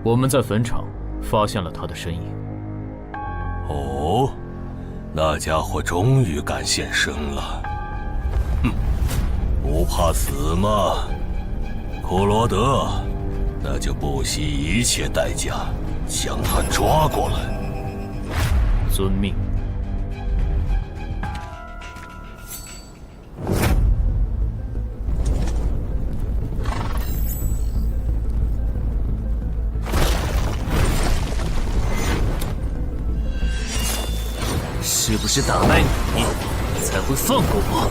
我们在坟场发现了他的身影。哦，那家伙终于敢现身了。哼，不怕死吗？库罗德，那就不惜一切代价将他抓过来。遵命。是不是打败你，才会放过我？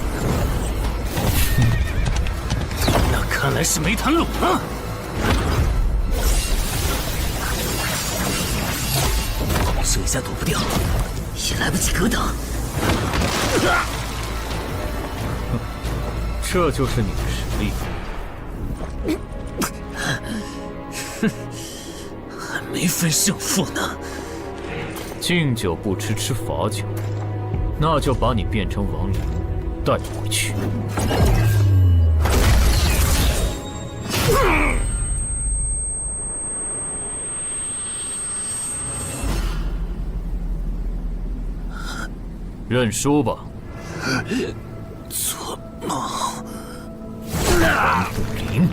那看来是没谈拢啊！这下躲不掉，也来不及格挡。这就是你的实力。还没分胜负呢。敬酒不吃吃罚酒，那就把你变成亡灵带回去。认输吧。做梦。灵。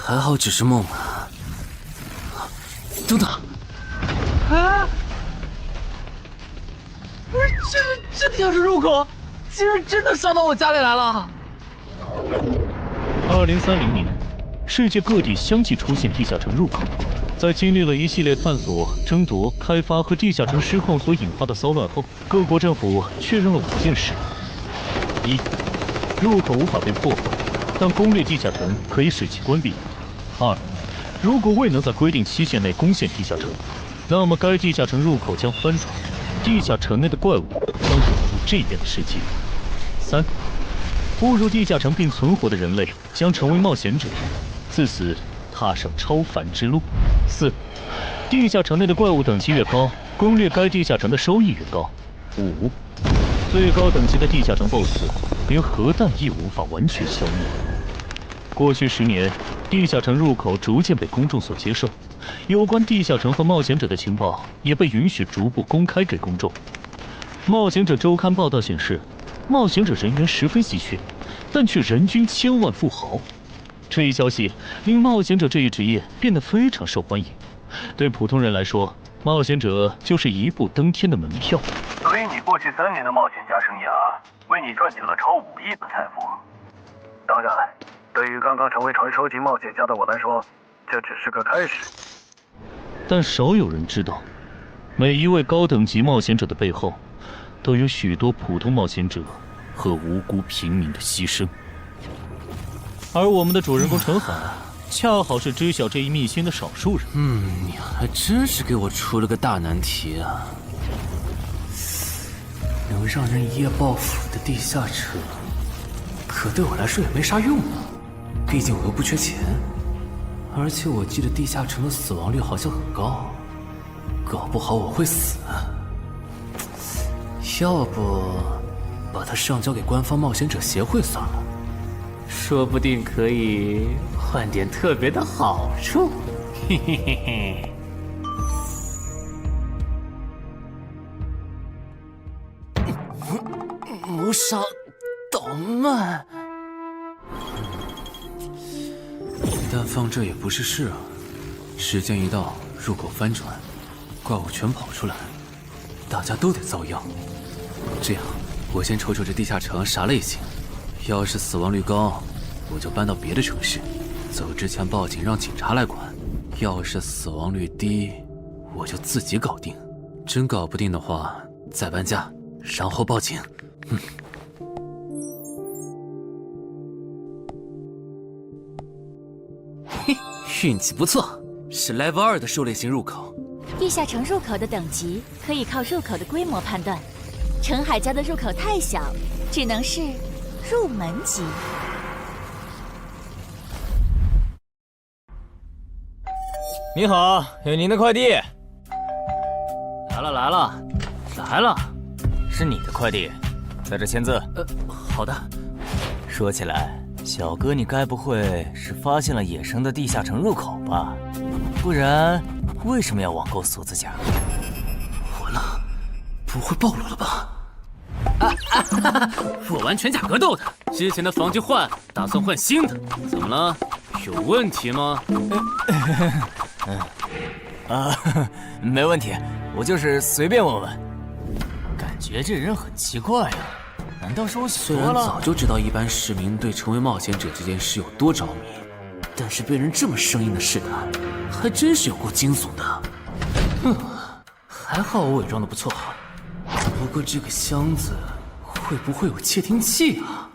还好只是梦啊！等等，啊！不是，这地下室入口，竟然真的上到我家里来了！2030年，世界各地相继出现地下城入口。在经历了一系列探索、争夺、开发和地下城失控所引发的骚乱后，各国政府确认了5件事：一，入口无法被破坏，但攻略地下城可以使其关闭。2. 如果未能在规定期限内攻陷地下城，那么该地下城入口将翻转，地下城内的怪物将涌入这边的世界。3. 步入地下城并存活的人类将成为冒险者，自此踏上超凡之路。4. 地下城内的怪物等级越高，攻略该地下城的收益越高。5. 最高等级的地下城 BOSS 连核弹亦无法完全消灭。过去10年，地下城入口逐渐被公众所接受，有关地下城和冒险者的情报也被允许逐步公开给公众。冒险者周刊报道显示，冒险者人员十分稀缺，但却人均千万富豪。这一消息令冒险者这一职业变得非常受欢迎。对普通人来说，冒险者就是一步登天的门票。所以你过去3年的冒险家生涯，为你赚取了超5亿的财富。当然，对于刚刚成为传说级冒险家的我来说，这只是个开始。但少有人知道，每一位高等级冒险者的背后，都有许多普通冒险者和无辜平民的牺牲。而我们的主人公陈海，恰好是知晓这一秘辛的少数人。你还真是给我出了个大难题啊！能让人一夜暴富的地下城，可对我来说也没啥用啊。毕竟我又不缺钱，而且我记得地下城的死亡率好像很高，搞不好我会死。要不把它上交给官方冒险者协会算了，说不定可以换点特别的好处。嘿嘿嘿嘿。谋杀倒慢。但放这也不是事啊！时间一到，入口翻转，怪物全跑出来，大家都得遭殃。这样，我先瞅瞅这地下城啥类型，要是死亡率高，我就搬到别的城市，走之前报警让警察来管；要是死亡率低，我就自己搞定。真搞不定的话，再搬家，然后报警。嘿，运气不错，是 Level 2的狩猎型入口。地下城入口的等级可以靠入口的规模判断。陈海家的入口太小，只能是入门级。你好，有您的快递。来了，是你的快递，在这签字。好的。说起来，小哥，你该不会是发现了野生的地下城入口吧？不然，为什么要网购锁子甲？完了，不会暴露了吧？我玩全甲格斗的，之前的防具换，打算换新的。怎么了？有问题吗？没问题，我就是随便问问。感觉这人很奇怪啊，难道是我想虽然多了？早就知道一般市民对成为冒险者这件事有多着迷，但是被人这么生硬的试探，还真是有够惊悚的。还好我伪装的不错。不过这个箱子会不会有窃听器啊？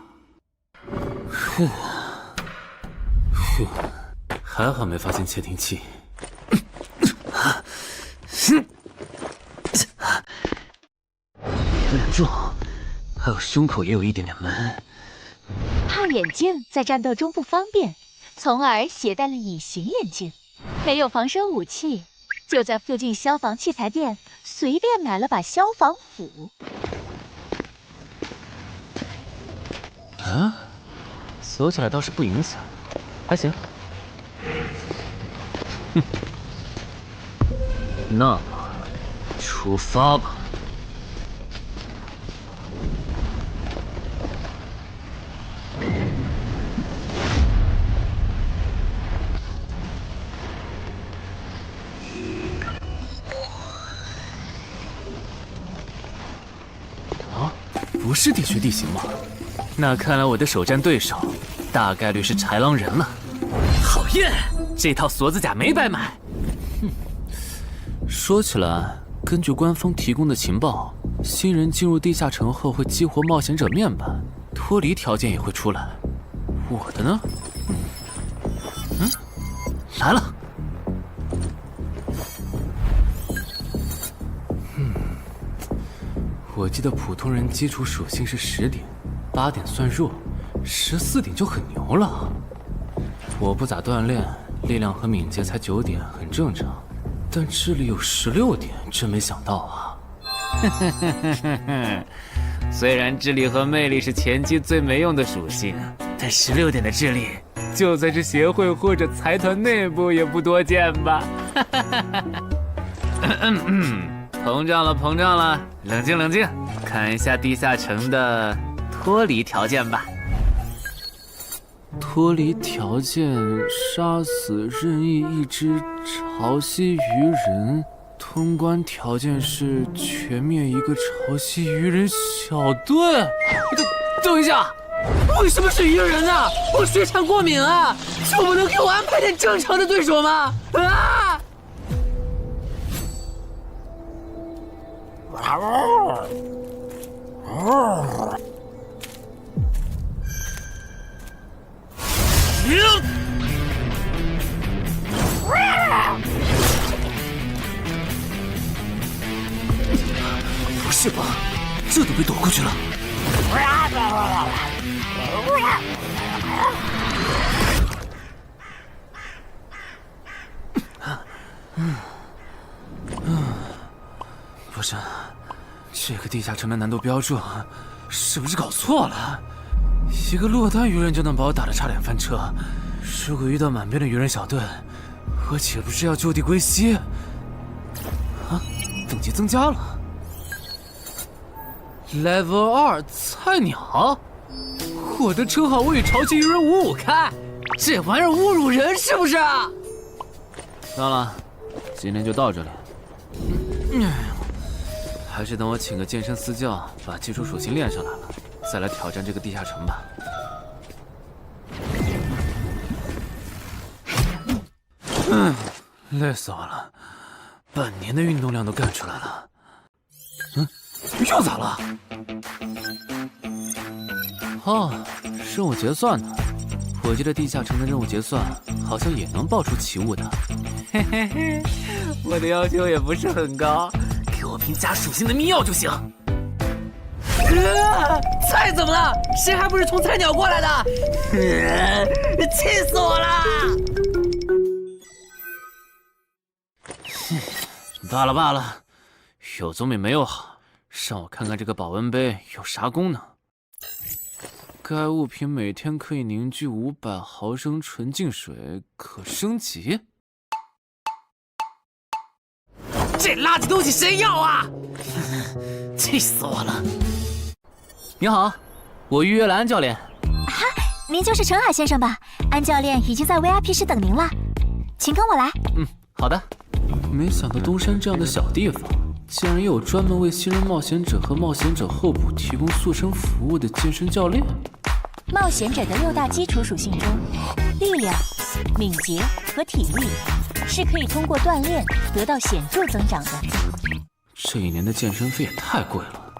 还好没发现窃听器。脸重，还有胸口也有一点点闷。怕眼镜在战斗中不方便，从而携带了隐形眼镜。没有防身武器，就在附近消防器材店随便买了把消防斧。啊，锁起来倒是不影响，还行。那么，出发吧。啊，不是地区地形吗？那看来我的首战对手大概率是豺狼人了。讨厌，这套锁子甲没白买。说起来，根据官方提供的情报，新人进入地下城后会激活冒险者面板，脱离条件也会出来。我的呢？来了。我记得普通人基础属性是10点，8点算弱，14点就很牛了。我不咋锻炼，力量和敏捷才9点，很正常。但智力有16点，真没想到啊！虽然智力和魅力是前期最没用的属性，但16点的智力，就算是协会或者财团内部也不多见吧？膨胀了，冷静，看一下地下城的脱离条件吧。脱离条件：杀死任意一只潮汐鱼人。通关条件是全灭一个潮汐鱼人小队。等一下，为什么是鱼人啊？我水产过敏啊！就不能给我安排点正常的对手吗？啊！不是吧？这都被躲过去了。不是，这个地下城的难度标注是不是搞错了？一个落单鱼人就能把我打得差点翻车，如果遇到满编的鱼人小队，我岂不是要就地归西？啊，等级增加了。Level 2菜鸟，我的称号我与潮汐鱼人5-5开，这玩意儿侮辱人是不是？算了，今天就到这里。还是等我请个健身私教，把基础属性练上来了，再来挑战这个地下城吧。累死我了，半年的运动量都干出来了。又咋了？哦，任务结算呢？我记得地下城的任务结算好像也能爆出奇物的。嘿嘿嘿，我的要求也不是很高，给我瓶加属性的秘药就行。菜怎么了？谁还不是从菜鸟过来的？气死我了！罢了罢了，有总比没有好。让我看看这个保温杯有啥功能。该物品每天可以凝聚500毫升纯净水，可升级。这垃圾东西谁要啊？气死我了！你好，我预约了安教练。哈，您就是陈海先生吧？安教练已经在 VIP 室等您了，请跟我来。好的。没想到东山这样的小地方，竟然也有专门为新人冒险者和冒险者候补提供塑身服务的健身教练。冒险者的6大基础属性中，力量、敏捷和体力是可以通过锻炼得到显著增长的。这一年的健身费也太贵了，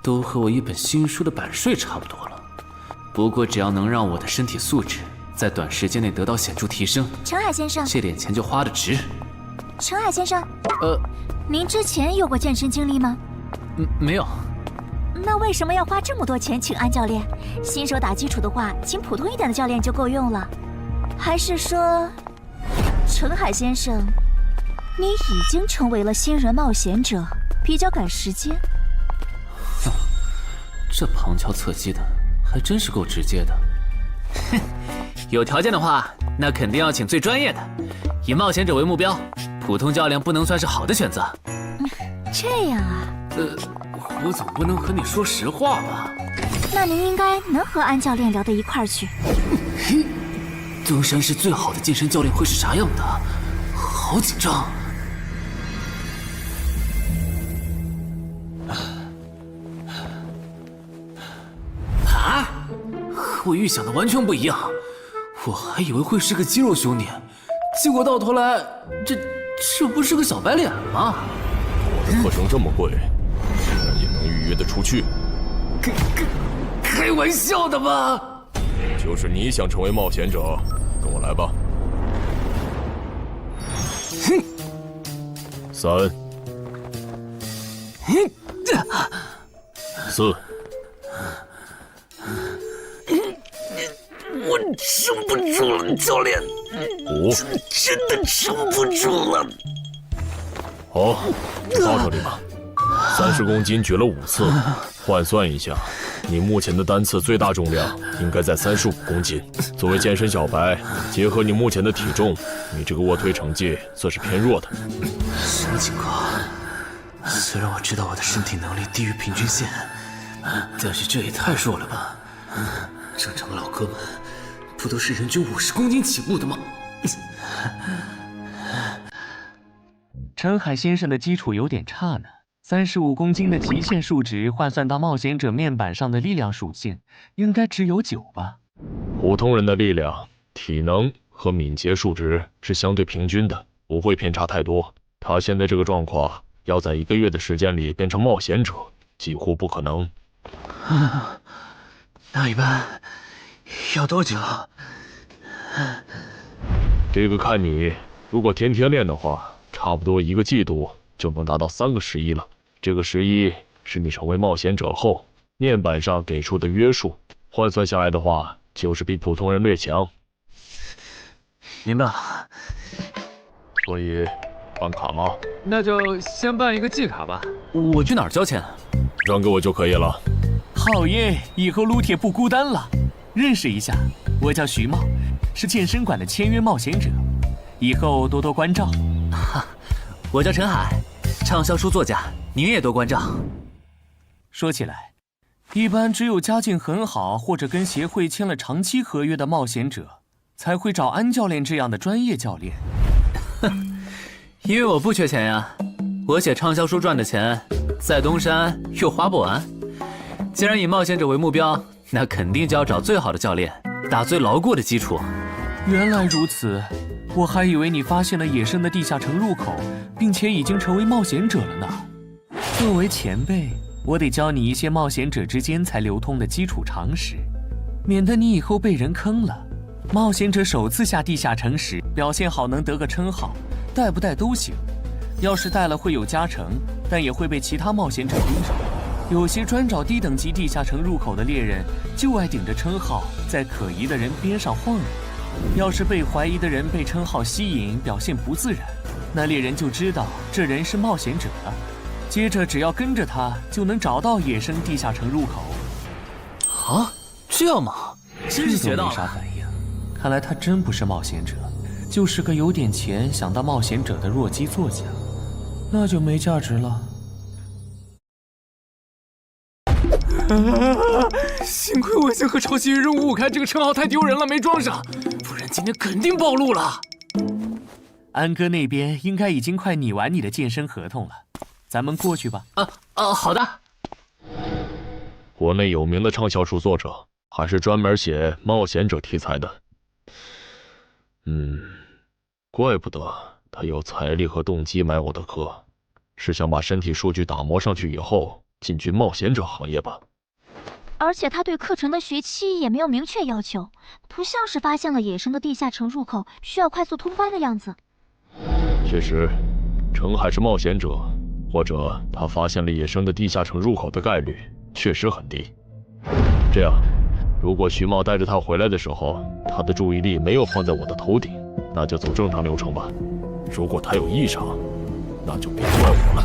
都和我一本新书的版税差不多了。不过只要能让我的身体素质在短时间内得到显著提升，陈海先生，这点钱就花得值。陈海先生，您之前有过健身经历吗？没有。那为什么要花这么多钱请安教练？新手打基础的话，请普通一点的教练就够用了。还是说，陈海先生，你已经成为了新人冒险者，比较赶时间？这旁敲侧击的，还真是够直接的。哼，有条件的话，那肯定要请最专业的，以冒险者为目标，普通教练不能算是好的选择。这样啊？我总不能和你说实话吧？那您应该能和安教练聊到一块儿去。登山市最好的健身教练会是啥样的？好紧张。啊！和我预想的完全不一样，我还以为会是个肌肉兄弟，结果到头来，这不是个小白脸吗？我的课程这么贵，竟然也能预约得出去？开玩笑的吧？就是你想成为冒险者，跟我来吧。3、4。我撑不住了，教练。5。真的撑不住了。好，你到这里吧。30公斤举了5次，换算一下，你目前的单次最大重量应该在35公斤。作为健身小白，结合你目前的体重，你这个卧推成绩算是偏弱的。什么情况？虽然我知道我的身体能力低于平均线，但是这也太弱了吧？正常的老哥们不都是人均50公斤起步的吗？陈海先生的基础有点差呢。35公斤的极限数值换算到冒险者面板上的力量属性，应该只有9吧？普通人的力量、体能和敏捷数值是相对平均的，不会偏差太多。他现在这个状况，要在1个月的时间里变成冒险者，几乎不可能。那一般要多久？这个看你，如果天天练的话，差不多1个季度就能达到3个11了。这个11是你成为冒险者后面板上给出的约束，换算下来的话，就是比普通人略强。明白了。所以，办卡吗？那就先办一个季卡吧。我去哪儿交钱？转给我就可以了。好耶，以后撸铁不孤单了。认识一下，我叫徐茂，是健身馆的签约冒险者，以后多多关照。我叫陈海，畅销书作家，您也多关照。说起来，一般只有家境很好或者跟协会签了长期合约的冒险者，才会找安教练这样的专业教练。因为我不缺钱呀，我写畅销书赚的钱，在东山又花不完。既然以冒险者为目标，那肯定就要找最好的教练，打最牢固的基础。原来如此，我还以为你发现了野生的地下城入口，并且已经成为冒险者了呢。作为前辈，我得教你一些冒险者之间才流通的基础常识，免得你以后被人坑了。冒险者首次下地下城时，表现好能得个称号，带不带都行。要是带了会有加成，但也会被其他冒险者盯上。有些专找低等级地下城入口的猎人，就爱顶着称号在可疑的人边上晃悠。要是被怀疑的人被称号吸引，表现不自然，那猎人就知道这人是冒险者了。接着只要跟着他，就能找到野生地下城入口。啊，这样吗？真是学到了。没啥反应，看来他真不是冒险者，就是个有点钱想当冒险者的弱鸡作家，那就没价值了。幸亏我先和抄袭任务5开这个称号太丢人了，没装上，不然今天肯定暴露了。安哥那边应该已经快拟完你的健身合同了，咱们过去吧。好的。国内有名的畅销书作者，还是专门写冒险者题材的。怪不得他有财力和动机买我的课，是想把身体数据打磨上去以后进军冒险者行业吧。而且他对课程的学期也没有明确要求，不像是发现了野生的地下城入口需要快速通关的样子。确实，程海是冒险者，或者他发现了野生的地下城入口的概率确实很低。这样，如果徐茂带着他回来的时候，他的注意力没有放在我的头顶，那就走正常流程吧。如果他有异常，那就别怪我了。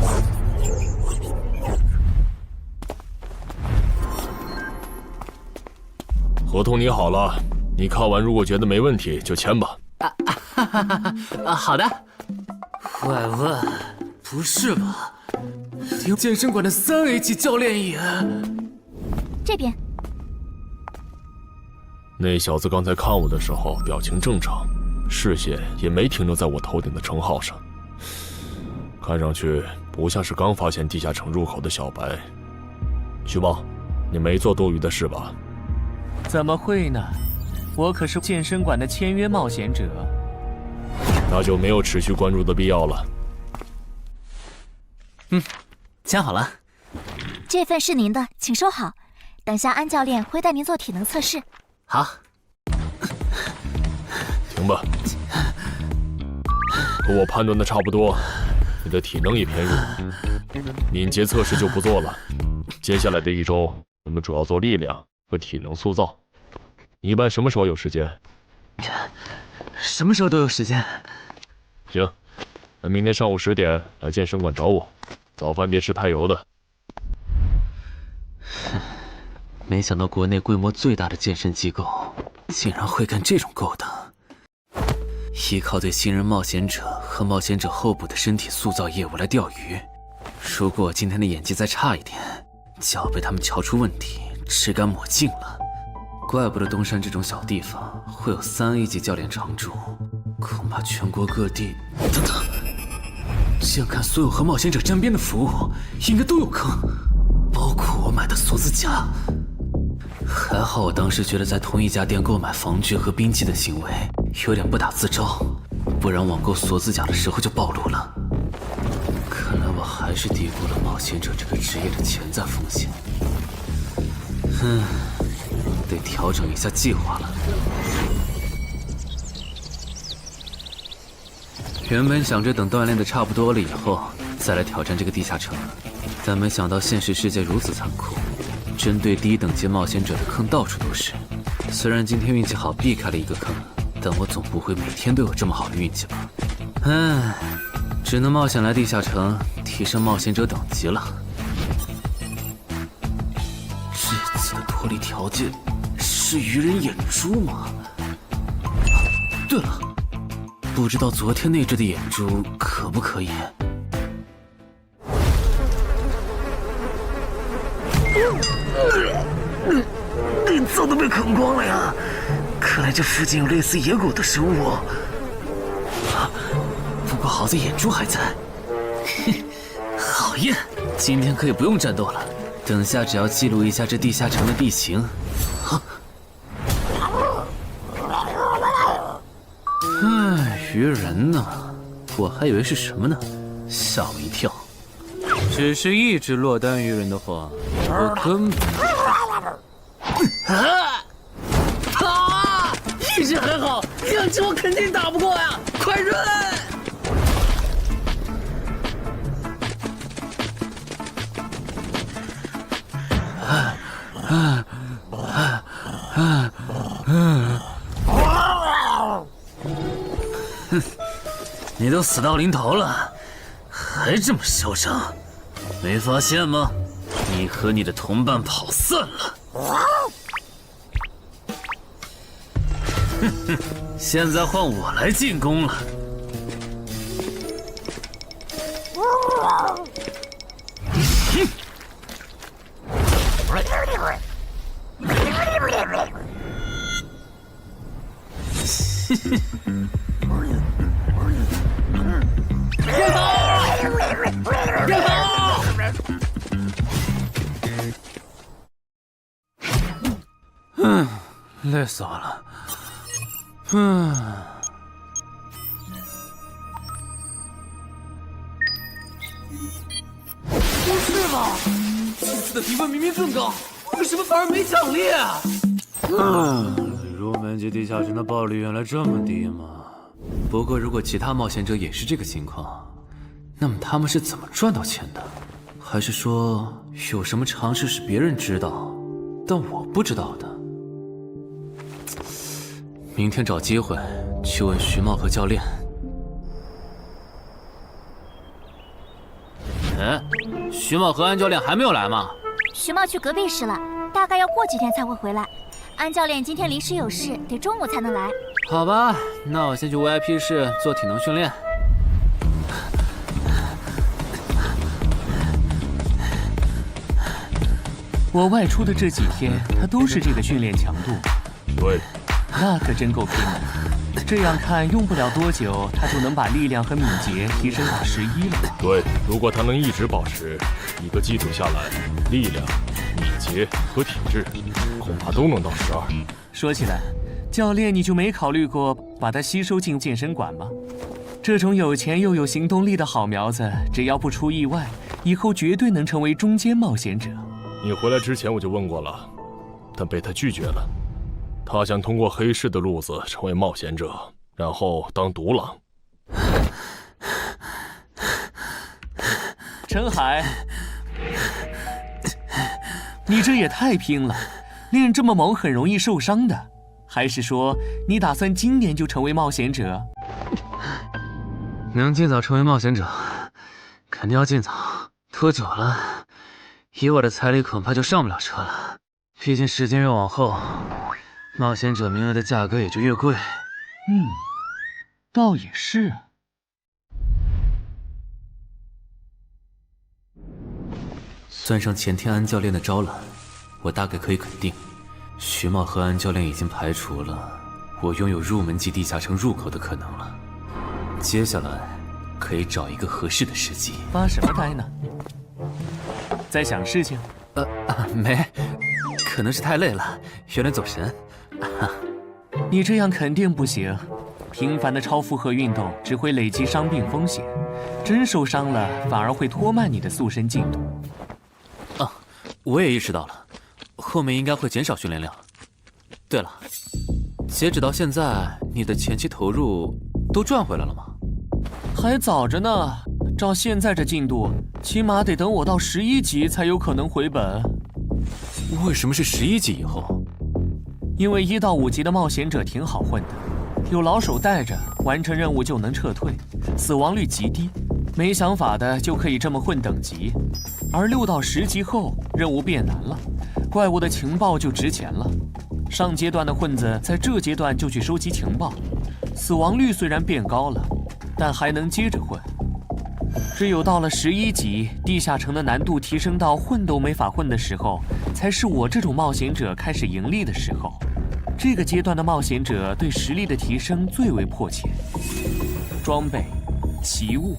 合同拟好了，你看完如果觉得没问题就签吧。好的。怪问，不是吧？连健身馆的3A 级教练也……这边。那小子刚才看我的时候表情正常，视线也没停留在我头顶的称号上，看上去不像是刚发现地下城入口的小白。徐茂，你没做多余的事吧？怎么会呢？我可是健身馆的签约冒险者。那就没有持续关注的必要了。签好了。这份是您的，请收好。等下安教练会带您做体能测试。好。行吧。和我判断的差不多，你的体能也偏弱，敏捷测试就不做了。接下来的1周，我们主要做力量和体能塑造。你一般什么时候有时间？什么时候都有时间。行，那明天上午10点来健身馆找我，早饭别吃太油的。没想到国内规模最大的健身机构竟然会干这种勾当，依靠对新人冒险者和冒险者后补的身体塑造业务来钓鱼。如果我今天的演技再差一点，就要被他们瞧出问题，吃干抹净了。怪不得东山这种小地方会有3A 级教练常驻，恐怕全国各地……等等，这样看，所有和冒险者沾边的服务应该都有坑，包括我买的锁子甲。还好我当时觉得在同一家店购买防具和兵器的行为有点不打自招，不然网购锁子甲的时候就暴露了。看来我还是低估了冒险者这个职业的潜在风险。得调整一下计划了。原本想着等锻炼的差不多了以后再来挑战这个地下城，但没想到现实世界如此残酷，针对低等级冒险者的坑到处都是。虽然今天运气好避开了一个坑，但我总不会每天都有这么好的运气吧？只能冒险来地下城提升冒险者等级了。这次的脱离条件是鱼人眼珠吗？对了，不知道昨天那只的眼珠可不可以？早都被啃光了呀！看来这附近有类似野狗的生物。不过好在眼珠还在。好耶！今天可以不用战斗了，等下只要记录一下这地下城的地形。鱼人呢？我还以为是什么呢，吓我一跳。只是一只落单鱼人的话，我根本……一只还好，2只我肯定打不过呀！快润！你都死到临头了，还这么嚣张，没发现吗？你和你的同伴跑散了。哼哼，现在换我来进攻了。累死我了。不是吧？这次的评分明明更高，为什么反而没奖励啊？入门级地下城的爆率原来这么低吗？不过如果其他冒险者也是这个情况，那么他们是怎么赚到钱的？还是说有什么常识是别人知道，但我不知道的？明天找机会去问徐茂和教练。徐茂和安教练还没有来吗？徐茂去隔壁室了，大概要过几天才会回来。安教练今天临时有事，得中午才能来。好吧，那我先去 VIP 室做体能训练。我外出的这几天，他都是这个训练强度。对，那可真够拼的。这样看，用不了多久，他就能把力量和敏捷提升到11了。对，如果他能一直保持一个基础下来，力量、敏捷和体质恐怕都能到12。说起来，教练你就没考虑过把他吸收进健身馆吗？这种有钱又有行动力的好苗子，只要不出意外，以后绝对能成为中间冒险者。你回来之前我就问过了，但被他拒绝了。他想通过黑市的路子成为冒险者，然后当独狼。陈海，你这也太拼了，练这么猛很容易受伤的。还是说你打算今年就成为冒险者？能尽早成为冒险者，肯定要尽早。拖久了，以我的财力恐怕就上不了车了。毕竟时间越往后，冒险者名额的价格也就越贵。倒也是。算上前天安教练的招揽，我大概可以肯定，徐茂和安教练已经排除了我拥有入门级地下城入口的可能了。接下来可以找一个合适的时机。发什么呆呢？在想事情？没，可能是太累了，有点走神。你这样肯定不行，频繁的超负荷运动只会累积伤病风险，真受伤了反而会拖慢你的塑身进度。我也意识到了，后面应该会减少训练量。对了，截止到现在，你的前期投入都赚回来了吗？还早着呢，照现在这进度，起码得等我到11级才有可能回本。为什么是11级以后？因为1到5级的冒险者挺好混的，有老手带着，完成任务就能撤退，死亡率极低，没想法的就可以这么混等级。而6到10级后，任务变难了，怪物的情报就值钱了。上阶段的混子在这阶段就去收集情报，死亡率虽然变高了，但还能接着混。只有到了11级，地下城的难度提升到混都没法混的时候，才是我这种冒险者开始盈利的时候。这个阶段的冒险者对实力的提升最为迫切。装备、奇物、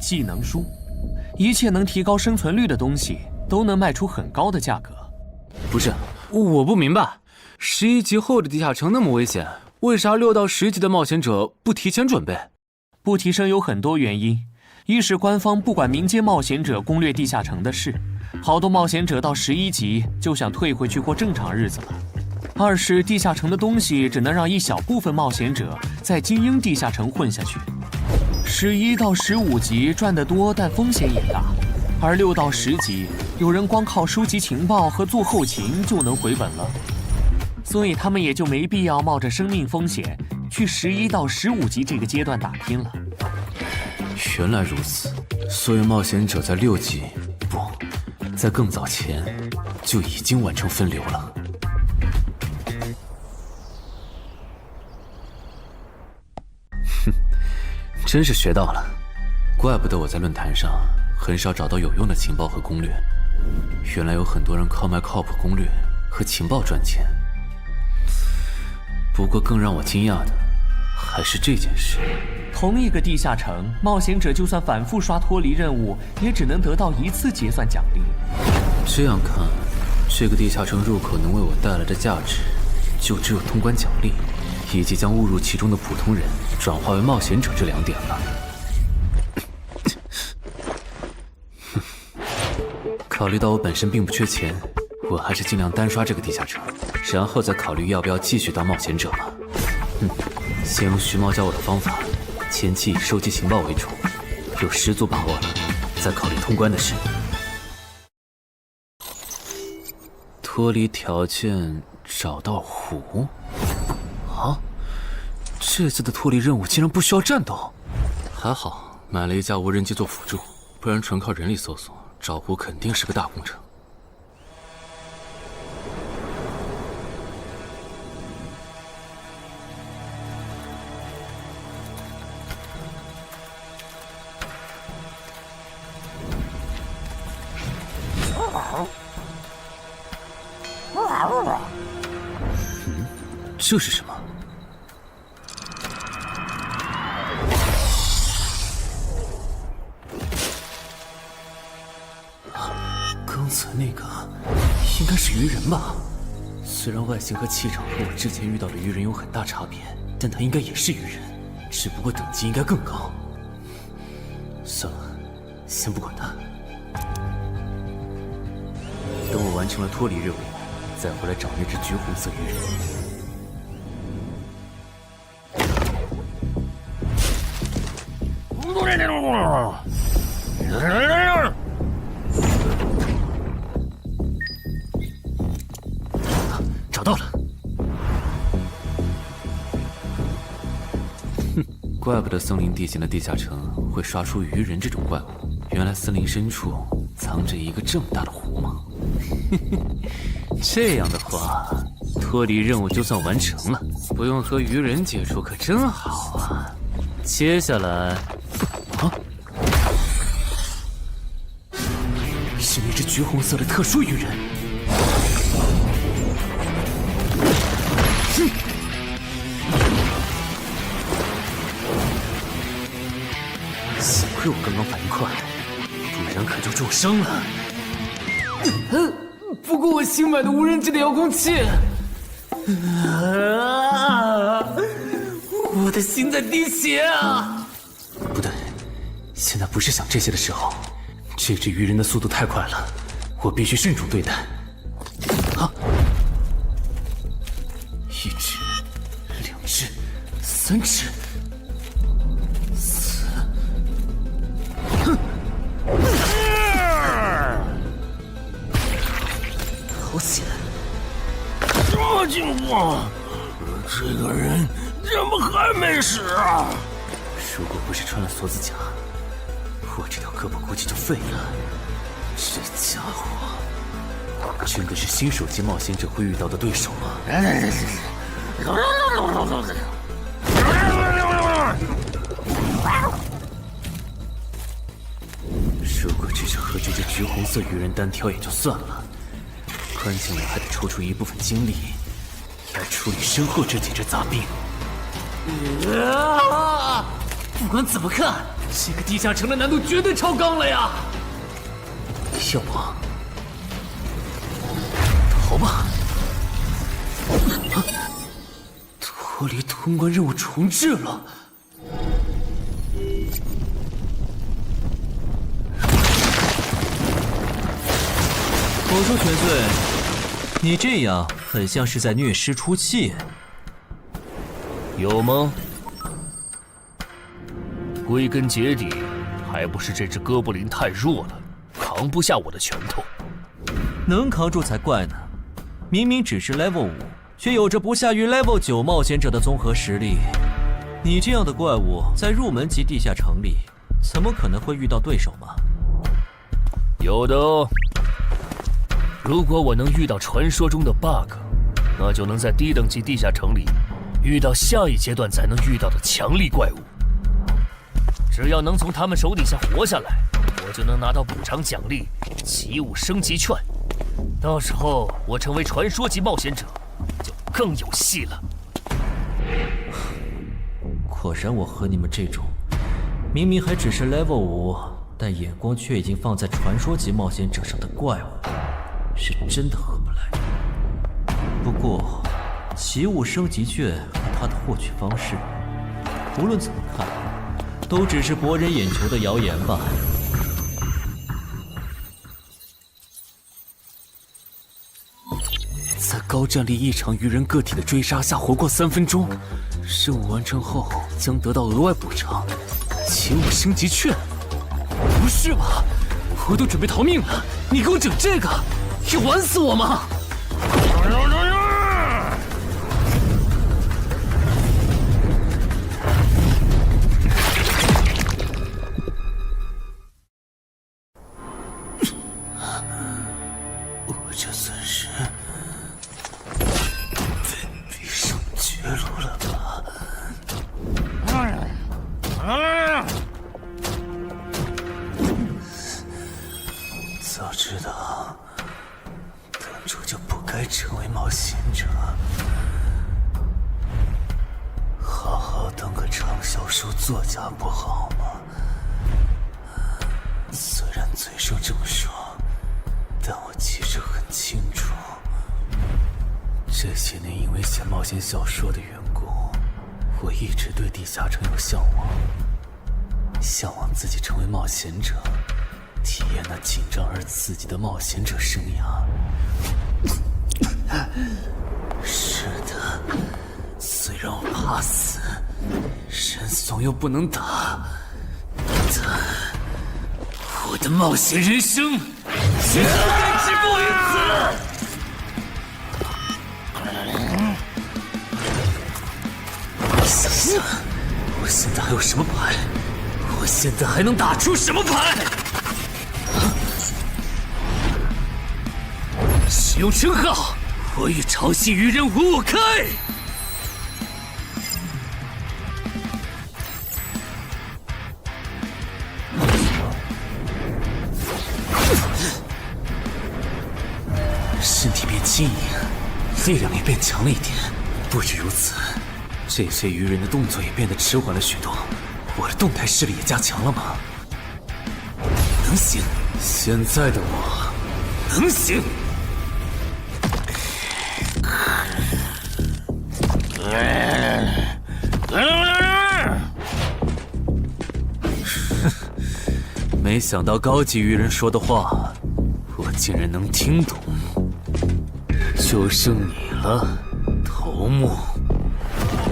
技能书，一切能提高生存率的东西，都能卖出很高的价格。不是，我不明白，11级后的地下城那么危险，为啥6到10级的冒险者不提前准备？不提升有很多原因。一是官方不管民间冒险者攻略地下城的事，好多冒险者到11级就想退回去过正常日子了。二是地下城的东西只能让一小部分冒险者在精英地下城混下去。11到15级赚得多，但风险也大，而6到10级有人光靠收集情报和做后勤就能回本了，所以他们也就没必要冒着生命风险去11到15级这个阶段打拼了。原来如此，所以冒险者在6级不，在更早前就已经完成分流了。哼，真是学到了，怪不得我在论坛上很少找到有用的情报和攻略，原来有很多人靠卖靠谱攻略和情报赚钱。不过更让我惊讶的还是这件事。同一个地下城，冒险者就算反复刷脱离任务，也只能得到1次结算奖励。这样看，这个地下城入口能为我带来的价值，就只有通关奖励，以及将误入其中的普通人转化为冒险者这2点了。考虑到我本身并不缺钱，我还是尽量单刷这个地下城，然后再考虑要不要继续当冒险者吧。先用徐茂教我的方法，前期以收集情报为主，有十足把握了，再考虑通关的事。脱离条件找到湖？啊，这次的脱离任务竟然不需要战斗，还好买了一架无人机做辅助，不然纯靠人力搜索找湖肯定是个大工程。这是什么？刚才那个应该是鱼人吧？虽然外形和气场和我之前遇到的鱼人有很大差别，但他应该也是鱼人，只不过等级应该更高。算了，先不管他。等我完成了脱离任务，再回来找那只橘红色鱼人。找到了！哼，怪不得森林地形的地下城会刷出鱼人这种怪物，原来森林深处藏着一个这么大的湖吗？这样的话，脱离任务就算完成了，不用和鱼人接触可真好啊！接下来，是那只橘红色的特殊鱼人。幸亏我刚刚反应快，不然可就重伤了。不过我新买的无人机的遥控器，我的心在滴血啊！不对，现在不是想这些的时候。这只鱼人的速度太快了，我必须慎重对待。啊！一只、2只、3只、4……好险！这情况，这个人怎么还没死啊？如果不是穿了锁子甲，我这条胳膊估计就废了。这家伙真的是新手级冒险者会遇到的对手吗？如果只是和这只橘红色鱼人单挑也就算了，关键我还得抽出一部分精力来处理身后这几只杂兵。不管怎么看，这个地下城的难度绝对超纲了呀！要不逃吧？脱离通关任务重置了。我说全岁，你这样很像是在虐尸出气，有吗？归根结底，还不是这只哥布林太弱了，扛不下我的拳头。能扛住才怪呢！明明只是 Level 5，却有着不下于 Level 9冒险者的综合实力。你这样的怪物，在入门级地下城里，怎么可能会遇到对手嘛？有的哦。如果我能遇到传说中的 bug， 那就能在低等级地下城里遇到下一阶段才能遇到的强力怪物。只要能从他们手底下活下来，我就能拿到补偿奖励奇物升级券。到时候我成为传说级冒险者，就更有戏了。果然，我和你们这种明明还只是 level 5，但眼光却已经放在传说级冒险者上的怪物，是真的合不来。不过，奇物升级券和它的获取方式，无论怎么看，都只是博人眼球的谣言吧。在高战力异常鱼人个体的追杀下活过3分钟，任务完成后将得到额外补偿，奇物升级券。不是吧？我都准备逃命了，你给我整这个，要玩死我吗？我这算是逼上绝路了吧？早知道当初就不该成为冒险者，好好当个畅销书作家不好吗？虽然嘴上这么说，但我其实很清楚，这些年因为写冒险小说的缘故，我一直对地下城有向往，向往自己成为冒险者，体验那紧张而刺激的冒险者生涯。是的，虽然我怕死，人怂又不能打，但我的冒险人生绝不该止步于此。想想，我现在还有什么牌？我现在还能打出什么牌？使用称号，我与潮汐鱼人5开。身体变轻盈，力量也变强了一点。不止如此，这些鱼人的动作也变得迟缓了许多。我的动态视力也加强了吗？能行，现在的我能行。没想到高级鱼人说的话，我竟然能听懂。就剩你了，头目。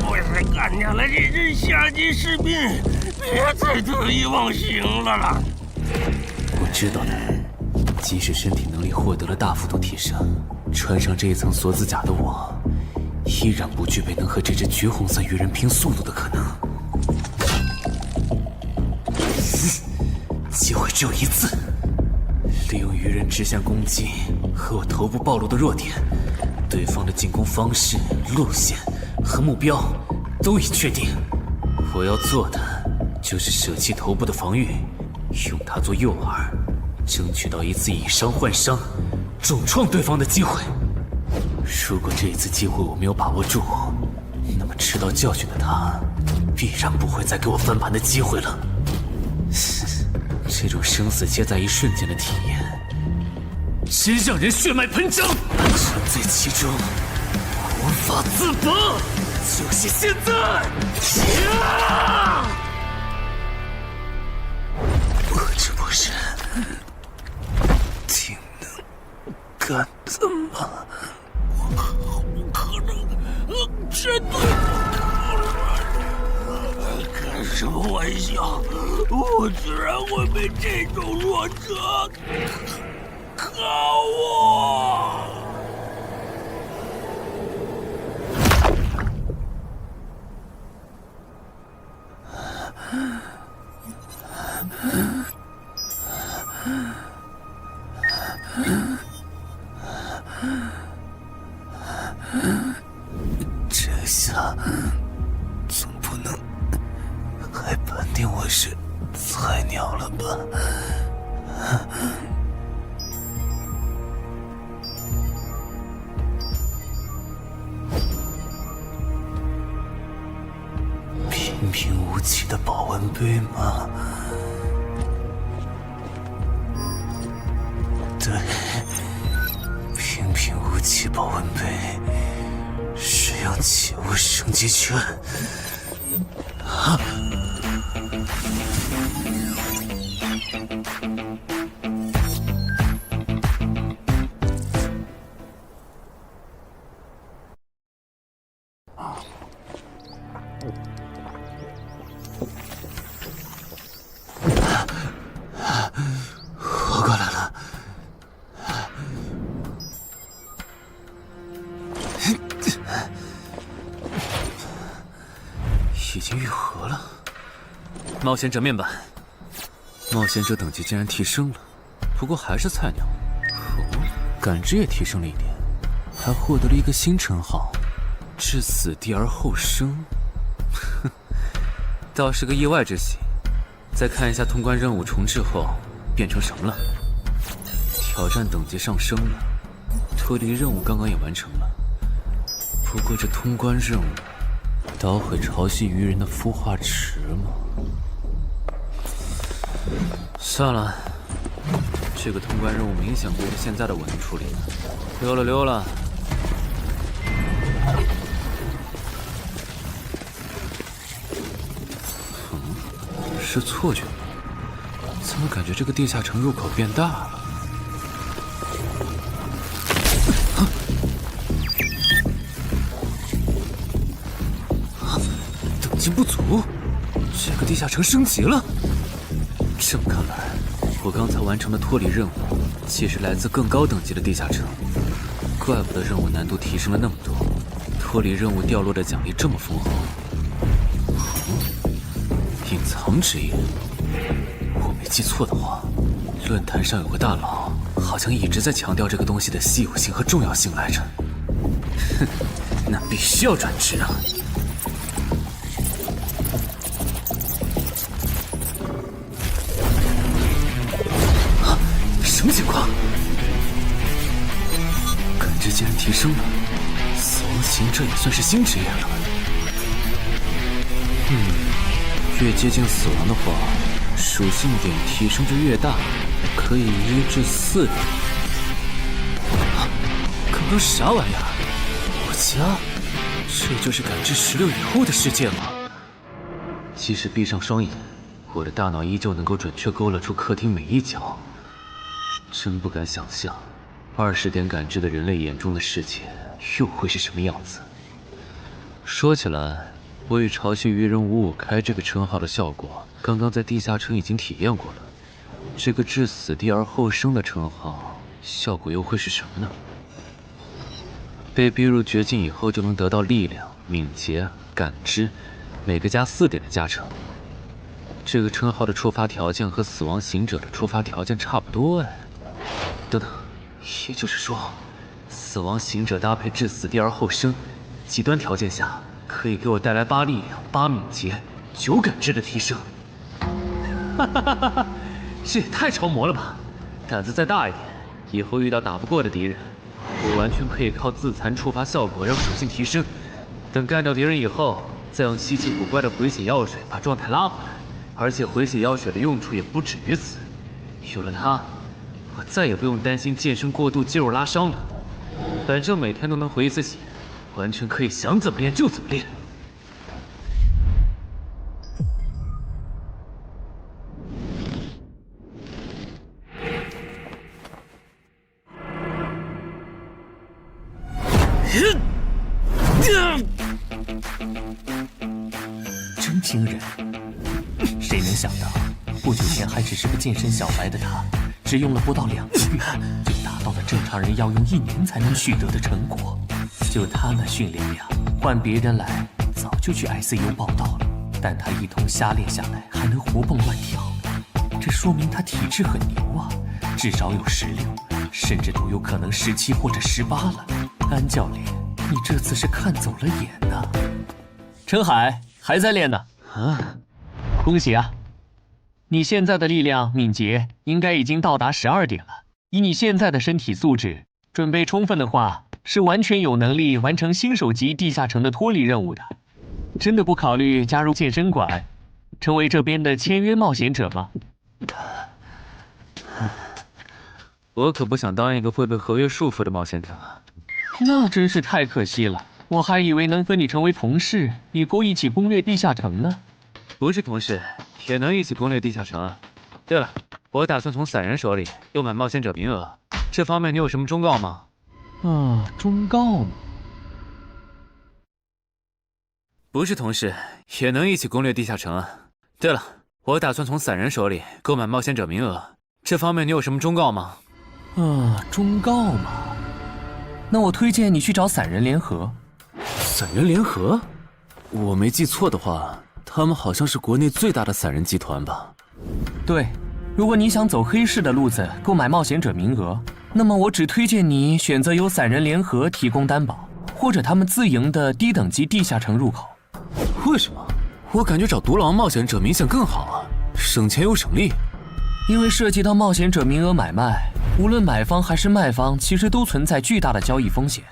我是干掉了这只下级士兵，别再得意忘形了啦！我知道的，即使身体能力获得了大幅度提升，穿上这一层锁子甲的我，依然不具备能和这只橘红色鱼人拼速度的可能。机会只有一次，利用鱼人直线攻击和我头部暴露的弱点，对方的进攻方式、路线和目标都已确定。我要做的就是舍弃头部的防御，用它做诱饵，争取到一次以伤换伤、重创对方的机会。如果这一次机会我没有把握住，那么吃到教训的他，必然不会再给我翻盘的机会了。这种生死皆在一瞬间的体验，真让人血脉喷张，沉醉其中，无法自拔。就是现在！我这不是挺能干的吗？不可能，绝对不可能！开什么玩笑？我居然会被这种弱者可恶！这下总不能还判定我是菜鸟了吧？平平无奇的保温杯吗？对，平平无奇保温杯。使用起雾升级拳。啊！活过来了。已经愈合了。冒险者面板，冒险者等级竟然提升了，不过还是菜鸟。哦，感知也提升了一点，还获得了一个新称号——至死地而后生。哼，倒是个意外之喜。再看一下通关任务重置后变成什么了。挑战等级上升了，脱离任务刚刚也完成了。不过这通关任务捣毁潮汐鱼人的孵化池吗？算了，这个通关任务明显不是现在的我能处理的。溜了溜了。是错觉吗？怎么感觉这个地下城入口变大了？等级不足，这个地下城升级了。这么看来，我刚才完成的脱离任务，其实来自更高等级的地下城。怪不得任务难度提升了那么多，脱离任务掉落的奖励这么丰厚。隐藏之眼，我没记错的话，论坛上有个大佬，好像一直在强调这个东西的稀有性和重要性来着。哼，那必须要转职啊！啊，什么情况？感知竟然提升了，死亡行者也算是新职业了。越接近死亡的话，属性点提升就越大，可以1至4点。刚刚啥玩意儿？我家？这就是感知16以后的世界吗？即使闭上双眼，我的大脑依旧能够准确勾勒出客厅每一角。真不敢想象，20点感知的人类眼中的世界又会是什么样子。说起来，我与潮汐鱼人555开这个称号的效果，刚刚在地下城已经体验过了。这个至死地而后生的称号，效果又会是什么呢？被逼入绝境以后，就能得到力量、敏捷、感知，每个加4点的加成。这个称号的触发条件和死亡行者的触发条件差不多哎。等等，也就是说，死亡行者搭配至死地而后生，极端条件下可以给我带来8力量、8敏捷、9感知的提升。哈哈哈哈！这也太超模了吧！胆子再大一点，以后遇到打不过的敌人，我完全可以靠自残触发效果让属性提升。等干掉敌人以后，再用稀奇古怪的回血药水把状态拉回来。而且回血药水的用处也不止于此，有了它，我再也不用担心健身过度肌肉拉伤了。反正每天都能回一次血，完全可以想怎么练就怎么练。真惊人！谁能想到，不久前还只是个健身小白的他，只用了不到2个月，就达到了正常人要用1年才能取得的成果。就他那训练量，换别人来早就去 ICU 报道了。但他一通瞎练下来，还能活蹦乱跳，这说明他体质很牛啊，至少有16，甚至都有可能17或者18了。安教练，你这次是看走了眼呐。陈海还在练呢。啊，恭喜啊！你现在的力量、敏捷应该已经到达12点了。以你现在的身体素质，准备充分的话，是完全有能力完成新手级地下城的脱离任务的。真的不考虑加入健身馆，成为这边的签约冒险者吗？我可不想当一个会被合约束缚的冒险者。那真是太可惜了，我还以为能和你成为同事，以后一起攻略地下城呢。不是同事，也能一起攻略地下城啊。对了，我打算从散人手里购买冒险者名额，这方面你有什么忠告吗？忠告吗？不是同事，也能一起攻略地下城啊。对了，我打算从散人手里购买冒险者名额，这方面你有什么忠告吗？忠告嘛，那我推荐你去找散人联合。散人联合？我没记错的话，他们好像是国内最大的散人集团吧？对，如果你想走黑市的路子购买冒险者名额，那么我只推荐你选择由散人联合提供担保，或者他们自营的低等级地下城入口。为什么？我感觉找独狼冒险者明显更好啊，省钱又省力。因为涉及到冒险者名额买卖，无论买方还是卖方，其实都存在巨大的交易风险。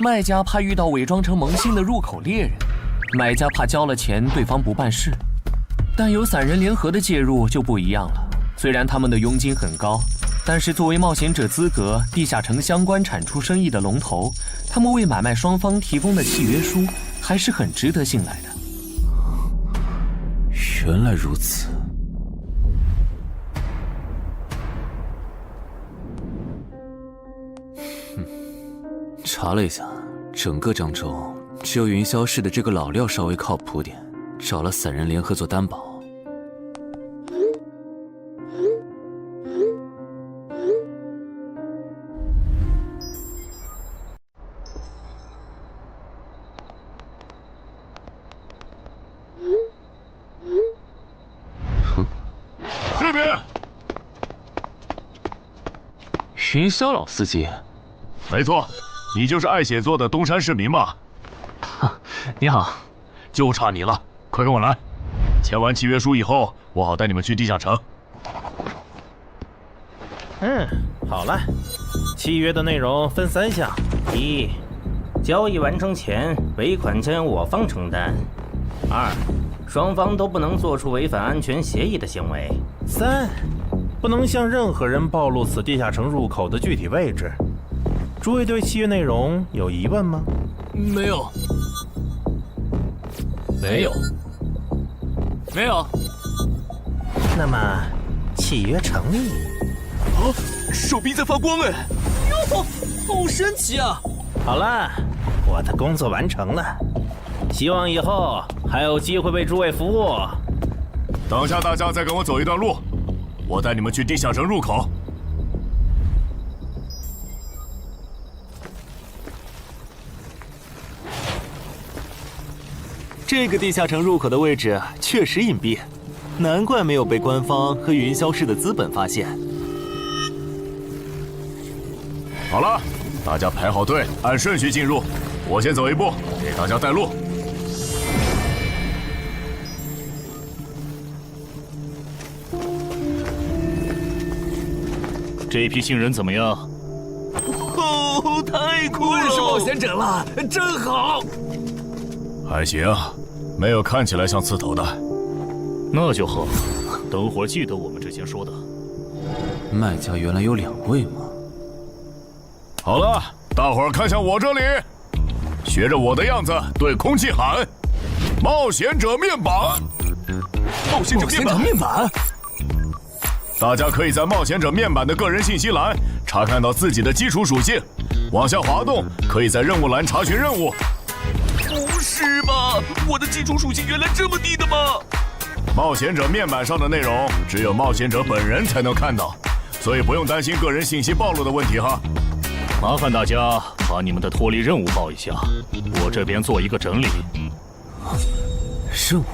卖家怕遇到伪装成萌新的入口猎人，买家怕交了钱对方不办事。但有散人联合的介入就不一样了，虽然他们的佣金很高，但是作为冒险者资格、地下城相关产出生意的龙头，他们为买卖双方提供的契约书还是很值得信赖的。原来如此。查了一下，整个漳州只有云霄市的这个老廖稍微靠谱点，找了散人联合做担保。这边，云霄老司机，没错，你就是爱写作的东山市民吧？你好，就差你了，快跟我来。签完契约书以后，我好带你们去地下城。好了，契约的内容分3项：一，交易完成前尾款将由我方承担；二，双方都不能做出违反安全协议的行为；三，不能向任何人暴露此地下城入口的具体位置。诸位对契约内容有疑问吗？没有。那么，契约成立。手臂在发光哎！哟，好神奇啊！好了，我的工作完成了，希望以后还有机会为诸位服务。等下大家再跟我走一段路，我带你们去地下城入口。这个地下城入口的位置确实隐蔽，难怪没有被官方和云霄市的资本发现。好了，大家排好队，按顺序进入。我先走一步，给大家带路。这批新人怎么样？太酷了！我也是冒险者了，真好。还行，没有看起来像刺头的。那就好，等会儿记得我们之前说的。卖家原来有2位吗？好了，大伙儿看向我这里，学着我的样子对空气喊：“冒险者面板！”冒险者面板！大家可以在冒险者面板的个人信息栏查看到自己的基础属性，往下滑动，可以在任务栏查询任务。不是吧？我的基础属性原来这么低的吗？冒险者面板上的内容只有冒险者本人才能看到，所以不用担心个人信息暴露的问题哈。麻烦大家把你们的脱离任务报一下，我这边做一个整理。任务？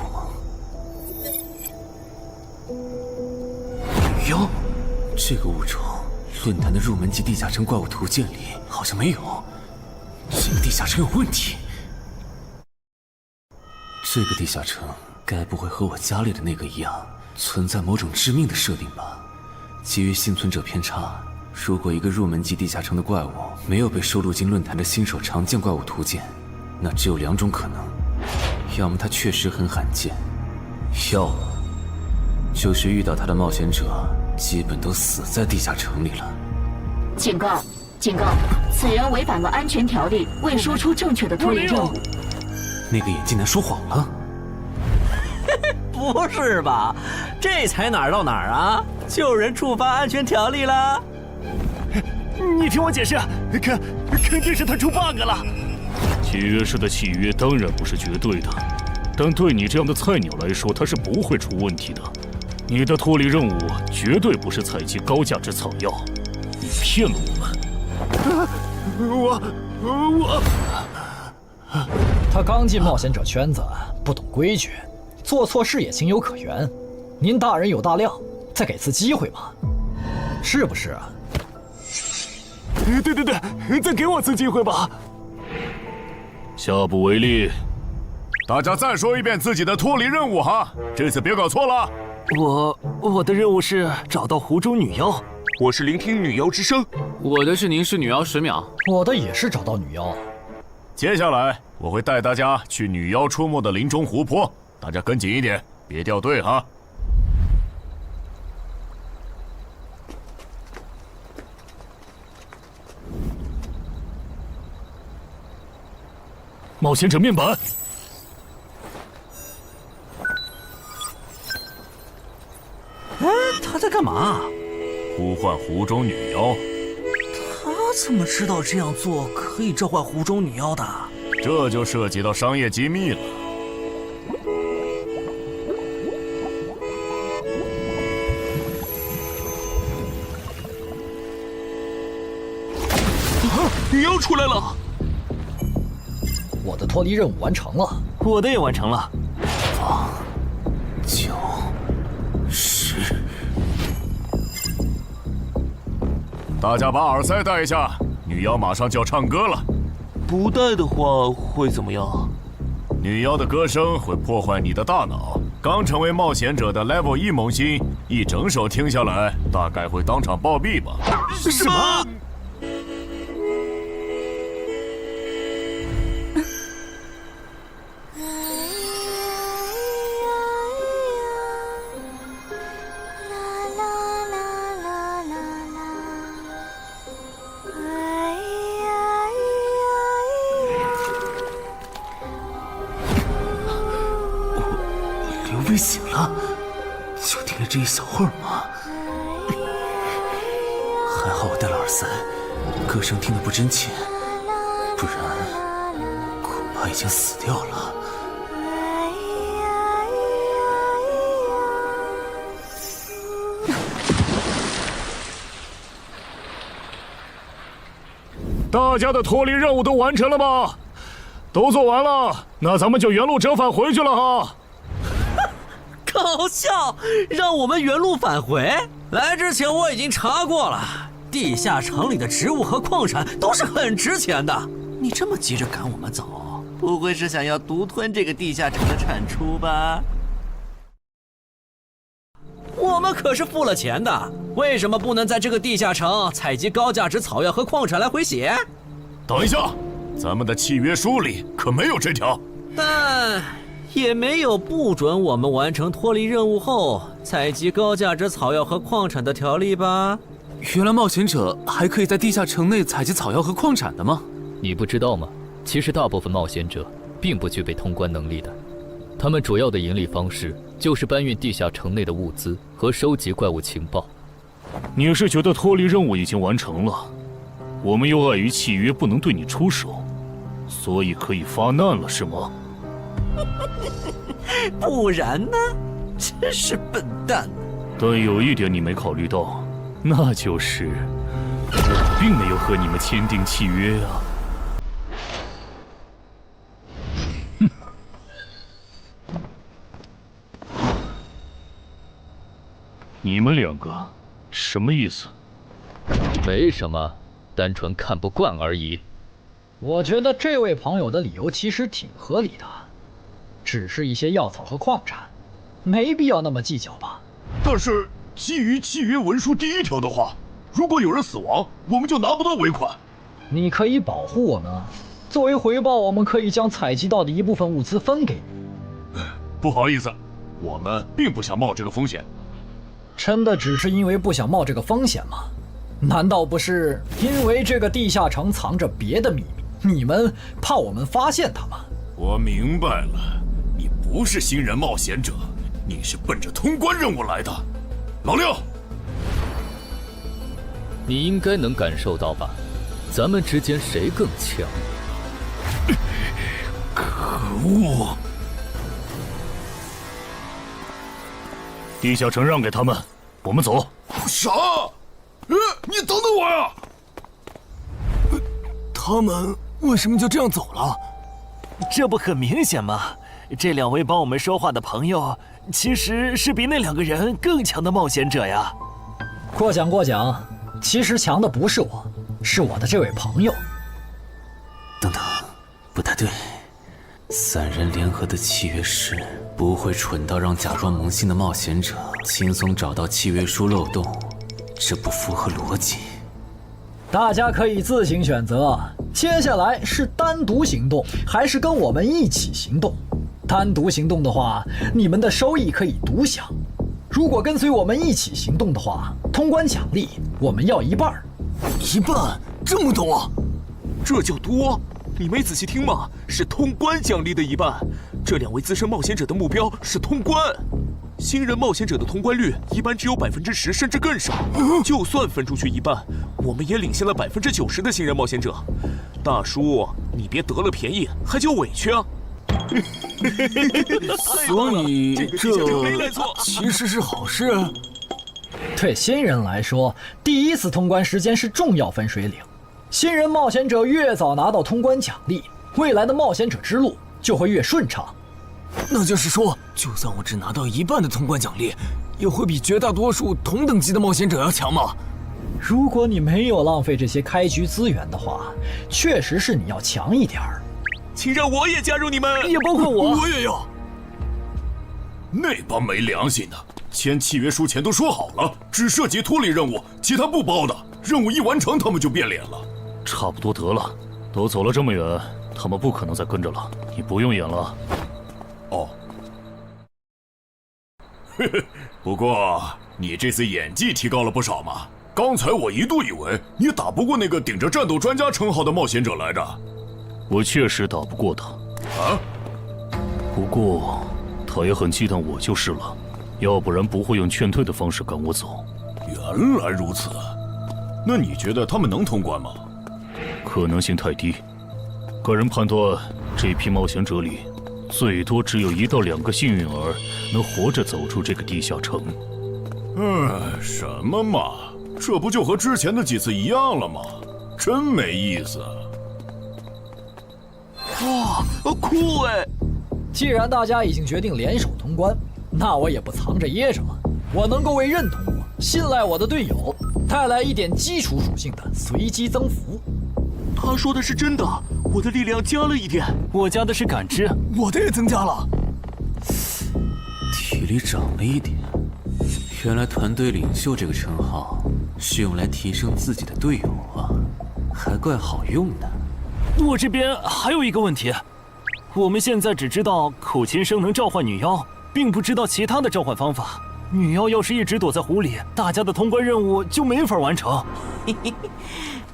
妖，这个物种论坛的入门级地下城怪物图鉴里好像没有，这个地下城有问题。这个地下城该不会和我家里的那个一样，存在某种致命的设定吧？基于幸存者偏差，如果一个入门级地下城的怪物没有被收录进论坛的新手常见怪物图鉴，那只有2种可能：要么它确实很罕见，要么就是遇到它的冒险者基本都死在地下城里了。警告！警告！此人违反了安全条例，未说出正确的脱离任务。那个眼镜男说谎了？不是吧？这才哪儿到哪儿啊？就有人触发安全条例了？你听我解释，肯定是他出 bug 了。契约师的契约当然不是绝对的，但对你这样的菜鸟来说，它是不会出问题的。你的脱离任务绝对不是采集高价值草药，你骗了我们。他刚进冒险者圈子，不懂规矩，做错事也情有可原。您大人有大量，再给次机会吧，是不是啊？对，再给我次机会吧。下不为例。大家再说一遍自己的脱离任务哈，这次别搞错了。我的任务是找到湖中女妖。我是聆听女妖之声。我的是凝视女妖10秒。我的也是找到女妖。接下来我会带大家去女妖出没的林中湖泊，大家跟紧一点，别掉队哈。冒险者面板。哎，他在干嘛？呼唤湖中女妖。他怎么知道这样做可以召唤湖中女妖的？这就涉及到商业机密了。女妖出来了！我的脱离任务完成了，我的也完成了。8、9、10。大家把耳塞戴一下，女妖马上就要唱歌了。不戴的话会怎么样？女妖的歌声会破坏你的大脑。刚成为冒险者的 Level 1萌新，一整首听下来，大概会当场暴毙吧。什么？被醒了，就听了这一小会儿嘛。还好我戴了耳塞，歌声听得不真切，不然恐怕已经死掉了。大家的脱离任务都完成了吗？都做完了，那咱们就原路折返回去了哈。搞笑，让我们原路返回？来之前我已经查过了，地下城里的植物和矿产都是很值钱的。你这么急着赶我们走，不会是想要独吞这个地下城的产出吧？我们可是付了钱的，为什么不能在这个地下城采集高价值草药和矿产来回血？等一下，咱们的契约书里可没有这条。但也没有不准我们完成脱离任务后采集高价值草药和矿产的条例吧？原来冒险者还可以在地下城内采集草药和矿产的吗？你不知道吗？其实大部分冒险者并不具备通关能力的，他们主要的盈利方式就是搬运地下城内的物资和收集怪物情报。你是觉得脱离任务已经完成了，我们又碍于契约不能对你出手，所以可以发难了是吗？不然呢？真是笨蛋！但有一点你没考虑到，那就是我并没有和你们签订契约啊。你们2个什么意思？没什么，单纯看不惯而已。我觉得这位朋友的理由其实挺合理的，只是一些药草和矿产，没必要那么计较吧。但是基于契约文书第1条的话，如果有人死亡，我们就拿不到尾款。你可以保护我们啊，作为回报，我们可以将采集到的一部分物资分给你。不好意思，我们并不想冒这个风险。真的只是因为不想冒这个风险吗？难道不是因为这个地下城藏着别的秘密，你们怕我们发现它吗？我明白了，你不是新人冒险者，你是奔着通关任务来的。老六，你应该能感受到吧？咱们之间谁更强？可恶！地下城让给他们，我们走。啥？你等等我呀！他们为什么就这样走了？这不很明显吗？这2位帮我们说话的朋友，其实是比那2个人更强的冒险者呀。过奖，其实强的不是我，是我的这位朋友。等等，不太对，3人联合的契约师不会蠢到让假装萌新的冒险者轻松找到契约书漏洞，这不符合逻辑。大家可以自行选择，接下来是单独行动，还是跟我们一起行动？单独行动的话，你们的收益可以独享；如果跟随我们一起行动的话，通关奖励我们要1半。1半？这么多？这叫多？你没仔细听吗？是通关奖励的1半。这2位资深冒险者的目标是通关。新人冒险者的通关率一般只有10%，甚至更少。就算分出去1半，我们也领先了90%的新人冒险者。大叔，你别得了便宜还叫委屈啊！所以这其实是好事。对新人来说，第1次通关时间是重要分水岭。新人冒险者越早拿到通关奖励，未来的冒险者之路就会越顺畅。那就是说，就算我只拿到1半的通关奖励，也会比绝大多数同等级的冒险者要强吗？如果你没有浪费这些开局资源的话，确实是你要强一点儿。请让我也加入你们，也包括我。我也要。那帮没良心的，签契约书前都说好了，只涉及脱离任务，其他不包的。任务一完成，他们就变脸了。差不多得了，都走了这么远，他们不可能再跟着了。你不用演了。哦，不过你这次演技提高了不少嘛。刚才我一度以为你打不过那个顶着战斗专家称号的冒险者来着。我确实打不过他。啊？不过他也很忌惮我就是了，要不然不会用劝退的方式赶我走。原来如此，那你觉得他们能通关吗？可能性太低。个人判断，这批冒险者里，最多只有1到2个幸运儿能活着走出这个地下城。什么嘛，这不就和之前的几次一样了吗？真没意思。哇，酷哎！既然大家已经决定联手通关，那我也不藏着掖着了。我能够为认同我、信赖我的队友带来一点基础属性的随机增幅。他说的是真的，我的力量加了1点，我加的是感知，我的也增加了。体力涨了1点。原来团队领袖这个称号是用来提升自己的队友啊，还怪好用的。我这边还有一个问题，我们现在只知道口琴声能召唤女妖，并不知道其他的召唤方法。女妖要是一直躲在湖里，大家的通关任务就没法完成。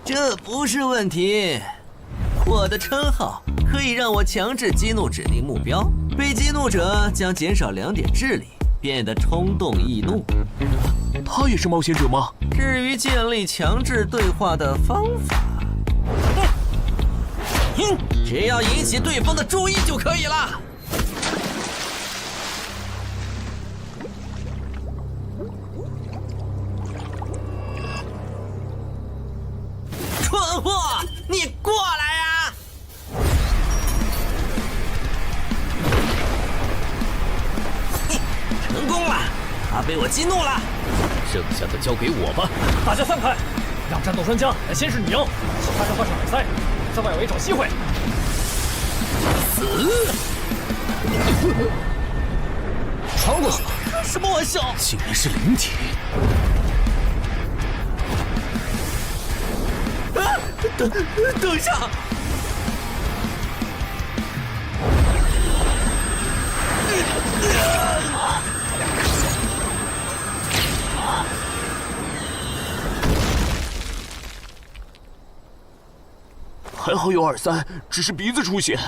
这不是问题，我的称号可以让我强制激怒指定目标，被激怒者将减少2点智力，变得冲动易怒。他也是冒险者吗？至于建立强制对话的方法，只要引起对方的注意就可以了。蠢货，你过来呀！成功了，他被我激怒了。剩下的交给我吧。大家散开，让战斗专家来先是女妖，其他人换上耳塞，在外围找机会。穿过去！开什么玩笑？竟然是灵体！等一下！还好有耳塞，只是鼻子出血。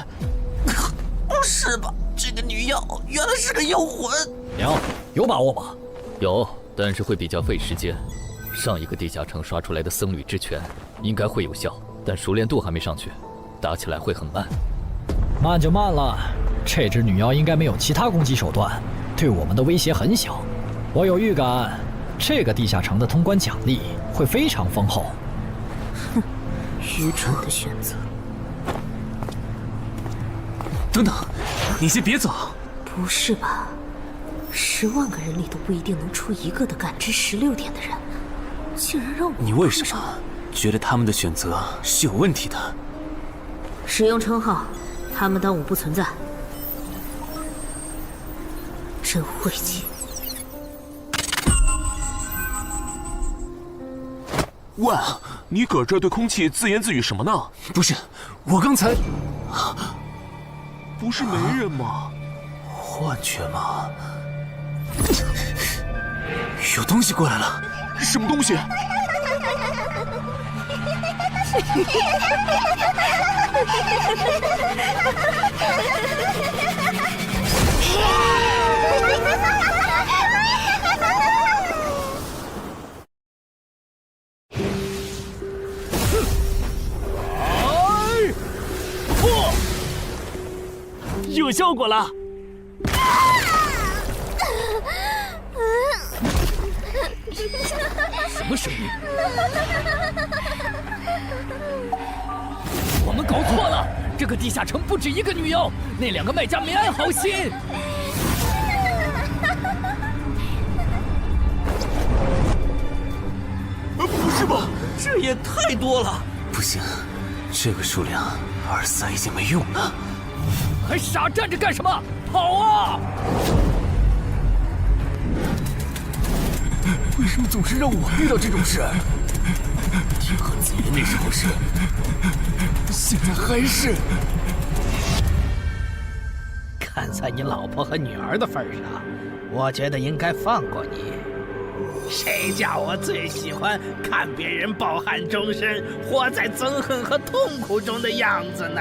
不是吧？这个女妖原来是个妖魂。娘，有把握吗？有，但是会比较费时间。上一个地下城刷出来的僧侣之拳应该会有效，但熟练度还没上去，打起来会很慢。慢就慢了，这只女妖应该没有其他攻击手段，对我们的威胁很小。我有预感，这个地下城的通关奖励会非常丰厚。哼，愚蠢的选择。等等，你先别走。不是吧？10万个人里都不一定能出一个的感知16点的人，竟然让我……你为什么觉得他们的选择是有问题的？使用称号，他们当我不存在。真晦气！喂，你搁这对空气自言自语什么呢？不是，我刚才……不是没人吗？幻觉吗？有东西过来了！什么东西？有效果了！什么声音？我们搞错了，这个地下城不止一个女妖，那2个卖家没安好心。不是吧？这也太多了！不行，这个数量耳塞已经没用了。还傻站着干什么？跑啊！为什么总是让我遇到这种事？天和子爷那时候是，现在还是。看在你老婆和女儿的份上，我觉得应该放过你。谁叫我最喜欢看别人抱憾终身，活在憎恨和痛苦中的样子呢？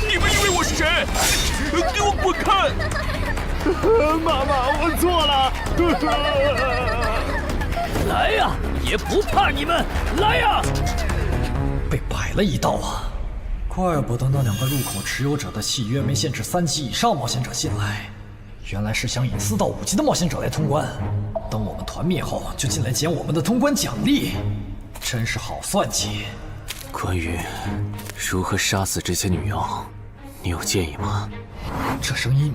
你们以为我是谁？给我滚开！妈妈，我错了。来呀，也不怕你们！来呀！被摆了一道啊！怪不得那2个入口持有者的契约没限制3级以上冒险者进来，原来是想引4到5级的冒险者来通关。等我们团灭后，就进来捡我们的通关奖励，真是好算计。关于如何杀死这些女妖，你有建议吗？这声音，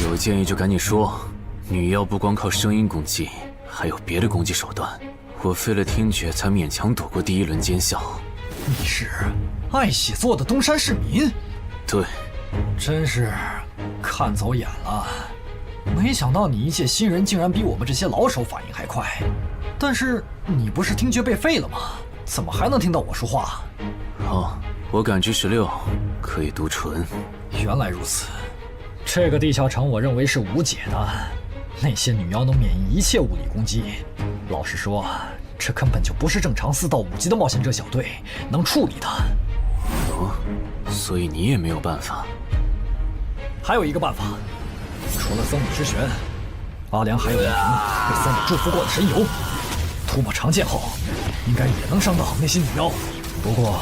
有建议就赶紧说。女妖不光靠声音攻击，还有别的攻击手段。我费了听觉才勉强躲过第1轮奸笑。你是爱写作的东山市民？对，真是看走眼了。没想到你一介新人竟然比我们这些老手反应还快。但是你不是听觉被废了吗？怎么还能听到我说话？哦，我感知16，可以读唇。原来如此，这个地下城我认为是无解的。那些女妖能免疫一切物理攻击，老实说，这根本就不是正常4到5级的冒险者小队能处理的。哦，所以你也没有办法。还有一个办法，除了僧侣之旋，阿良还有一瓶被僧侣祝福过的神油，涂抹长剑后，应该也能伤到那些女妖。不过，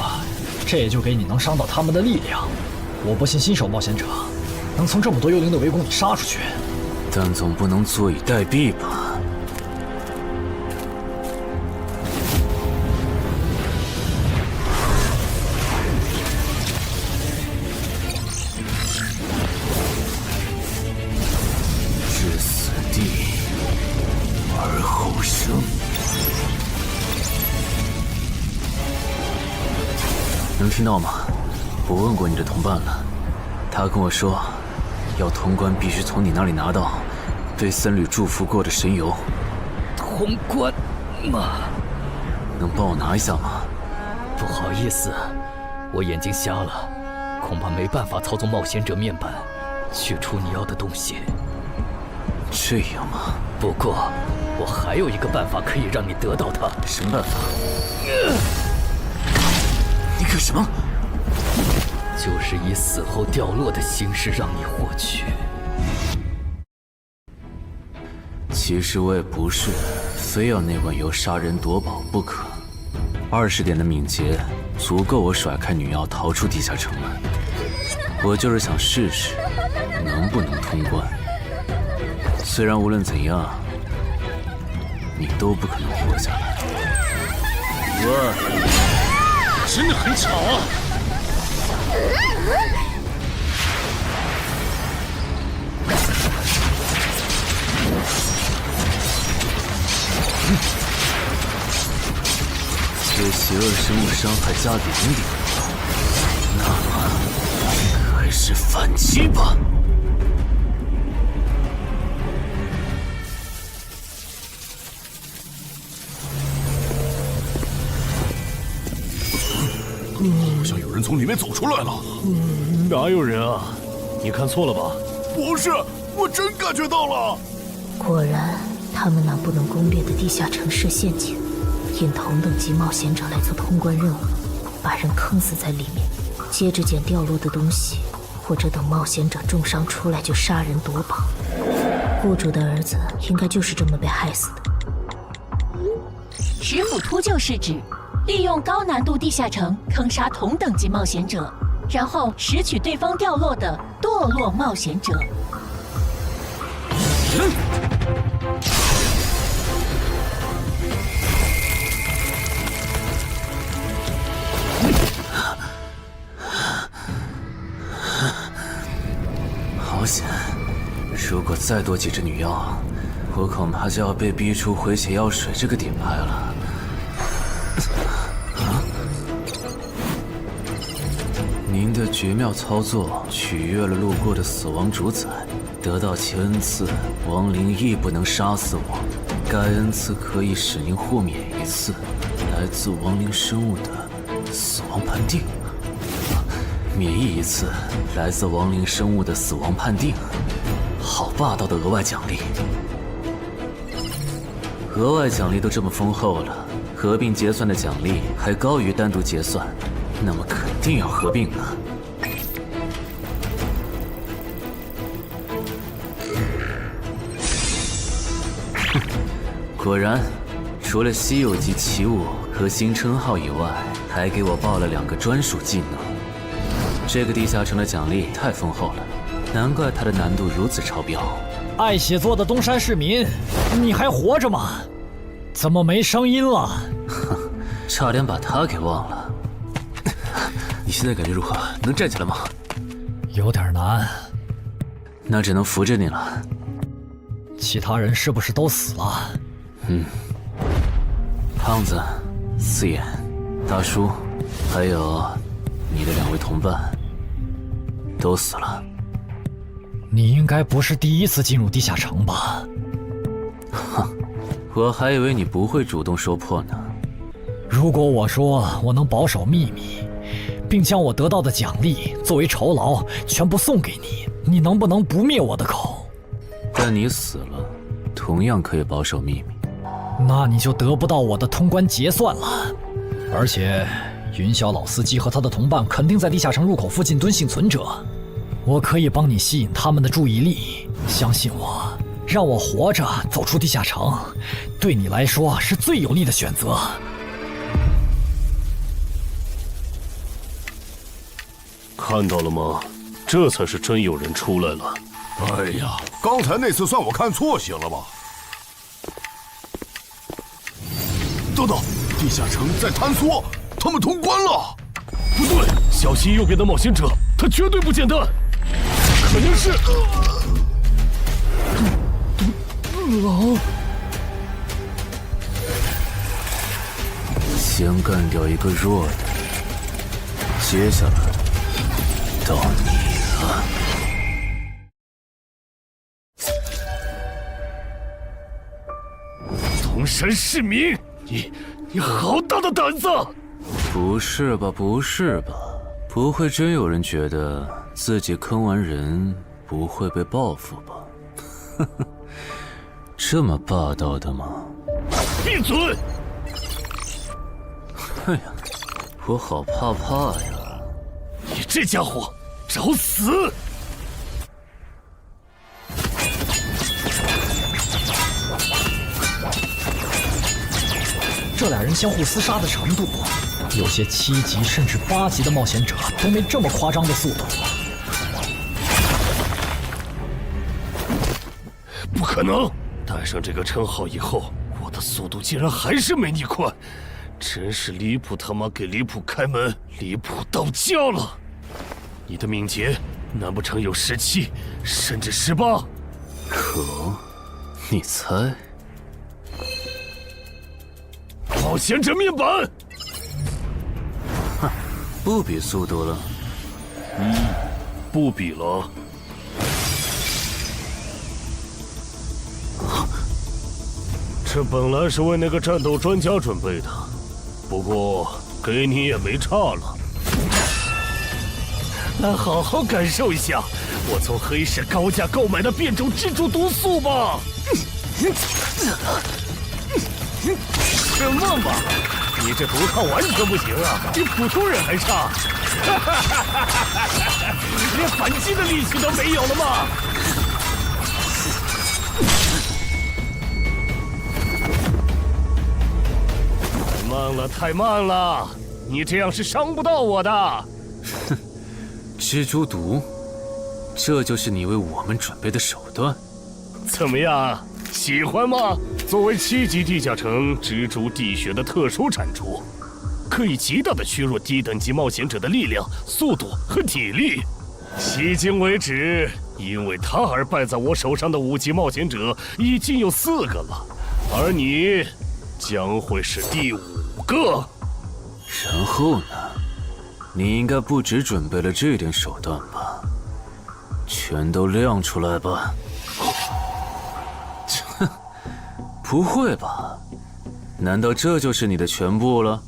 这也就给你能伤到他们的力量。我不信新手冒险者能从这么多幽灵的围攻里杀出去。但总不能坐以待毙吧？能听到吗？我问过你的同伴了，他跟我说，要通关必须从你那里拿到被僧侣祝福过的神油。通关吗？能帮我拿一下吗？不好意思，我眼睛瞎了，恐怕没办法操纵冒险者面板，取出你要的东西。这样吗？不过，我还有一个办法可以让你得到它。什么办法？你干什么？就是以死后掉落的形式让你获取。其实我也不是非要那碗油杀人夺宝不可。20点的敏捷足够我甩开女妖逃出地下城了。我就是想试试能不能通关。虽然无论怎样，你都不可能活下来。喂，真的很吵啊！对邪恶生物伤害加0点，那么开始反击吧！好像有人从里面走出来了。哪有人啊？你看错了吧？不是，我真感觉到了。果然，他们那不能攻略的地下城设陷阱，引同等级冒险者来做通关任务，把人坑死在里面，接着捡掉落的东西，或者等冒险者重伤出来就杀人夺宝。雇主的儿子应该就是这么被害死的。食腐秃鹫是指利用高难度地下城坑杀同等级冒险者，然后拾取对方掉落的堕落冒险者。好险！如果再多几只女妖，我恐怕就要被逼出回血药水这个顶牌了。您的绝妙操作取悦了路过的死亡主宰，得到其恩赐，亡灵亦不能杀死我。该恩赐可以使您豁免一次来自亡灵生物的死亡判定，免疫一次来自亡灵生物的死亡判定。好霸道的额外奖励！额外奖励都这么丰厚了，合并结算的奖励还高于单独结算，那么肯定要合并啊！哼，果然，除了稀有级奇物和新称号以外，还给我报了2个专属技能。这个地下城的奖励太丰厚了，难怪它的难度如此超标。爱写作的东山市民，你还活着吗？怎么没声音了？哼，差点把他给忘了。你现在感觉如何？能站起来吗？有点难，那只能扶着你了。其他人是不是都死了？胖子、四眼、大叔，还有你的2位同伴，都死了。你应该不是第一次进入地下城吧？哼，我还以为你不会主动说破呢。如果我说我能保守秘密，并将我得到的奖励作为酬劳全部送给你，你能不能不灭我的口？但你死了，同样可以保守秘密。那你就得不到我的通关结算了。而且，云霄老司机和他的同伴肯定在地下城入口附近蹲幸存者。我可以帮你吸引他们的注意力，相信我，让我活着走出地下城，对你来说是最有利的选择。看到了吗？这才是真有人出来了。哎呀，刚才那次算我看错，行了吧？等等，地下城在坍缩，他们通关了。不对，小心右边的冒险者，他绝对不简单，肯定是狼。先干掉一个弱的，接下来到你了。东山市民，你好大的胆子！不是吧，不是吧？不会真有人觉得自己坑完人不会被报复吧？呵呵，这么霸道的吗？闭嘴！哎呀，我好怕呀！你这家伙，找死！这俩人相互厮杀的程度，有些7级甚至8级的冒险者都没这么夸张的速度。不可能！带上这个称号以后，我的速度竟然还是没你快，真是离谱他妈给离谱开门，离谱到家了！你的敏捷难不成有17，甚至18？可，你猜？冒险者面板！哼，不比速度了。不比了。这本来是为那个战斗专家准备的，不过给你也没差了。来好好感受一下我从黑市高价购买的变种蜘蛛毒素吧！什么嘛！你这毒抗完全不行啊，比普通人还差！连反击的力气都没有了吗？太慢了，太慢了！你这样是伤不到我的。哼，蜘蛛毒，这就是你为我们准备的手段？怎么样，喜欢吗？作为7级地下城蜘蛛地穴的特殊产出，可以极大的削弱低等级冒险者的力量、速度和体力。迄今为止，因为他而败在我手上的5级冒险者已经有4个了，而你将会是第5个。然后呢？你应该不只准备了这点手段吧？全都亮出来吧！哼，不会吧？难道这就是你的全部了？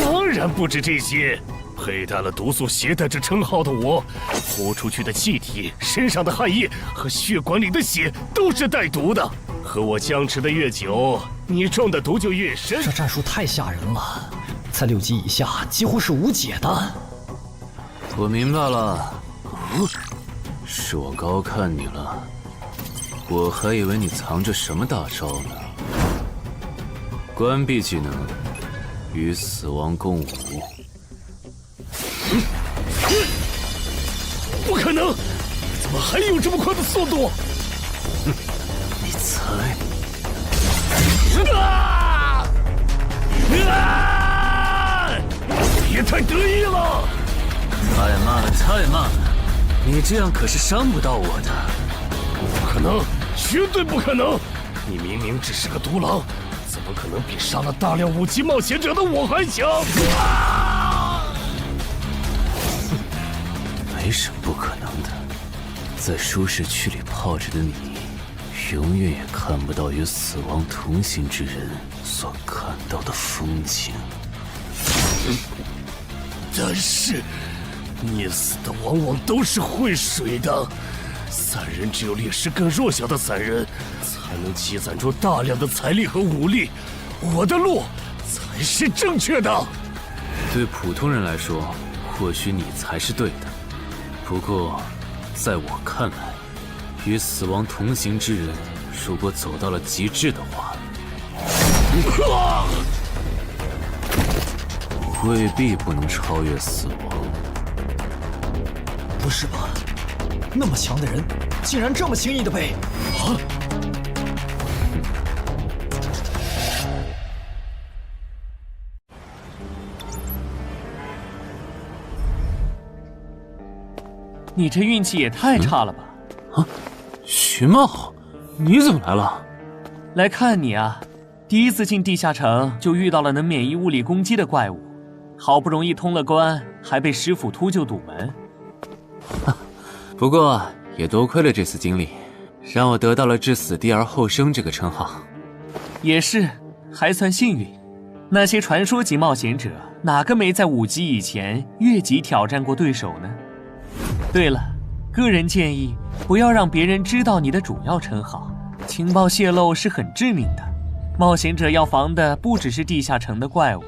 当然不止这些。佩戴了毒素携带者称号的我，呼出去的气体、身上的汗液和血管里的血都是带毒的。和我僵持的越久，你中的毒就越深。这战术太吓人了，在6级以下几乎是无解的。我明白了，是我高看你了，我还以为你藏着什么大招呢。关闭技能，与死亡共舞。不可能！怎么还有这么快的速度？哼，你猜？别太得意了！太慢了，太慢了！你这样可是伤不到我的。不可能，绝对不可能！你明明只是个独狼，怎么可能比杀了大量5级冒险者的我还强？没什么不可能的，在舒适区里泡着的你，永远也看不到与死亡同行之人所看到的风景。但是，溺死的往往都是会水的。散人只有劣势更弱小的散人，才能积攒出大量的财力和武力。我的路才是正确的。对普通人来说，或许你才是对的。不过，在我看来，与死亡同行之人，如果走到了极致的话，未必不能超越死亡。不是吧？那么强的人，竟然这么轻易的被……啊！你这运气也太差了吧！啊，徐茂，你怎么来了？来看你啊！第一次进地下城就遇到了能免疫物理攻击的怪物，好不容易通了关，还被师傅秃鹫堵门。不过也多亏了这次经历，让我得到了置死地而后生这个称号。也是，还算幸运。那些传说级冒险者，哪个没在5级以前越级挑战过对手呢？对了，个人建议不要让别人知道你的主要称号，情报泄露是很致命的。冒险者要防的不只是地下城的怪物。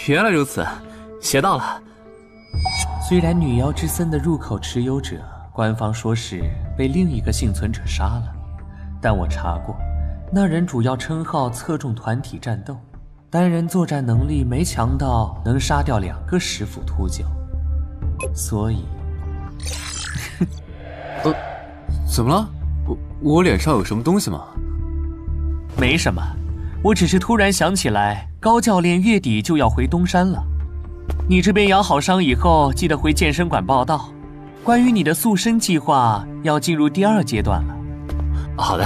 原来如此，学到了。虽然女妖之森的入口持有者，官方说是被另一个幸存者杀了，但我查过，那人主要称号侧重团体战斗，单人作战能力没强到能杀掉2个石斧秃鹫，所以，怎么了？我脸上有什么东西吗？没什么，我只是突然想起来，高教练月底就要回东山了。你这边养好伤以后，记得回健身馆报道。关于你的塑身计划，要进入第2阶段了。好的。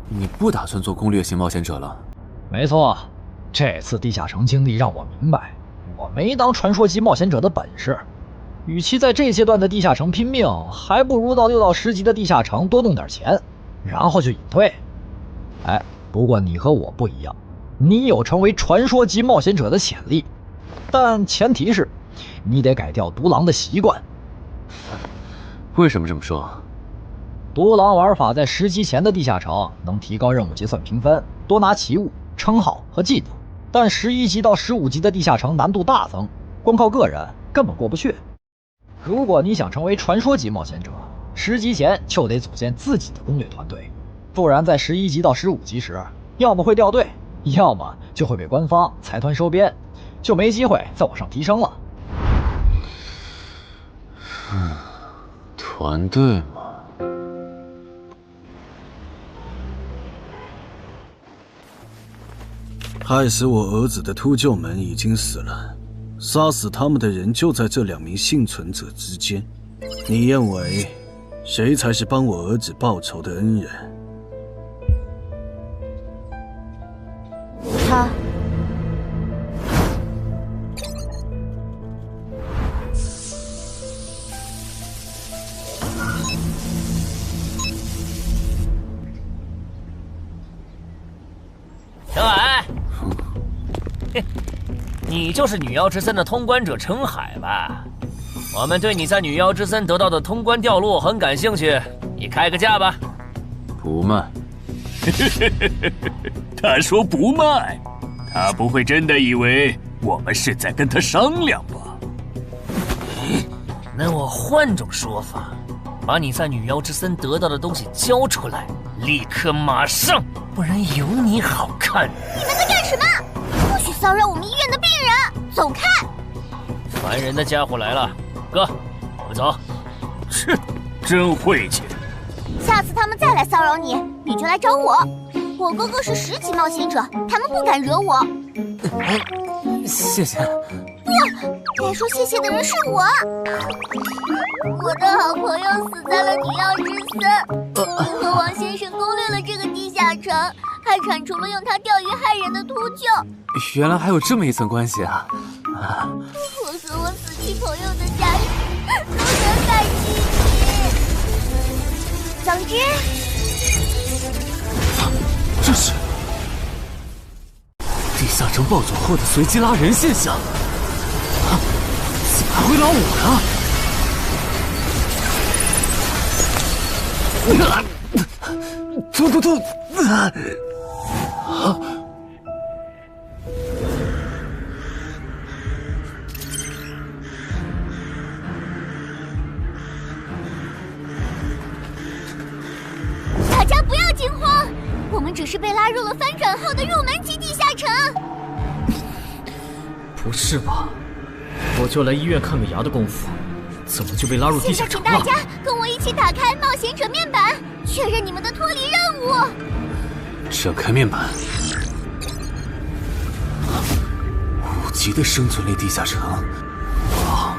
你不打算做攻略型冒险者了？没错，这次地下城经历让我明白，我没当传说级冒险者的本事。与其在这阶段的地下城拼命，还不如到6到10级的地下城多弄点钱，然后就隐退。哎，不过你和我不一样，你有成为传说级冒险者的潜力，但前提是你得改掉独狼的习惯。为什么这么说？独狼玩法在10级前的地下城能提高任务结算评分，多拿奇物、称号和技能，但11级到15级的地下城难度大增，光靠个人根本过不去。如果你想成为传说级冒险者，10级前就得组建自己的攻略团队，不然在11级到15级时，要么会掉队，要么就会被官方财团收编，就没机会再往上提升了。团队嘛。害死我儿子的秃鹫们已经死了，杀死他们的人就在这2名幸存者之间。你认为谁才是帮我儿子报仇的恩人？他。陈海，你就是女妖之森的通关者陈海吧？我们对你在女妖之森得到的通关掉落很感兴趣，你开个价吧。不卖。他说不卖，他不会真的以为我们是在跟他商量吧？那我换种说法，把你在女妖之森得到的东西交出来，立刻马上，不然有你好看。你们在干什么？不许骚扰我们医院的病人，走开！烦人的家伙来了，哥，我们走。切，真晦气。下次他们再来骚扰你，你就来找我。我哥哥是10级冒险者，他们不敢惹我。谢谢。不，该说谢谢的人是我。我的好朋友死在了女妖之森，你和王先生攻略了这个地下城，还铲除了用它钓鱼害人的秃鹫。原来还有这么一层关系啊！我和我死去朋友的家人都很感激你。总之，这是地下城暴走后的随机拉人现象。怎么还会拉我呢？突！大家不要惊慌，我们只是被拉入了翻转后的入门级地下城。不是吧？我就来医院看个牙的功夫，怎么就被拉入地下城了？现在请大家跟我一起打开冒险者面板，确认你们的脱离任务。展开面板。5级的生存类地下城，哇，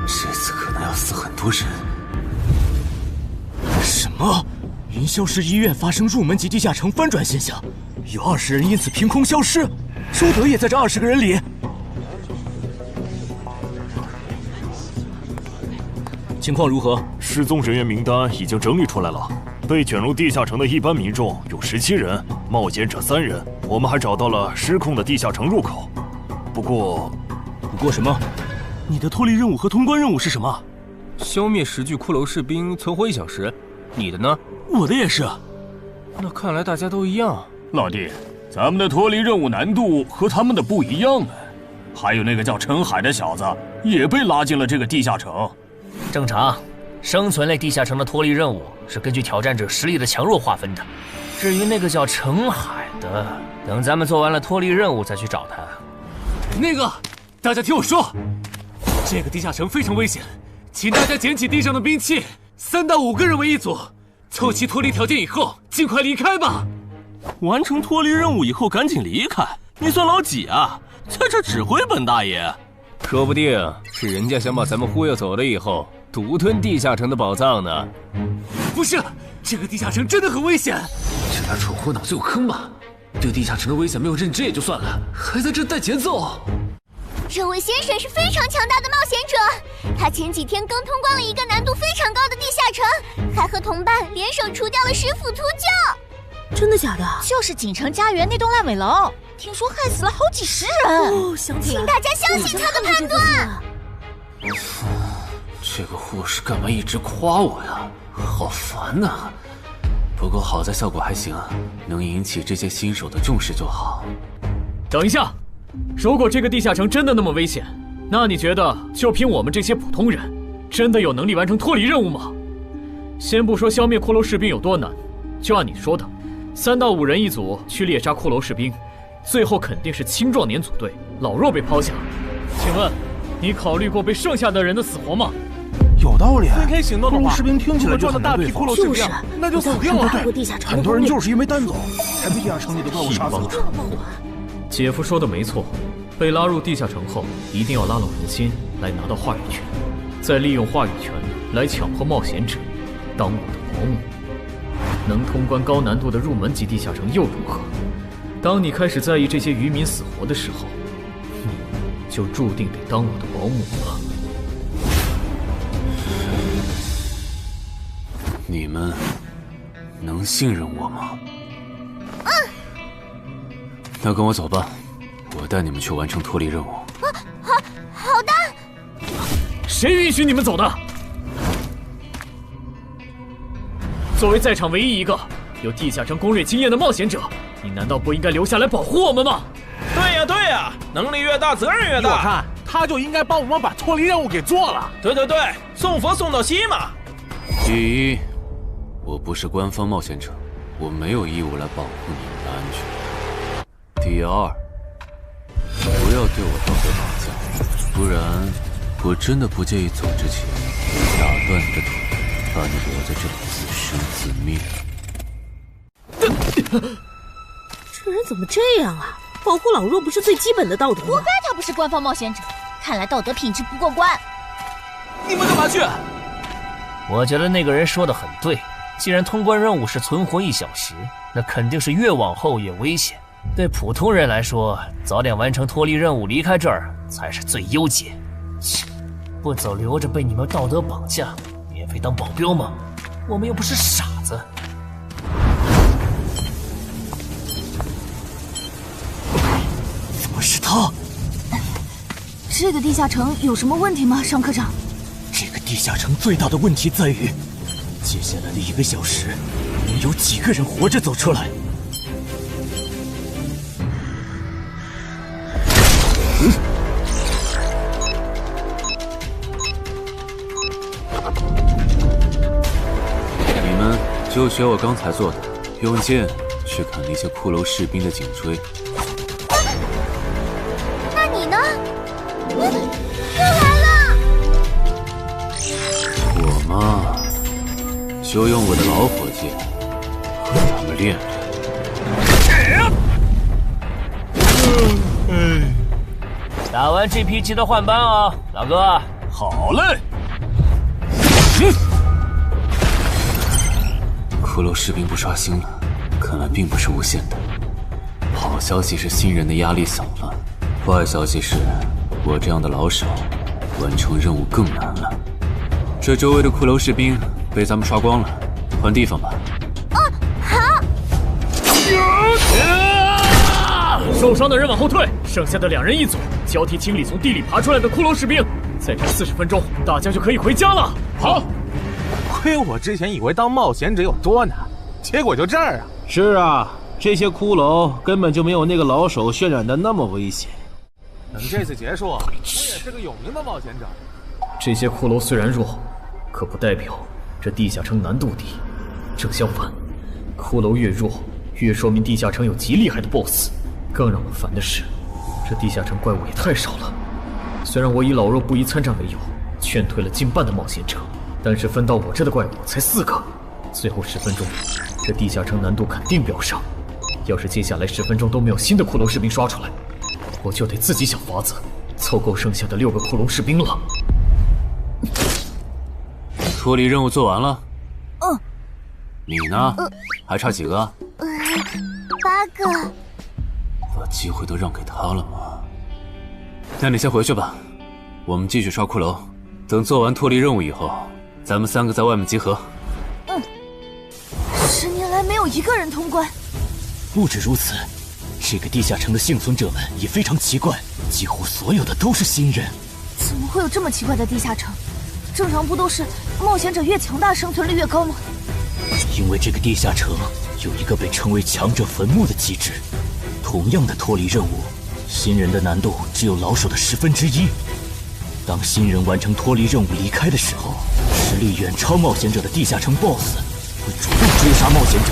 这次可能要死很多人。么？云霄市医院发生入门级地下城翻转现象，有20人因此凭空消失，周德也在这20个人里。情况如何？失踪人员名单已经整理出来了。被卷入地下城的一般民众有17人，冒险者3人。我们还找到了失控的地下城入口。不过什么？你的脱离任务和通关任务是什么？消灭10具骷髅士兵，存活1小时。你的呢？我的也是。那看来大家都一样。老弟，咱们的脱离任务难度和他们的不一样啊。还有那个叫陈海的小子也被拉进了这个地下城。正常，生存类地下城的脱离任务是根据挑战者实力的强弱划分的。至于那个叫陈海的，等咱们做完了脱离任务再去找他。那个，大家听我说，这个地下城非常危险，请大家捡起地上的兵器，3到5个人为一组，凑齐脱离条件以后，尽快离开吧。完成脱离任务以后赶紧离开？你算老几啊？在这指挥本大爷？说不定是人家想把咱们忽悠走了以后，独吞地下城的宝藏呢。不是，这个地下城真的很危险。这点蠢货脑子有坑吧？对地下城的危险没有认知也就算了，还在这带节奏。这位先生是非常强大的冒险者，他前几天刚通关了一个难度非常高的地下城，还和同伴联手除掉了10府秃鹫。真的假的？就是锦城家园那栋烂尾楼，听说害死了好几10人。哦，想起来了，请大家相信他的判断。这个护士干嘛一直夸我呀？好烦呐！不过好在效果还行，能引起这些新手的重视就好。等一下，如果这个地下城真的那么危险，那你觉得就凭我们这些普通人，真的有能力完成脱离任务吗？先不说消灭骷髅士兵有多难，就按你说的，3到5人一组去猎杀骷髅士兵，最后肯定是青壮年组队，老弱被抛下。请问，你考虑过被剩下的人的死活吗？有道理。分开行动的话，士兵听起来就很难对付。骷髅士兵，那就死定了。很多人就是因为单走，才被地下城里的怪物杀死了。姐夫说的没错，被拉入地下城后，一定要拉拢人心，来拿到话语权，再利用话语权来强迫冒险者当我的保姆。能通关高难度的入门级地下城又如何？当你开始在意这些渔民死活的时候，你就注定得当我的保姆了。你们能信任我吗？那跟我走吧，我带你们去完成脱离任务。好的。谁允许你们走的？作为在场唯一一个有地下城攻略经验的冒险者，你难道不应该留下来保护我们吗？对呀对呀，能力越大责任越大。我看他就应该帮我们把脱离任务给做了。对，送佛送到西嘛。第一，我不是官方冒险者，我没有义务来保护你们的安全。第二，不要对我道德绑架，不然我真的不介意走之前打断你的腿，把你留在这里自生自灭。这人怎么这样啊？保护老弱不是最基本的道德吗？活该他不是官方冒险者，看来道德品质不过关。你们干嘛去？我觉得那个人说的很对，既然通关任务是存活1小时，那肯定是越往后越危险。对普通人来说，早点完成脱离任务离开这儿才是最优解。切，不走留着被你们道德绑架，免费当保镖吗？我们又不是傻子。怎么是他？这个地下城有什么问题吗，尚科长？这个地下城最大的问题在于，接下来的1个小时，能有几个人活着走出来？你们就学我刚才做的，用剑去砍那些骷髅士兵的颈椎。那你呢？又来了！我嘛，就用我的老火箭和他们练练。打完这批记得换班啊，老哥。好嘞。骷髅士兵不刷新了，看来并不是无限的。好消息是新人的压力小了，坏消息是我这样的老手完成任务更难了。这周围的骷髅士兵被咱们刷光了，换地方吧。受伤的人往后退，剩下的2人一组，交替清理从地里爬出来的骷髅士兵。再战40分钟，大家就可以回家了。好，亏我之前以为当冒险者有多难，结果就这儿啊！是啊，这些骷髅根本就没有那个老手渲染的那么危险。等这次结束，我也是个有名的冒险者。这些骷髅虽然弱，可不代表这地下城难度低。正相反，骷髅越弱，越说明地下城有极厉害的 BOSS。更让我烦的是，这地下城怪物也太少了。虽然我以老弱不宜参战为由，劝退了近半的冒险者，但是分到我这的怪物才4个。最后10分钟，这地下城难度肯定飙升。要是接下来10分钟都没有新的骷髅士兵刷出来，我就得自己想法子凑够剩下的6个骷髅士兵了。脱离任务做完了？嗯。你呢？还差几个？8个。把机会都让给他了吗？那你先回去吧，我们继续刷骷髅。等做完脱离任务以后，咱们3个在外面集合。10年来没有一个人通关。不止如此，这个地下城的幸存者们也非常奇怪，几乎所有的都是新人。怎么会有这么奇怪的地下城？正常不都是冒险者越强大，生存率越高吗？因为这个地下城有一个被称为强者坟墓的机制。同样的脱离任务，新人的难度只有老手的1/10。当新人完成脱离任务离开的时候，实力远超冒险者的地下城 BOSS 会主动追杀冒险者。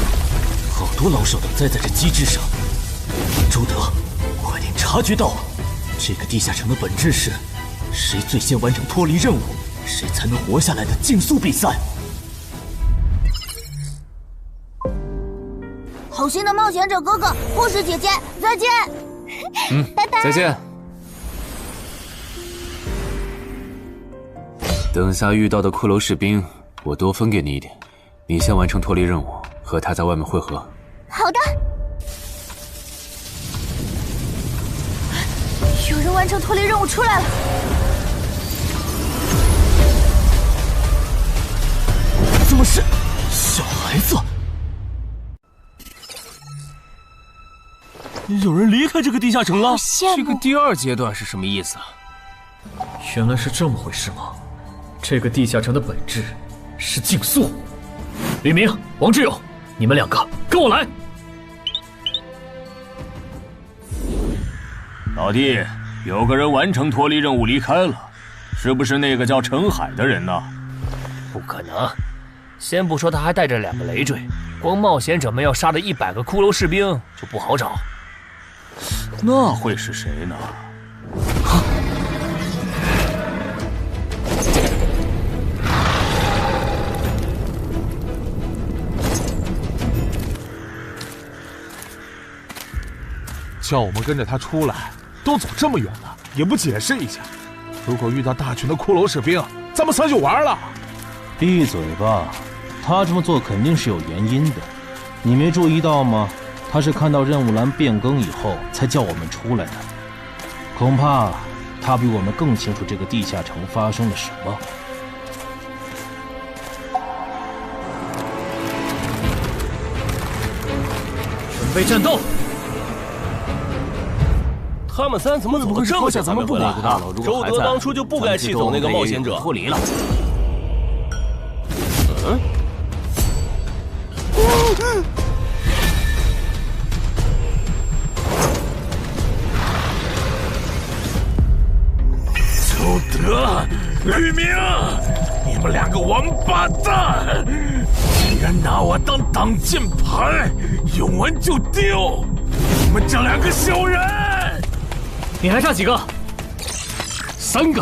好多老手都栽在这机制上。周德，快点察觉到，这个地下城的本质是谁最先完成脱离任务，谁才能活下来的竞速比赛。好心的冒险者哥哥，护士姐姐，再见。拜拜。再见。等下遇到的骷髅士兵，我多分给你一点。你先完成脱离任务，和他在外面会合。好的。有人完成脱离任务出来了。怎么是小孩子？有人离开这个地下城了。这个第2阶段是什么意思啊？原来是这么回事吗？这个地下城的本质是竞速。吕明、王志勇，你们2个跟我来。老弟，有个人完成脱离任务离开了，是不是那个叫陈海的人呢？不可能，先不说他还带着2个累赘，光冒险者们要杀的100个骷髅士兵就不好找。那会是谁呢？叫我们跟着他出来，都走这么远了，也不解释一下。如果遇到大群的骷髅士兵，咱们3就完了。闭嘴吧，他这么做肯定是有原因的，你没注意到吗？他是看到任务栏变更以后才叫我们出来的，恐怕他比我们更清楚这个地下城发生了什么。准备战斗！他们3怎么走得这么像咱们不管？周德当初就不该气走那个冒险者。脱离了。周德、吕明，你们2个王八蛋，竟然拿我当挡箭牌，用完就丢！你们这2个小人！你还差几个？3个。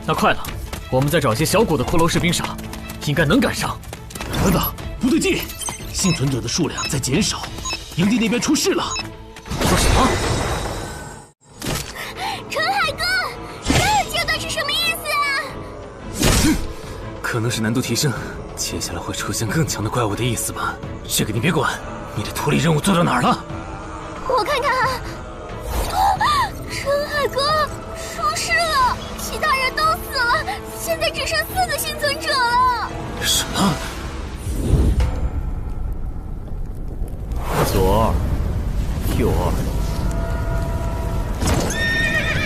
那快了，我们再找些小股的骷髅士兵杀，应该能赶上。等等，不对劲，幸存者的数量在减少，营地那边出事了。说什么？陈海哥，这个阶段是什么意思啊？可能是难度提升，接下来会出现更强的怪物的意思吧？这个你别管。你的脱离任务做到哪儿了？我看看啊，陈海哥出事了，其他人都死了，现在只剩4个幸存者了。什么？左2，右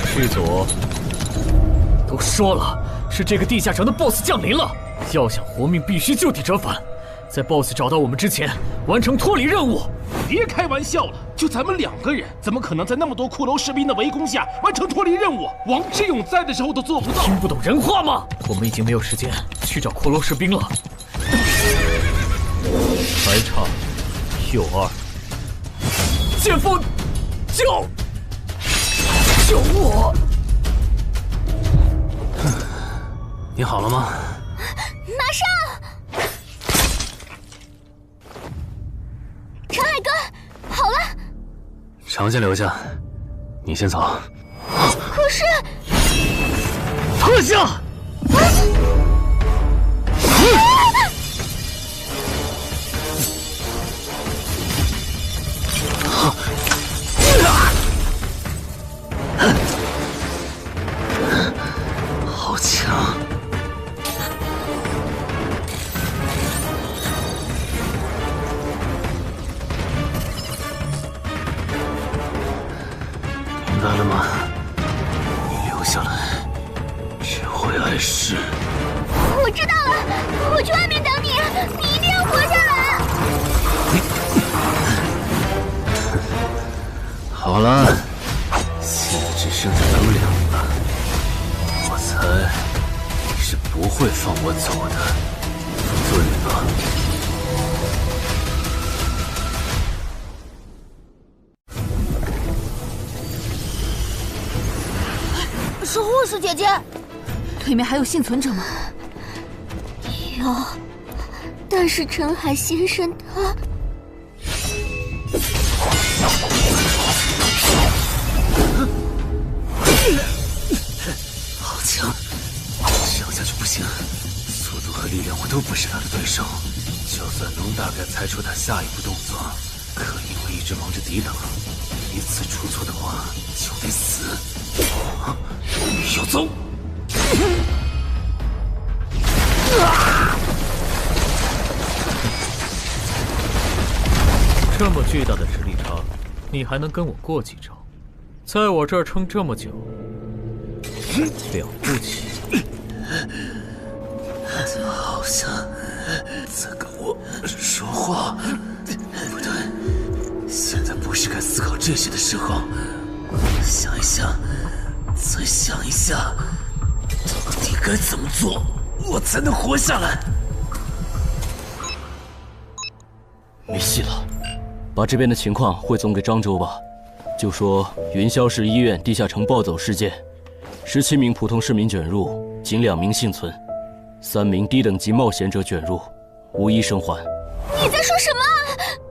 2，去左。都说了，是这个地下城的 BOSS 降临了，要想活命，必须就地折返。在 BOSS 找到我们之前，完成脱离任务。别开玩笑了，就咱们2个人，怎么可能在那么多骷髅士兵的围攻下完成脱离任务？王之勇在的时候都做不到。听不懂人话吗？我们已经没有时间去找骷髅士兵了。还差右2。剑锋，救我！你好了吗？马上！陈海哥，好了。常先留下，你先走。可是，退下！好强！明白了吗？你留下来，只会碍事。我知道了，我去外面等你，你一定要活下来。好了，现在只剩下咱们2个了。我猜你是不会放我走的，对吧？是护士姐姐，里面还有幸存者吗？有，但是陈海先生他……好强，这样下去不行，速度和力量我都不是他的对手。就算能大概猜出他下一步动作，可因为一直忙着抵挡，一次出错的话就得死。要走！这么巨大的实力差，你还能跟我过几招？在我这儿撑这么久，了不起。好像在跟我说话。不对，现在不是该思考这些的时候。想一想，再想一下，到底该怎么做，我才能活下来？没戏了，把这边的情况汇总给漳州吧。就说云霄市医院地下城暴走事件，17名普通市民卷入，仅2名幸存，3名低等级冒险者卷入，无一生还。你在说什么啊？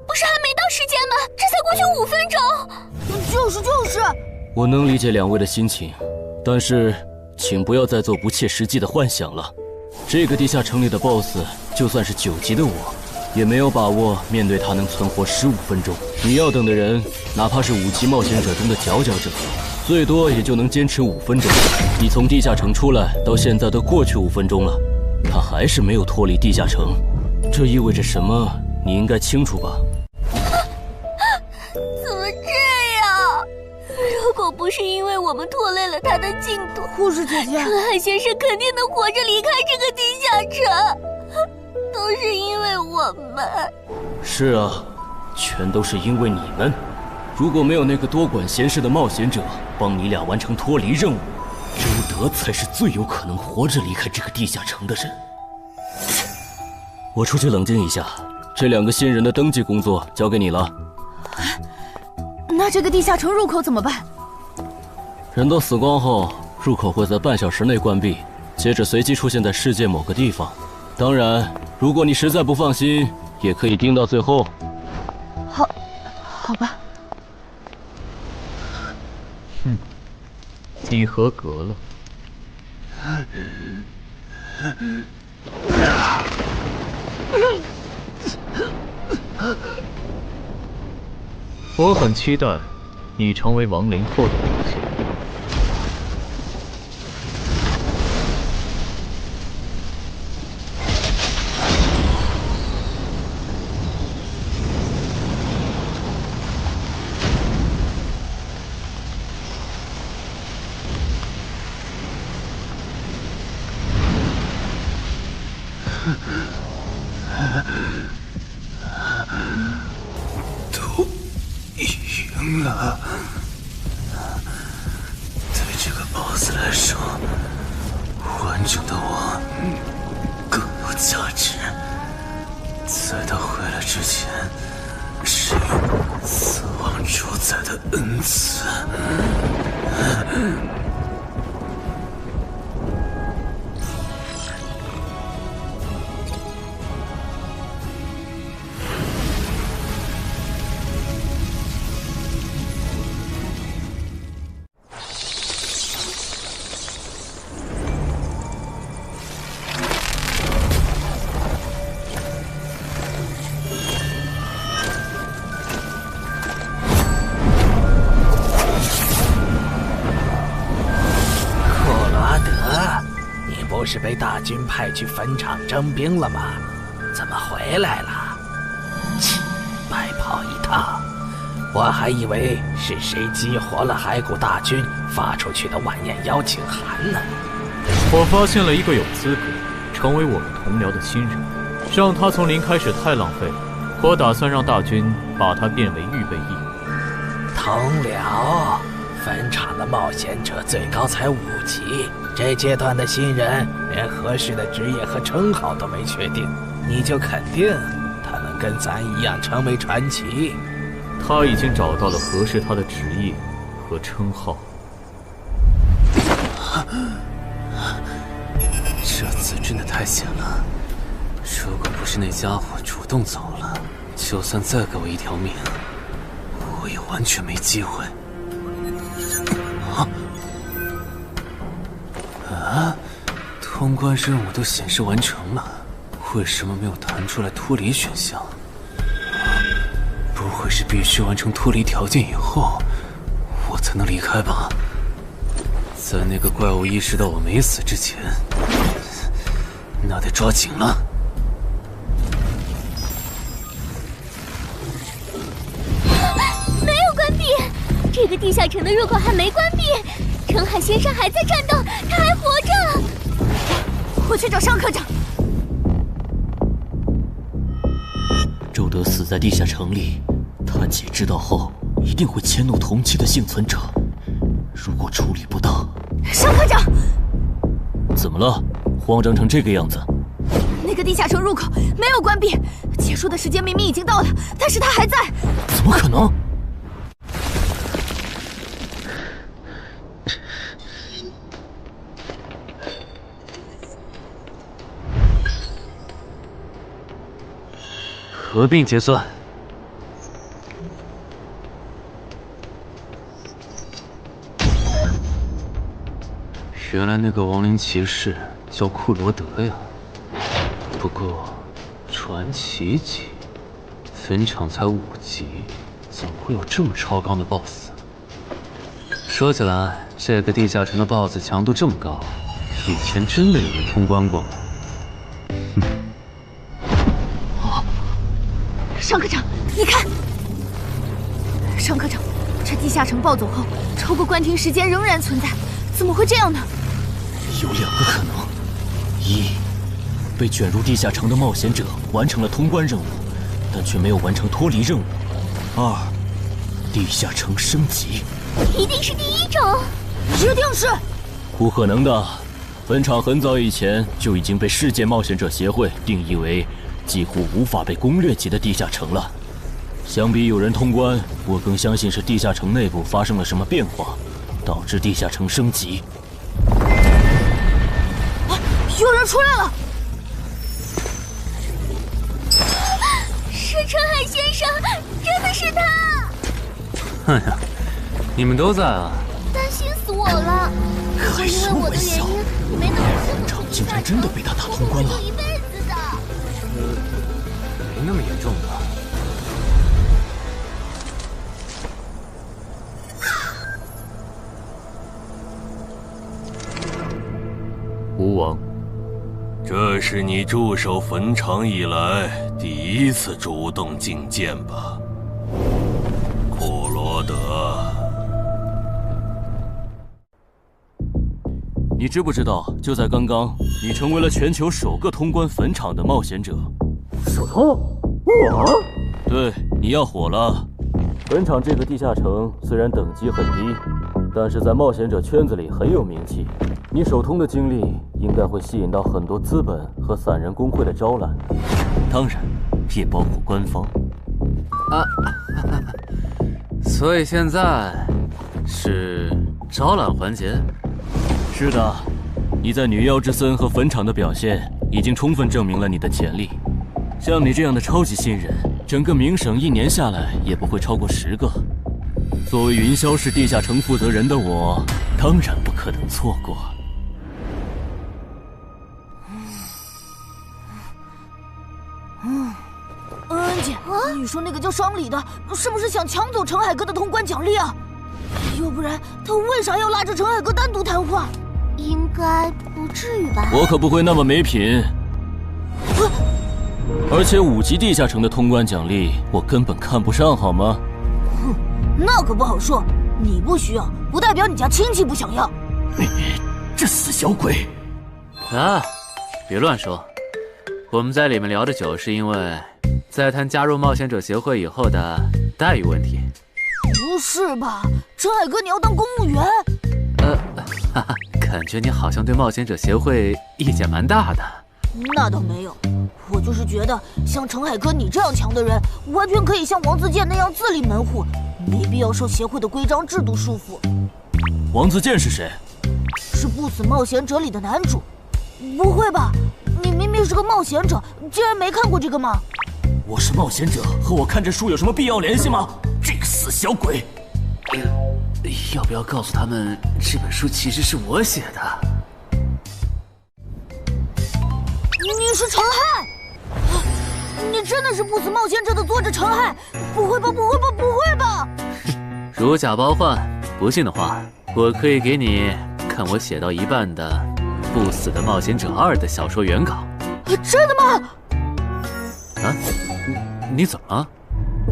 不是还没到时间吗？这才过去5分钟。就是。我能理解2位的心情，但是请不要再做不切实际的幻想了。这个地下城里的 BOSS， 就算是9级的我，也没有把握面对他能存活15分钟。你要等的人，哪怕是5级冒险者中的佼佼者，最多也就能坚持5分钟。你从地下城出来到现在都过去5分钟了，他还是没有脱离地下城，这意味着什么？你应该清楚吧？怎么这样？如果不是因为我们拖累了他的进度，护士姐姐，陈海先生肯定能活着离开这个地下城。都是因为我们。是啊，全都是因为你们。如果没有那个多管闲事的冒险者帮你俩完成脱离任务，周德才是最有可能活着离开这个地下城的人。我出去冷静一下，这2个新人的登记工作交给你了。那这个地下城入口怎么办？人都死光后，入口会在半小时内关闭，接着随机出现在世界某个地方。当然，如果你实在不放心，也可以盯到最后。好吧。你合格了。我很期待你成为亡灵后的表现。都赢了。对这个 BOSS 来说，完整的我更有价值。在他回来之前，是死亡主宰的恩赐。不是被大军派去坟场征兵了吗？怎么回来了？切，白跑一趟！我还以为是谁激活了骸骨大军发出去的晚宴邀请函呢。我发现了一个有资格成为我们同僚的新人，让他从零开始太浪费了。我打算让大军把他变为预备役。同僚，坟场的冒险者最高才5级。这阶段的新人连合适的职业和称号都没确定，你就肯定他能跟咱一样成为传奇？他已经找到了合适他的职业和称号。这次真的太险了，如果不是那家伙主动走了，就算再给我一条命，我也完全没机会。通关任务都显示完成了，为什么没有弹出来脱离选项？不会是必须完成脱离条件以后，我才能离开吧？在那个怪物意识到我没死之前，那得抓紧了。没有关闭，这个地下城的入口还没关闭。澄海先生还在战斗，他还活着。我去找尚科长。周德死在地下城里，他姐知道后一定会迁怒同期的幸存者。如果处理不当，尚科长，怎么了？慌张成这个样子？那个地下城入口没有关闭，结束的时间明明已经到了，但是他还在。怎么可能？合并结算。原来那个亡灵骑士叫库罗德呀。不过，传奇级，坟场才5级，怎么会有这么超纲的 BOSS？ 说起来，这个地下城的 BOSS 强度这么高，以前真的有人通关过吗？尚科长，你看，尚科长，这地下城暴走后，超过关停时间仍然存在，怎么会这样呢？有2个可能：一，被卷入地下城的冒险者完成了通关任务，但却没有完成脱离任务；二，地下城升级。一定是第一种，一定是。不可能的，坟场很早以前就已经被世界冒险者协会定义为几乎无法被攻略级的地下城了。相比有人通关，我更相信是地下城内部发生了什么变化，导致地下城升级。有人出来了！是澄海先生，真的是他！哎呀，你们都在啊！担心死我了！开什么玩笑！没能坟场竟然真的被他打通关了！一辈子的。那么严重吧？吴王，这是你驻守坟场以来第一次主动觐见吧，库罗德？你知不知道，就在刚刚，你成为了全球首个通关坟场的冒险者。首通？我？对，你要火了。坟场这个地下城虽然等级很低，但是在冒险者圈子里很有名气。你首通的经历应该会吸引到很多资本和散人工会的招揽，当然也包括官方。啊，所以现在是招揽环节。是的，你在女妖之森和坟场的表现已经充分证明了你的潜力。像你这样的超级新人，整个冥省1年下来也不会超过10个。作为云霄市地下城负责人的我，当然不可能错过。恩姐，你说那个叫双李的，是不是想抢走陈海哥的通关奖励啊？要不然他为啥要拉着陈海哥单独谈话？应该不至于吧？我可不会那么没品。而且5级地下城的通关奖励，我根本看不上，好吗？哼，那可不好说。你不需要，不代表你家亲戚不想要。这死小鬼！啊，别乱说。我们在里面聊的久，是因为在谈加入冒险者协会以后的待遇问题。不是吧，陈海哥，你要当公务员？哈哈，感觉你好像对冒险者协会意见蛮大的。那倒没有，我就是觉得像陈海哥你这样强的人，完全可以像王自健那样自立门户，没必要受协会的规章制度束缚。王自健是谁？是不死冒险者里的男主。不会吧？你明明是个冒险者，竟然没看过这个吗？我是冒险者，和我看这书有什么必要联系吗？这个死小鬼！要不要告诉他们，这本书其实是我写的？你是陈亥？你真的是不死冒险者的作者陈亥？不会吧，不会吧，不会吧！如假包换，不信的话，我可以给你看我写到一半的《不死的冒险者2》的小说原稿。真的吗？啊，你怎么了？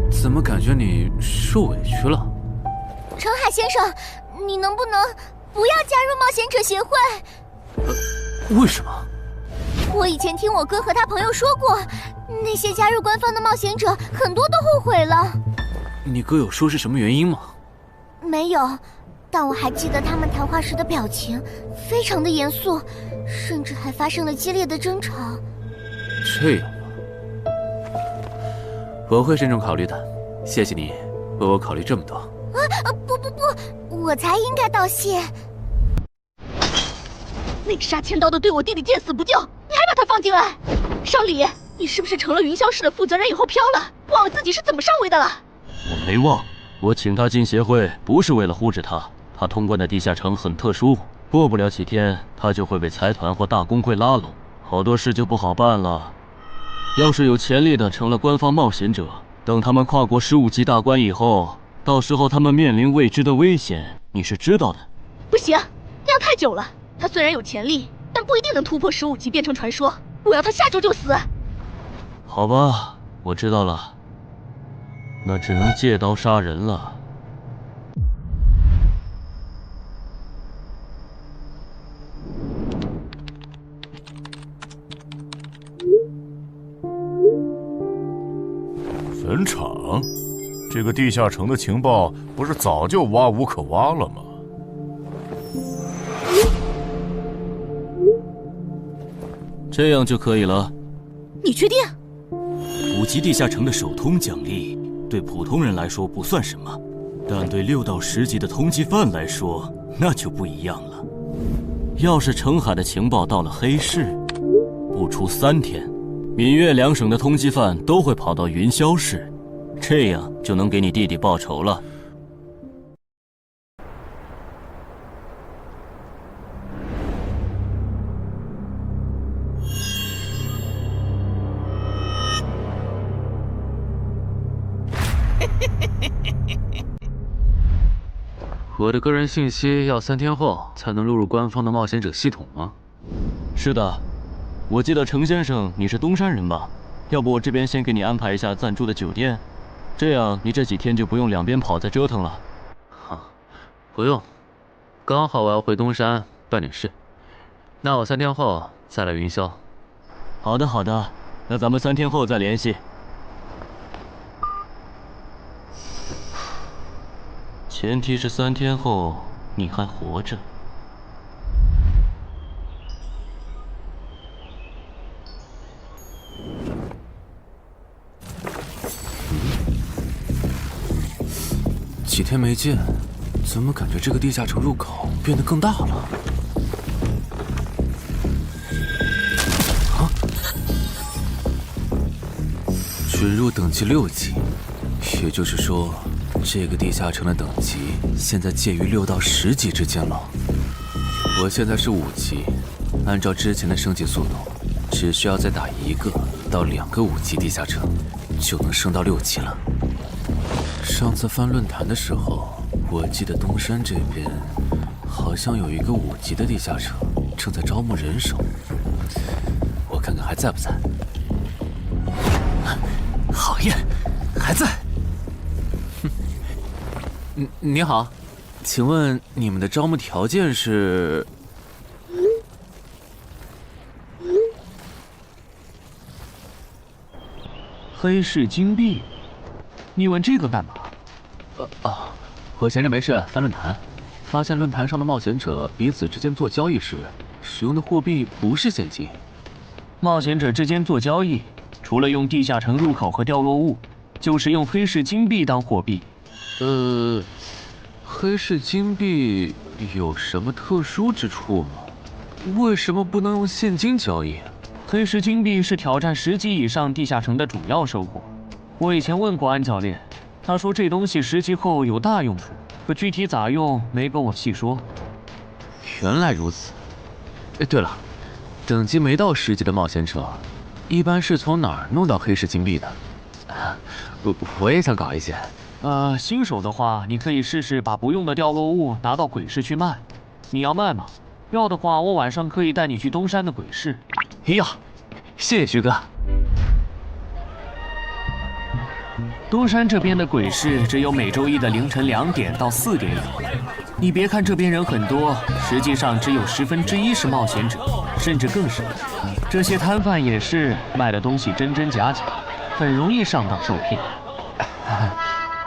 怎么感觉你受委屈了？陈海先生，你能不能不要加入冒险者协会？为什么？我以前听我哥和他朋友说过，那些加入官方的冒险者很多都后悔了。你哥有说是什么原因吗？没有，但我还记得他们谈话时的表情非常的严肃，甚至还发生了激烈的争吵。这样吗？我会慎重考虑的，谢谢你为我考虑这么多。不，我才应该道谢。那个杀千刀的对我弟弟见死不救，你还把他放进来？少李，你是不是成了云霄市的负责人以后飘了，忘了自己是怎么上位的了？我没忘，我请他进协会不是为了护着他，他通关的地下城很特殊，过不了几天他就会被财团或大工会拉拢，好多事就不好办了。要是有潜力的成了官方冒险者，等他们跨过15级大关以后，到时候他们面临未知的危险，你是知道的。不行，那样太久了。他虽然有潜力，但不一定能突破15级变成传说。我要他下周就死。好吧，我知道了，那只能借刀杀人了。坟场，这个地下城的情报不是早就挖无可挖了吗？这样就可以了。你确定？5级地下城的首通奖励对普通人来说不算什么，但对6到10级的通缉犯来说那就不一样了。要是澄海的情报到了黑市，不出3天，闽粤2省的通缉犯都会跑到云霄市，这样就能给你弟弟报仇了。我的个人信息要3天后才能录入官方的冒险者系统吗？是的，我记得程先生你是东山人吧？要不我这边先给你安排一下暂住的酒店，这样你这几天就不用两边跑再折腾了。不用，刚好我要回东山办点事，那我3天后再来云霄。好的好的，那咱们3天后再联系。前提是3天后你还活着。几天没见，怎么感觉这个地下城入口变得更大了？准入等级6级，也就是说，这个地下城的等级现在介于6到10级之间了。我现在是5级，按照之前的升级速度，只需要再打1个到2个5级地下城，就能升到6级了。上次翻论坛的时候，我记得东山这边好像有一个5级的地下城正在招募人手，我看看还在不在。好耶，还在。你好，请问你们的招募条件是？黑市金币？你问这个干嘛？我闲着没事翻论坛，发现论坛上的冒险者彼此之间做交易时，使用的货币不是现金。冒险者之间做交易，除了用地下城入口和掉落物，就是用黑市金币当货币。黑市金币有什么特殊之处吗？为什么不能用现金交易？黑市金币是挑战10级以上地下城的主要收获。我以前问过安教练，他说这东西10级后有大用处，可具体咋用没跟我细说。原来如此。对了，等级没到10级的冒险者，一般是从哪儿弄到黑市金币的？我也想搞一些。新手的话，你可以试试把不用的掉落物拿到鬼市去卖。你要卖吗？要的话，我晚上可以带你去东山的鬼市。要，谢谢徐哥。东山这边的鬼市只有每周一的凌晨2点到4点有。你别看这边人很多，实际上只有1/10是冒险者，甚至更少。这些摊贩也是卖的东西真真假假，很容易上当受骗。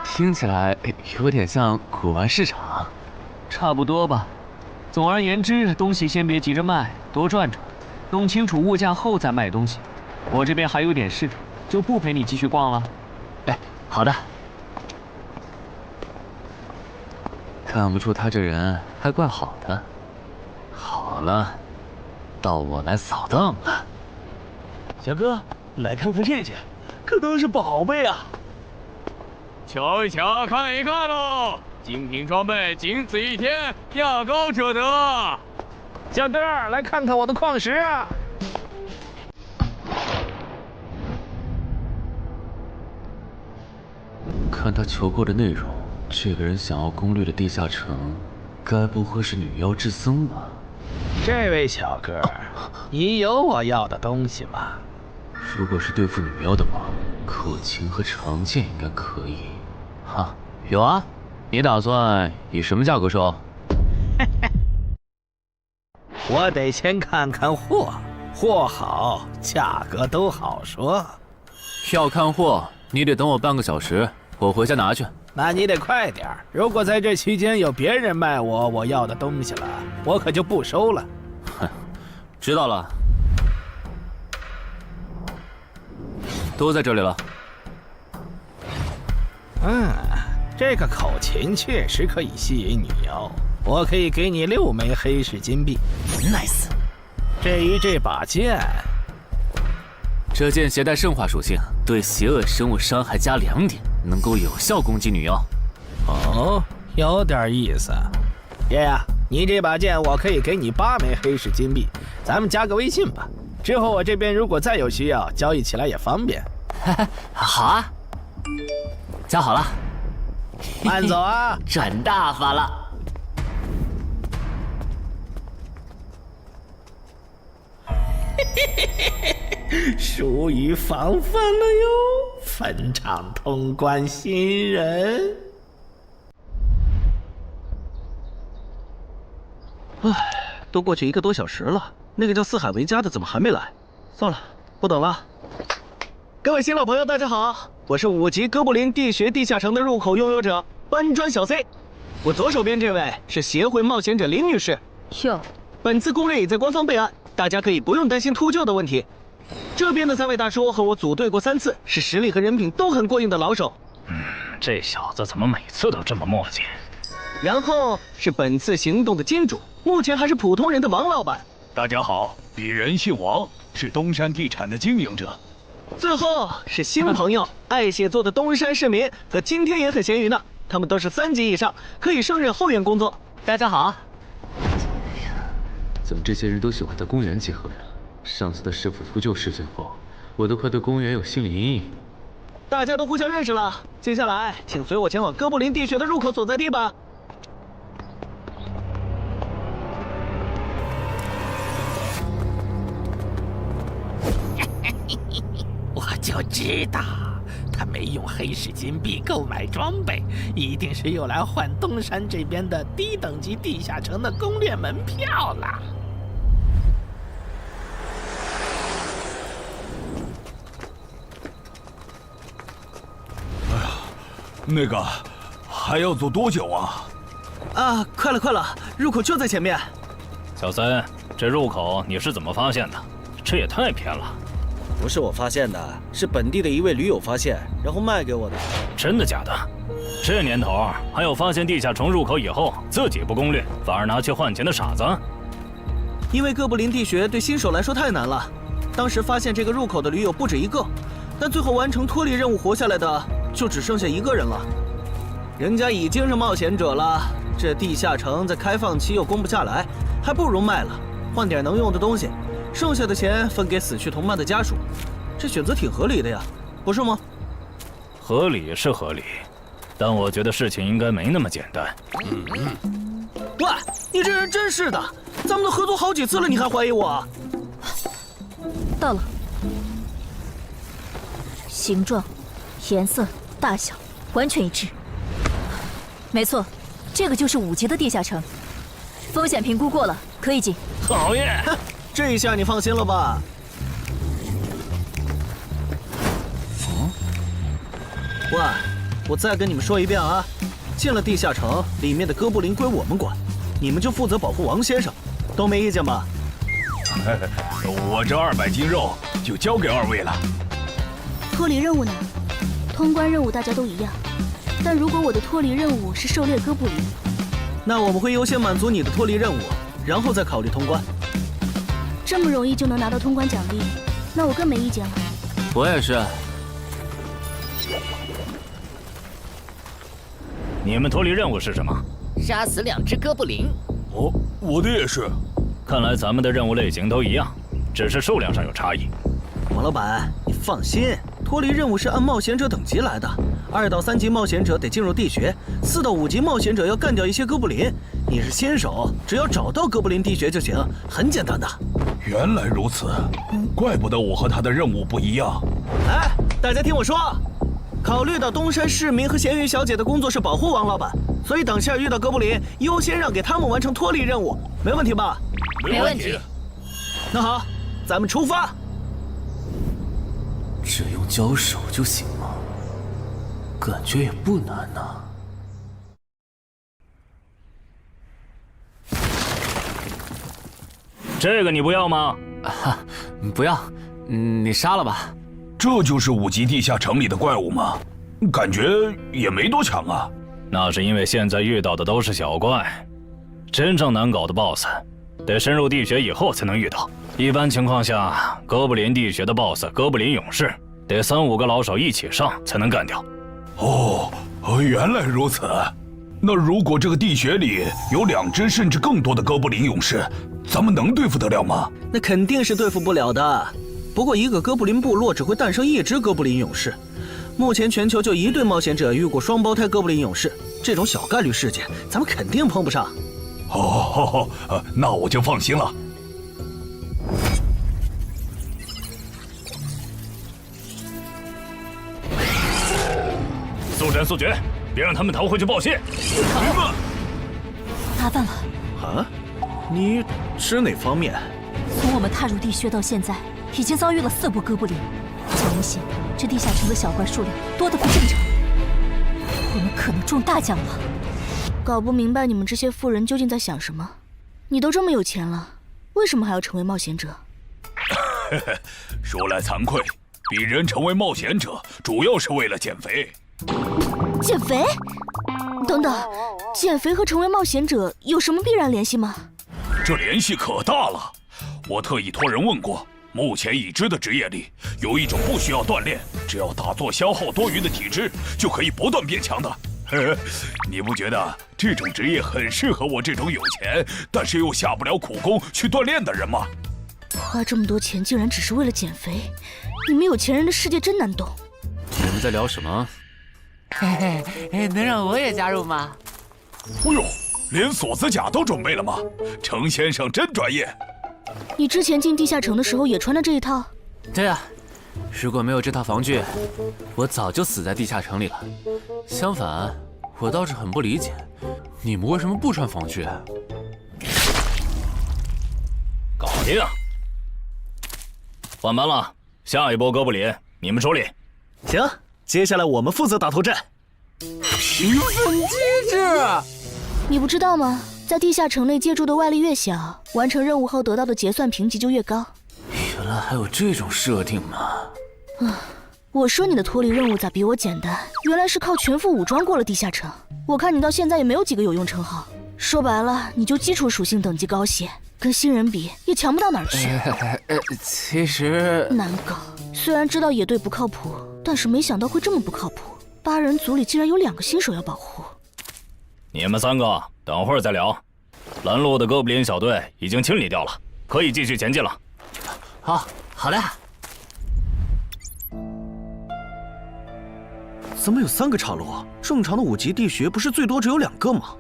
听起来有点像古玩市场。差不多吧。总而言之，东西先别急着卖，多转转，弄清楚物价后再卖东西。我这边还有点事，就不陪你继续逛了。好的。看不出他这人还怪好的。好了，到我来扫荡了。小哥，来看看这件，可都是宝贝啊！瞧一瞧，看一看喽！精品装备，仅此一天，价高者得。小哥，来看看我的矿石啊！看他求购的内容，这个人想要攻略的地下城，该不会是女妖之僧吧？这位小哥，你有我要的东西吗？如果是对付女妖的话，口琴和长剑应该可以。有啊，你打算以什么价格收？我得先看看货，货好，价格都好说。要看货，你得等我半个小时，我回家拿去。那你得快点，如果在这期间有别人卖我要的东西了，我可就不收了。哼，知道了。都在这里了。这个口琴确实可以吸引女妖，我可以给你6枚黑市金币。Nice。至于这把剑，这剑携带圣化属性，对邪恶生物伤害加2点，能够有效攻击女妖。哦，有点意思。爷爷，你这把剑我可以给你8枚黑市金币，咱们加个微信吧。之后我这边如果再有需要，交易起来也方便。好啊，加好了。慢走啊！转大发了。疏于防范了哟，坟场通关新人。唉，都过去1个多小时了，那个叫四海为家的怎么还没来？算了，不等了。各位新老朋友，大家好，我是5级哥布林地穴地下城的入口拥有者搬砖小 C。我左手边这位是协会冒险者林女士。哟，本次攻略已在官方备案，大家可以不用担心秃鹫的问题。这边的3位大叔和我组队过3次，是实力和人品都很过硬的老手。这小子怎么每次都这么磨叽？然后是本次行动的金主，目前还是普通人的王老板。大家好，鄙人姓王，是东山地产的经营者。最后是新朋友，爱写作的东山市民，和今天也很闲鱼呢。他们都是3级以上，可以胜任后援工作。大家好。怎么这些人都喜欢在公园集合呀？上次的师傅秃鹫事件后，我都快对公园有心理阴影。大家都互相认识了，接下来请随我前往哥布林地穴的入口所在地吧。我就知道，他没用黑市金币购买装备，一定是用来换东山这边的低等级地下城的攻略门票了。那个还要走多久啊？啊，快了，入口就在前面。小三，这入口你是怎么发现的？这也太偏了。不是我发现的，是本地的一位驴友发现，然后卖给我的。真的假的？这年头还有发现地下城入口以后自己不攻略，反而拿去换钱的傻子？因为哥布林地穴对新手来说太难了，当时发现这个入口的驴友不止1个，但最后完成脱离任务活下来的就只剩下1个人了。人家已经是冒险者了，这地下城在开放期又攻不下来，还不如卖了，换点能用的东西。剩下的钱分给死去同伴的家属，这选择挺合理的呀，不是吗？合理是合理，但我觉得事情应该没那么简单。喂，你这人真是的，咱们都合作好几次了，你还怀疑我？到了，形状、颜色、大小完全一致。没错，这个就是5级的地下城，风险评估过了，可以进。讨厌。这一下你放心了吧？喂，我再跟你们说一遍啊，进了地下城，里面的哥布林归我们管，你们就负责保护王先生，都没意见吧？我这200斤肉就交给2位了。脱离任务呢？通关任务大家都一样，但如果我的脱离任务是狩猎哥布林，那我们会优先满足你的脱离任务，然后再考虑通关。这么容易就能拿到通关奖励，那我更没意见了。我也是。你们脱离任务是什么？杀死2只哥布林。哦，我的也是。看来咱们的任务类型都一样，只是数量上有差异。王老板，你放心，脱离任务是按冒险者等级来的。2到3级冒险者得进入地穴，4到5级冒险者要干掉一些哥布林。你是新手，只要找到哥布林地穴就行，很简单的。原来如此，怪不得我和他的任务不一样。哎，大家听我说，考虑到东山市民和咸鱼小姐的工作是保护王老板，所以等下遇到哥布林，优先让给他们完成脱离任务，没问题吧？没问题。那好，咱们出发。只用交手就行吗？感觉也不难呐。这个你不要吗？不要，你杀了吧。这就是5级地下城里的怪物吗？感觉也没多强啊。那是因为现在遇到的都是小怪，真正难搞的 BOSS， 得深入地穴以后才能遇到。一般情况下，哥布林地穴的 BOSS 哥布林勇士，得3、5个老手一起上才能干掉。哦，原来如此。那如果这个地穴里有2只甚至更多的哥布林勇士，咱们能对付得了吗？那肯定是对付不了的。不过一个哥布林部落只会诞生1只哥布林勇士，目前全球就1对冒险者遇过双胞胎哥布林勇士，这种小概率事件，咱们肯定碰不上。哦，那我就放心了。速战速决，别让他们逃回去报信。麻烦了。啊？你指哪方面？从我们踏入地穴到现在，已经遭遇了4波哥布林。小明星，这地下城的小怪数量多得不正常，我们可能中大奖了。搞不明白你们这些富人究竟在想什么。你都这么有钱了，为什么还要成为冒险者？说来惭愧，鄙人成为冒险者主要是为了减肥。减肥？等等，减肥和成为冒险者有什么必然联系吗？这联系可大了。我特意托人问过，目前已知的职业里有一种不需要锻炼，只要打坐消耗多余的体质就可以不断变强的。你不觉得这种职业很适合我这种有钱但是又下不了苦功去锻炼的人吗？花这么多钱竟然只是为了减肥，你们有钱人的世界真难懂。你们在聊什么？嘿嘿，能让我也加入吗？哎呦，连锁子甲都准备了吗？程先生真专业。你之前进地下城的时候也穿的这一套？对啊，如果没有这套防具，我早就死在地下城里了。相反，我倒是很不理解，你们为什么不穿防具？搞定，换班了，下一波哥布林你们手里。行，接下来我们负责打头阵。评分机制，你不知道吗？在地下城内借助的外力越小，完成任务后得到的结算评级就越高。原来还有这种设定吗？我说你的脱离任务咋比我简单？原来是靠全副武装过了地下城。我看你到现在也没有几个有用称号，说白了，你就基础属性等级高些，跟新人比也强不到哪儿去。其实难搞。虽然知道野队不靠谱，但是没想到会这么不靠谱。8人组里竟然有2个新手要保护。你们3个等会儿再聊。拦路的哥布林小队已经清理掉了，可以继续前进了。好的。怎么有3个岔路？正常的5级地穴不是最多只有2个吗？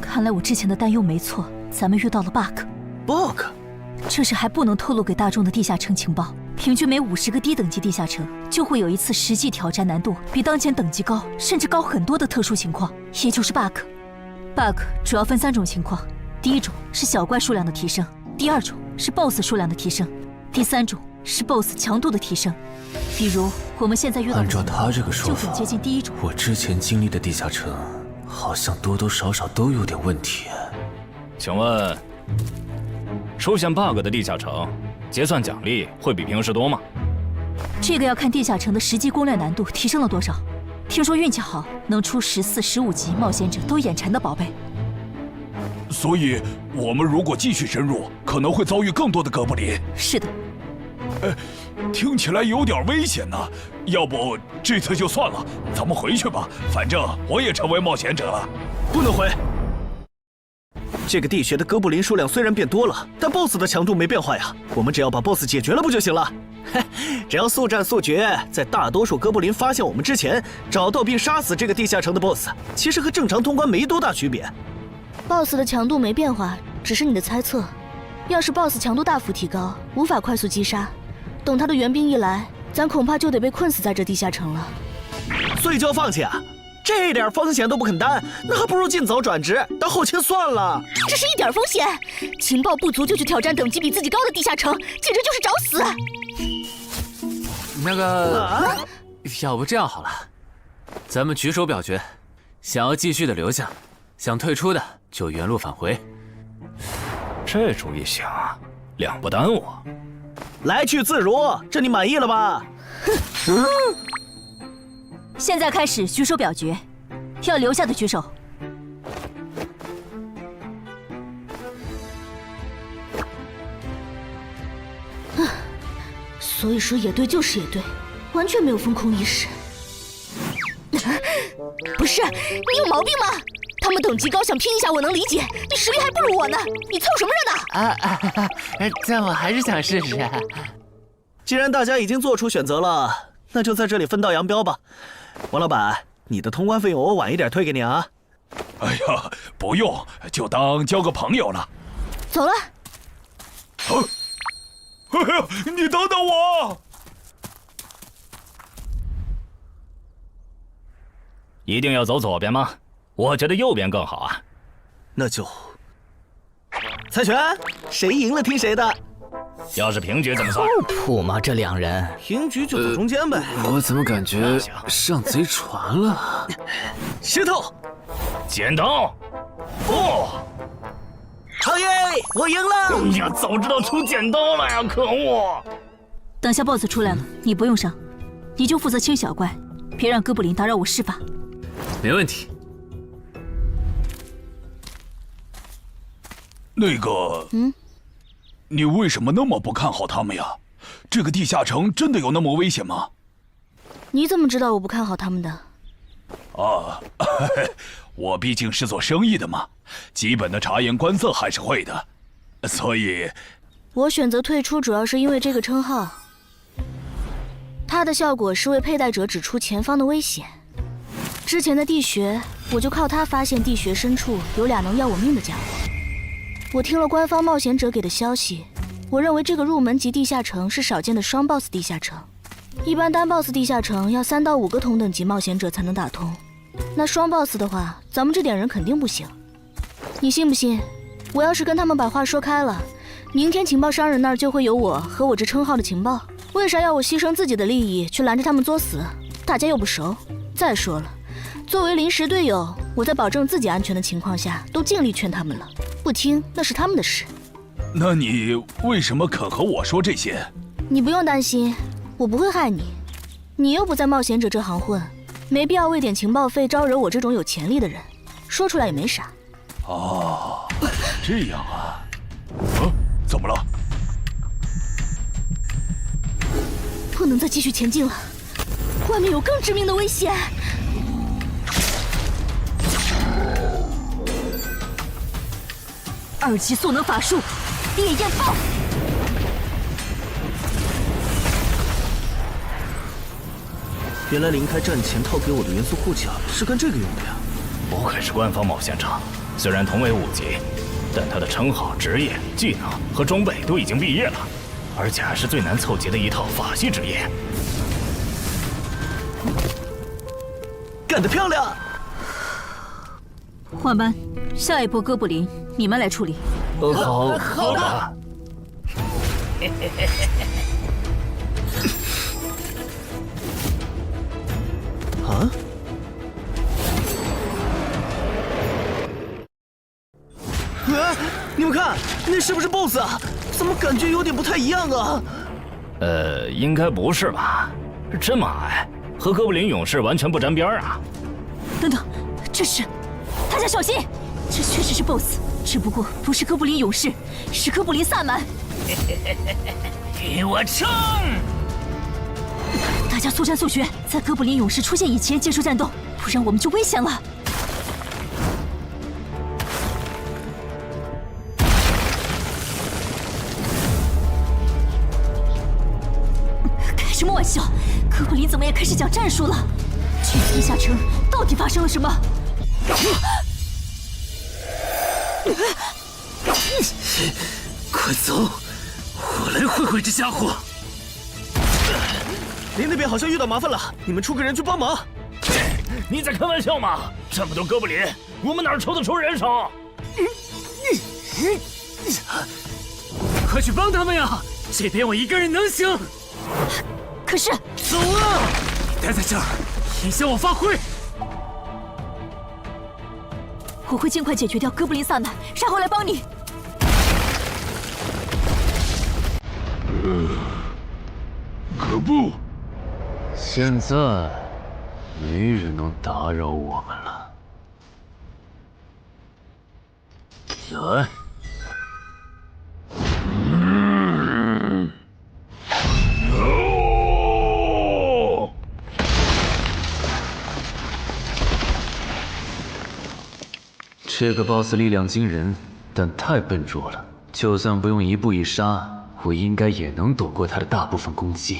看来我之前的担忧没错，咱们遇到了 bug。这是还不能透露给大众的地下城情报。平均每50个低等级地下城就会有一次实际挑战难度比当前等级高，甚至高很多的特殊情况，也就是 bug。bug 主要分3种情况，第一种是小怪数量的提升，第2种是 BOSS 数量的提升，第3种是 BOSS 强度的提升。比如我们现在遇到的，按照他这个说法，就很接近第一种。我之前经历的地下城，好像多多少少都有点问题。请问，出现 bug 的地下城，结算奖励会比平时多吗？这个要看地下城的实际攻略难度提升了多少。听说运气好，能出14、15级冒险者都眼馋的宝贝。所以，我们如果继续深入，可能会遭遇更多的哥布林。是的。听起来有点危险呢。要不这次就算了，咱们回去吧。反正我也成为冒险者了。不能回。这个地穴的哥布林数量虽然变多了，但 BOSS 的强度没变化呀。我们只要把 BOSS 解决了不就行了？只要速战速决，在大多数哥布林发现我们之前，找到并杀死这个地下城的 BOSS， 其实和正常通关没多大区别。BOSS 的强度没变化，只是你的猜测。要是 BOSS 强度大幅提高，无法快速击杀，等他的援兵一来，咱恐怕就得被困死在这地下城了。所以就要放弃啊？这点风险都不肯担，那还不如尽早转职当后勤算了。这是一点风险，情报不足就去挑战等级比自己高的地下城，简直就是找死。那个，要不这样好了，咱们举手表决，想要继续的留下，想退出的就原路返回。这主意行啊，2不耽误。来去自如，这你满意了吧？现在开始举手表决，要留下的举手。所以说野队就是野队，完全没有风控意识。不是，你有毛病吗？他们等级高，想拼一下我能理解，你实力还不如我呢，你凑什么热闹？但我还是想试试。既然大家已经做出选择了，那就在这里分道扬镳吧。王老板，你的通关费用我晚一点退给你啊。哎呀，不用，就当交个朋友了。走了。哎呀，你等等我！一定要走左边吗？我觉得右边更好啊。那就猜拳，谁赢了听谁的。要是平局怎么算？靠谱吗？这两人平局就走中间呗。我怎么感觉上贼船了？石头，剪刀，布。好耶！我赢了！呀，早知道出剪刀了呀！可恶！等下 BOSS 出来了，你不用上，你就负责清小怪，别让哥布林打扰我施法。没问题。那个，你为什么那么不看好他们呀？这个地下城真的有那么危险吗？你怎么知道我不看好他们的？啊，我毕竟是做生意的嘛，基本的察言观色还是会的，所以，我选择退出主要是因为这个称号，它的效果是为佩戴者指出前方的危险。之前的地穴，我就靠它发现地穴深处有俩能要我命的家伙。我听了官方冒险者给的消息，我认为这个入门级地下城是少见的双 BOSS 地下城。一般单 BOSS 地下城要3到5个同等级冒险者才能打通，那双 BOSS 的话，咱们这点人肯定不行。你信不信？我要是跟他们把话说开了，明天情报商人那儿就会有我和我这称号的情报。为啥要我牺牲自己的利益去拦着他们作死？大家又不熟。再说了，作为临时队友，我在保证自己安全的情况下，都尽力劝他们了，不听那是他们的事。那你为什么肯和我说这些？你不用担心，我不会害你。你又不在冒险者这行混，没必要为点情报费招惹我这种有潜力的人。说出来也没啥。哦，这样啊。怎么了？不能再继续前进了，外面有更致命的危险。2级速能法术，烈焰爆！原来林开战前套给我的元素护甲是干这个用的呀！不愧是官方冒险者，虽然同为5级，但他的称号、职业、技能和装备都已经毕业了，而且还是最难凑齐的一套法系职业。干得漂亮！换班，下一波哥布林你们来处理。好的。啊！你们看，那是不是 BOSS 啊？怎么感觉有点不太一样啊？应该不是吧？这么矮，和哥布林勇士完全不沾边啊！等等，这是，大家小心，这确实是 BOSS， 只不过不是哥布林勇士，是哥布林萨满。与我冲！大家速战速决，在哥布林勇士出现以前结束战斗，不然我们就危险了。开什么玩笑？哥布林怎么也开始讲战术了？这地下城到底发生了什么？快走，我来会会这家伙。林那边好像遇到麻烦了，你们出个人去帮忙。你在开玩笑吗？这么多哥布林，我们哪抽得出人手？快去帮他们呀！这边我一个人能行。可是，走啊！你待在这儿，影响我发挥。我会尽快解决掉哥布林萨满，然后来帮你。可不，现在没人能打扰我们了。来。这个 BOSS 力量惊人，但太笨拙了。就算不用一步一杀，我应该也能躲过他的大部分攻击。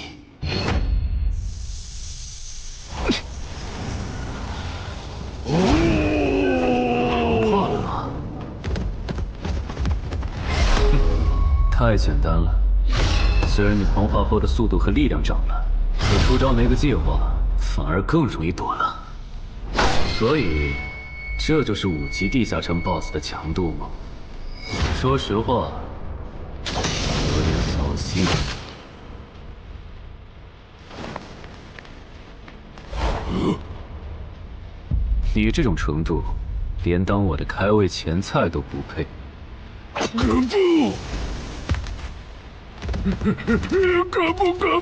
太简单了。虽然你同化后的速度和力量涨了，可出招没个计划，反而更容易躲了。所以，这就是5级地下城 BOSS 的强度吗？说实话，有点扫兴。你这种程度，连当我的开胃前菜都不配。可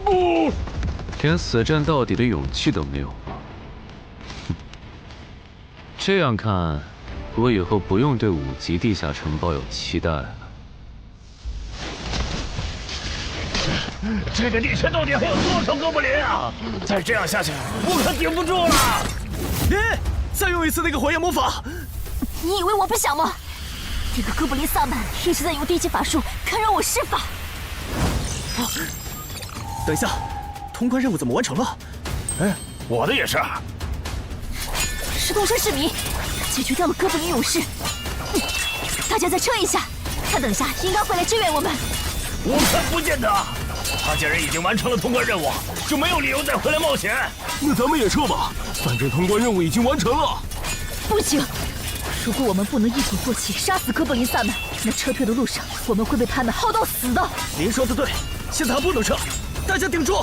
不！连死战到底的勇气都没有吗？这样看，我以后不用对5级地下城抱有期待了。这个地区到底还有多少哥布林啊？再这样下去，我可顶不住了！再用一次那个火焰魔法！你以为我不想吗？这个哥布林萨满一直在用低级法术干扰我施法。等一下，通关任务怎么完成了？我的也是。石洞山市民解决掉了哥布林勇士，大家再撑一下，他等下应该会来支援我们。我看不见得，他既然已经完成了通关任务，就没有理由再回来冒险。那咱们也撤吧，反正通关任务已经完成了。不行，如果我们不能一鼓作气杀死哥布林萨满，那撤退的路上我们会被他们耗到死的。您说的对，现在还不能撤，大家顶住！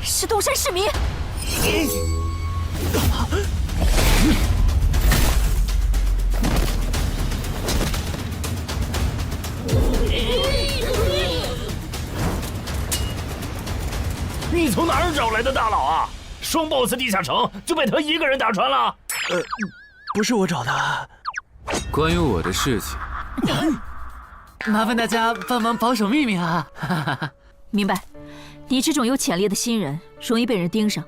石洞山市民。你从哪儿找来的大佬啊？双 BOSS 地下城就被他一个人打穿了？不是我找的。关于我的事情，麻烦大家帮忙保守秘密啊！明白。你这种有潜力的新人，容易被人盯上，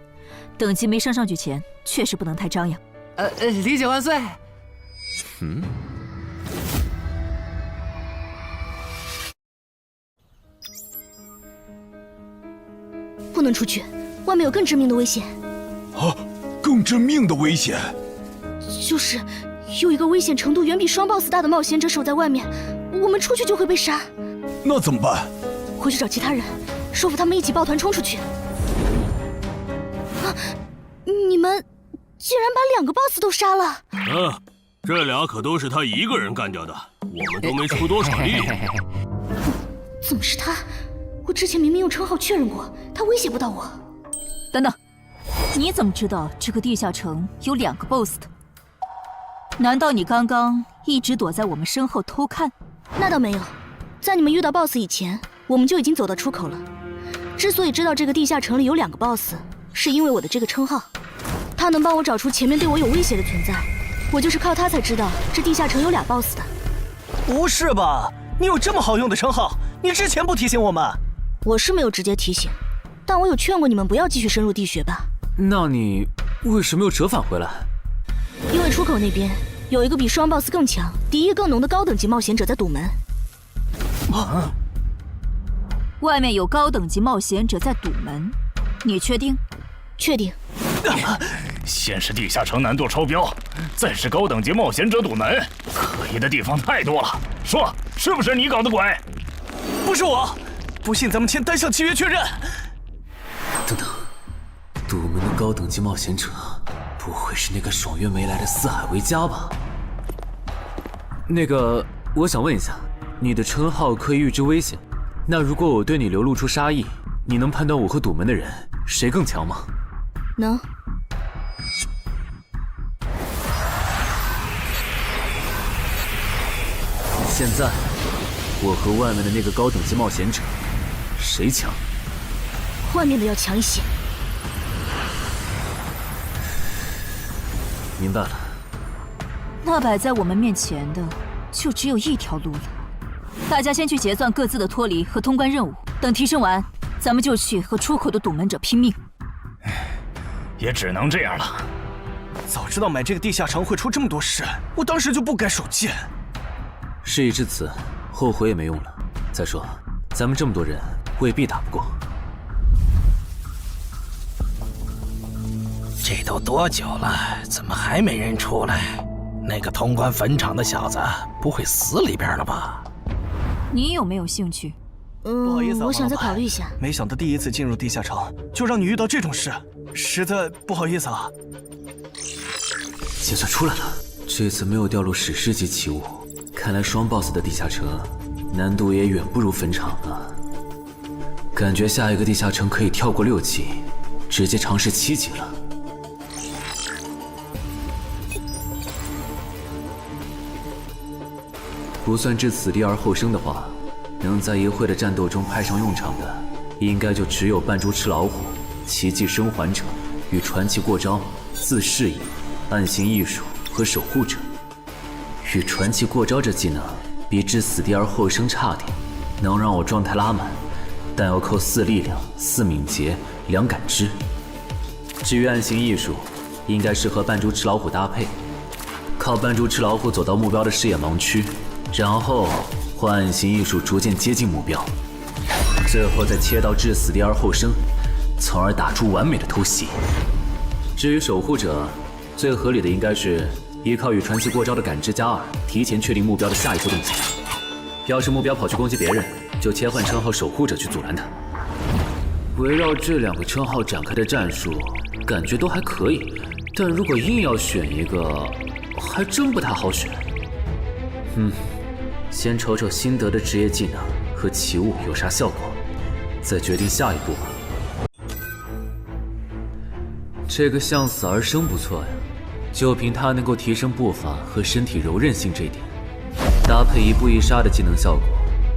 等级没升上去前，确实不能太张扬。理解万岁。不能出去，外面有更致命的危险。啊，更致命的危险？就是有一个危险程度远比双 BOSS 大的冒险者守在外面，我们出去就会被杀。那怎么办？回去找其他人，说服他们一起抱团冲出去。你们竟然把2个 BOSS 都杀了！这俩可都是他一个人干掉的，我们都没出多少力。怎么是他？我之前明明用称号确认过，他威胁不到我。等等，你怎么知道这个地下城有2个 BOSS 的？难道你刚刚一直躲在我们身后偷看？那倒没有，在你们遇到 BOSS 以前，我们就已经走到出口了。之所以知道这个地下城里有2个 BOSS， 是因为我的这个称号，他能帮我找出前面对我有威胁的存在。我就是靠他才知道这地下城有2 BOSS 的。不是吧？你有这么好用的称号，你之前不提醒我们？我是没有直接提醒，但我有劝过你们不要继续深入地穴吧。那你为什么又折返回来？因为出口那边有一个比双 BOSS 更强、敌意更浓的高等级冒险者在堵门。外面有高等级冒险者在堵门，你确定？确定。先是地下城难度超标，再是高等级冒险者堵门，可疑的地方太多了。说，是不是你搞的鬼？不是我，不信咱们签单向契约确认。等等，堵门的高等级冒险者，不会是那个爽约没来的四海为家吧？那个，我想问一下，你的称号可以预知危险，那如果我对你流露出杀意，你能判断我和堵门的人谁更强吗？能。现在，我和外面的那个高等级冒险者，谁强？外面的要强一些。明白了。那摆在我们面前的，就只有一条路了。大家先去结算各自的脱离和通关任务，等提升完，咱们就去和出口的堵门者拼命。也只能这样了。早知道买这个地下城会出这么多事，我当时就不该手贱。事已至此，后悔也没用了。再说，咱们这么多人，未必打不过。这都多久了，怎么还没人出来？那个通关坟场的小子不会死里边了吧？你有没有兴趣？不好意思啊，我想再考虑一下。没想到第一次进入地下城就让你遇到这种事，实在不好意思啊。结算出来了，这次没有掉入史诗级奇物，看来双 BOSS 的地下城难度也远不如坟场了。感觉下一个地下城可以跳过6级，直接尝试7级了。不算置死地而后生的话，能在一会的战斗中派上用场的，应该就只有扮猪吃老虎、奇迹生还者与传奇过招、自适应、暗行艺术和守护者。与传奇过招这技能比置死地而后生差点，能让我状态拉满，但要扣4力量、4敏捷、2感知。至于暗行艺术，应该是和扮猪吃老虎搭配，靠扮猪吃老虎走到目标的视野盲区，然后换暗行艺术逐渐接近目标，最后再切到置死地而后生，从而打出完美的偷袭。至于守护者，最合理的应该是依靠与传奇过招的感知+2，提前确定目标的下一步动作。要是目标跑去攻击别人，就切换称号守护者去阻拦他。围绕这2个称号展开的战术，感觉都还可以，但如果硬要选一个，还真不太好选。先瞅瞅新得的职业技能和奇物有啥效果，再决定下一步吧。这个向死而生不错呀，就凭它能够提升步伐和身体柔韧性这一点，搭配一步一杀的技能效果，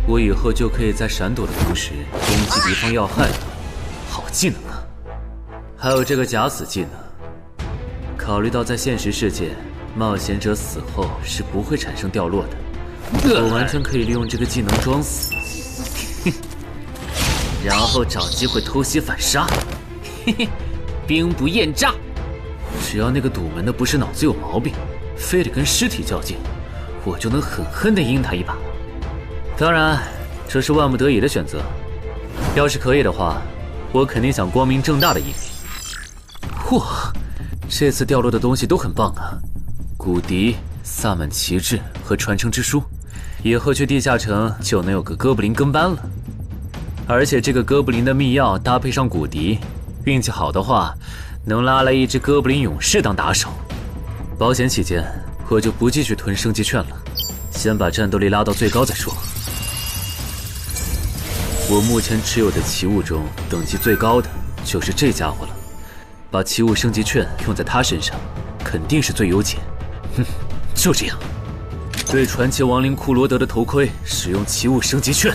我以后就可以在闪躲的同时攻击敌方要害了。好技能啊！还有这个假死技能，考虑到在现实世界，冒险者死后是不会产生掉落的。我完全可以利用这个技能装死，然后找机会偷袭反杀，兵不厌诈。只要那个堵门的不是脑子有毛病，非得跟尸体较劲，我就能狠狠地阴他一把。当然，这是万不得已的选择。要是可以的话，我肯定想光明正大的赢。哇，这次掉落的东西都很棒啊！骨笛、萨满旗帜和传承之书，以后去地下城就能有个哥布林跟班了。而且这个哥布林的秘药搭配上骨笛，运气好的话，能拉来一只哥布林勇士当打手。保险起见，我就不继续囤升级券了，先把战斗力拉到最高再说。我目前持有的奇物中，等级最高的就是这家伙了。把奇物升级券用在他身上，肯定是最优解。就这样，对传奇亡灵库罗德的头盔使用奇物升级券。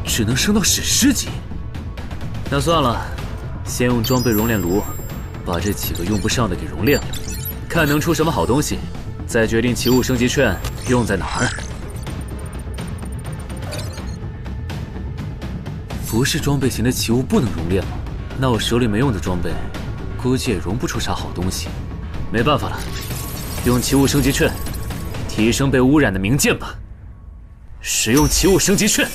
只能升到史诗级。那算了，先用装备熔炼炉把这几个用不上的给熔炼了，看能出什么好东西，再决定奇物升级券用在哪儿。不是装备型的奇物不能熔炼吗？那我手里没用的装备，估计也熔不出啥好东西。没办法了，用奇物升级券提升被污染的名剑吧。使用奇物升级券。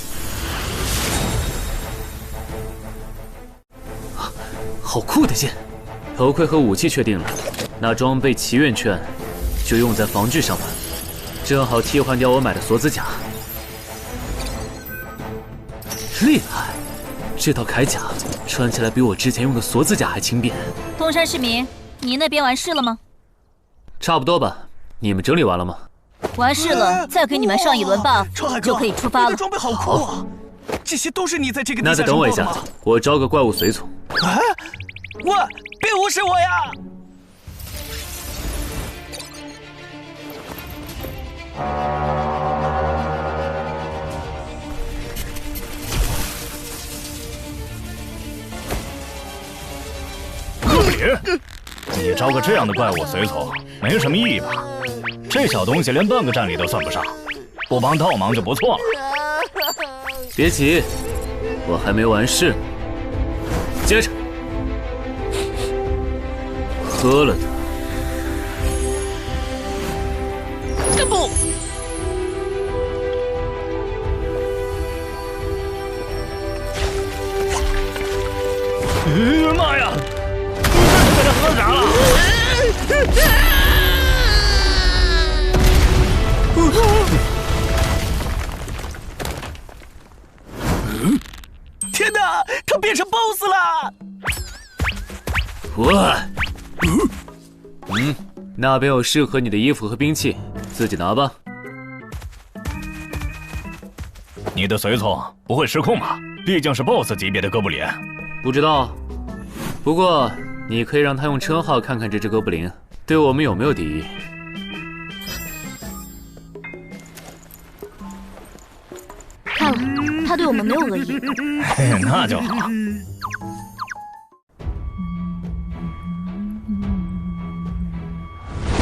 好酷的剑！头盔和武器确定了，那装备祈愿券就用在防具上吧，正好替换掉我买的锁子甲。厉害！这套铠甲穿起来比我之前用的锁子甲还轻便。东山市民，你那边完事了吗？差不多吧。你们整理完了吗？完事了，再给你们上一轮 buff， 就可以出发了。你的装备好酷啊！这些都是你在这个地那再下城等我一下，做的吗？我招个怪物随从。啊！喂，别无视我呀！哥布林，你招个这样的怪物随从，没什么意义吧？这小东西连半个战力都算不上，不帮倒忙就不错了。别急，我还没完事呢。接着，喝了它。不。那边有适合你的衣服和兵器，自己拿吧。你的随从不会失控吧？毕竟是 BOSS 级别的哥布林。不知道，不过你可以让他用称号看看这只哥布林对我们有没有敌意。看了，他对我们没有恶意。那就好。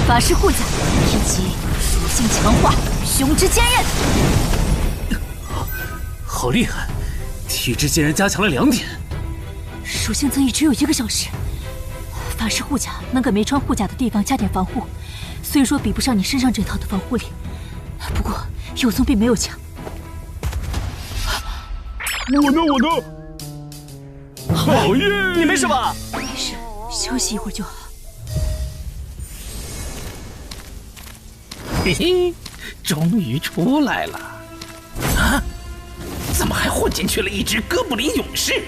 法师护甲以及属性强化，胸之坚韧。好厉害，体质竟然加强了2点。属性增益只有1个小时。法师护甲能给没穿护甲的地方加点防护，虽说比不上你身上这套的防护力，不过有总比没有强。我呢？好耶！你没事吧？没事，休息一会儿就好。嘿嘿，终于出来了！啊，怎么还混进去了一只哥布林勇士？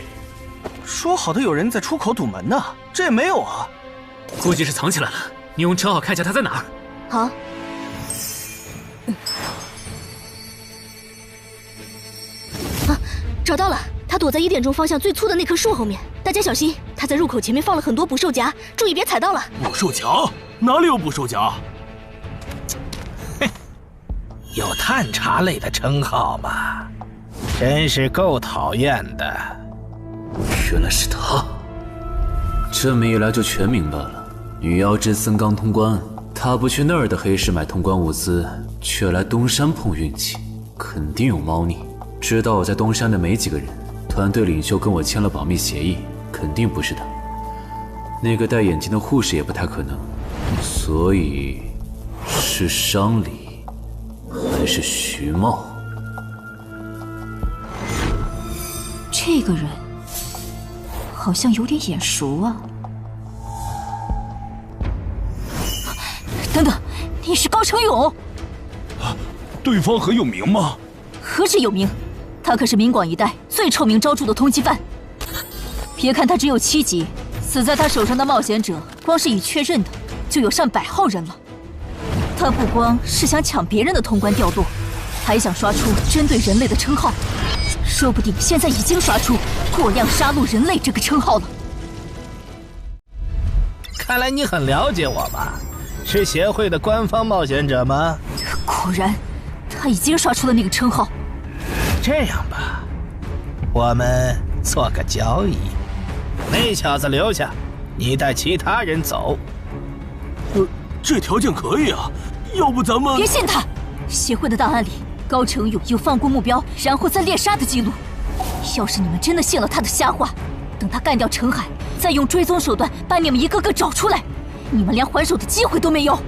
说好的有人在出口堵门呢，这也没有啊。估计是藏起来了，你用称号看一下他在哪儿。好。啊，找到了，他躲在1点钟方向最粗的那棵树后面。大家小心，他在入口前面放了很多捕兽夹，注意别踩到了。捕兽夹？哪里有捕兽夹？有探查类的称号吗？真是够讨厌的。原来是他，这么一来就全明白了。女妖之森刚通关，他不去那儿的黑市买通关物资，却来东山碰运气，肯定有猫腻。知道我在东山的没几个人，团队领袖跟我签了保密协议，肯定不是他。那个戴眼镜的护士也不太可能，所以是商里还是徐茂？这个人好像有点眼熟啊！等等，你是高成勇？对方很有名吗？何止有名，他可是明广一带最臭名昭著的通缉犯。别看他只有7级，死在他手上的冒险者，光是已确认的就有上百号人了。他不光是想抢别人的通关掉落，还想刷出针对人类的称号。说不定现在已经刷出过量杀戮人类这个称号了。看来你很了解我吧？是协会的官方冒险者吗？果然，他已经刷出了那个称号。这样吧，我们做个交易，那小子留下，你带其他人走。这条件可以啊，要不咱们……别信他，协会的档案里，高成勇有放过目标然后再猎杀的记录。要是你们真的信了他的瞎话，等他干掉陈海，再用追踪手段把你们一个个找出来，你们连还手的机会都没有。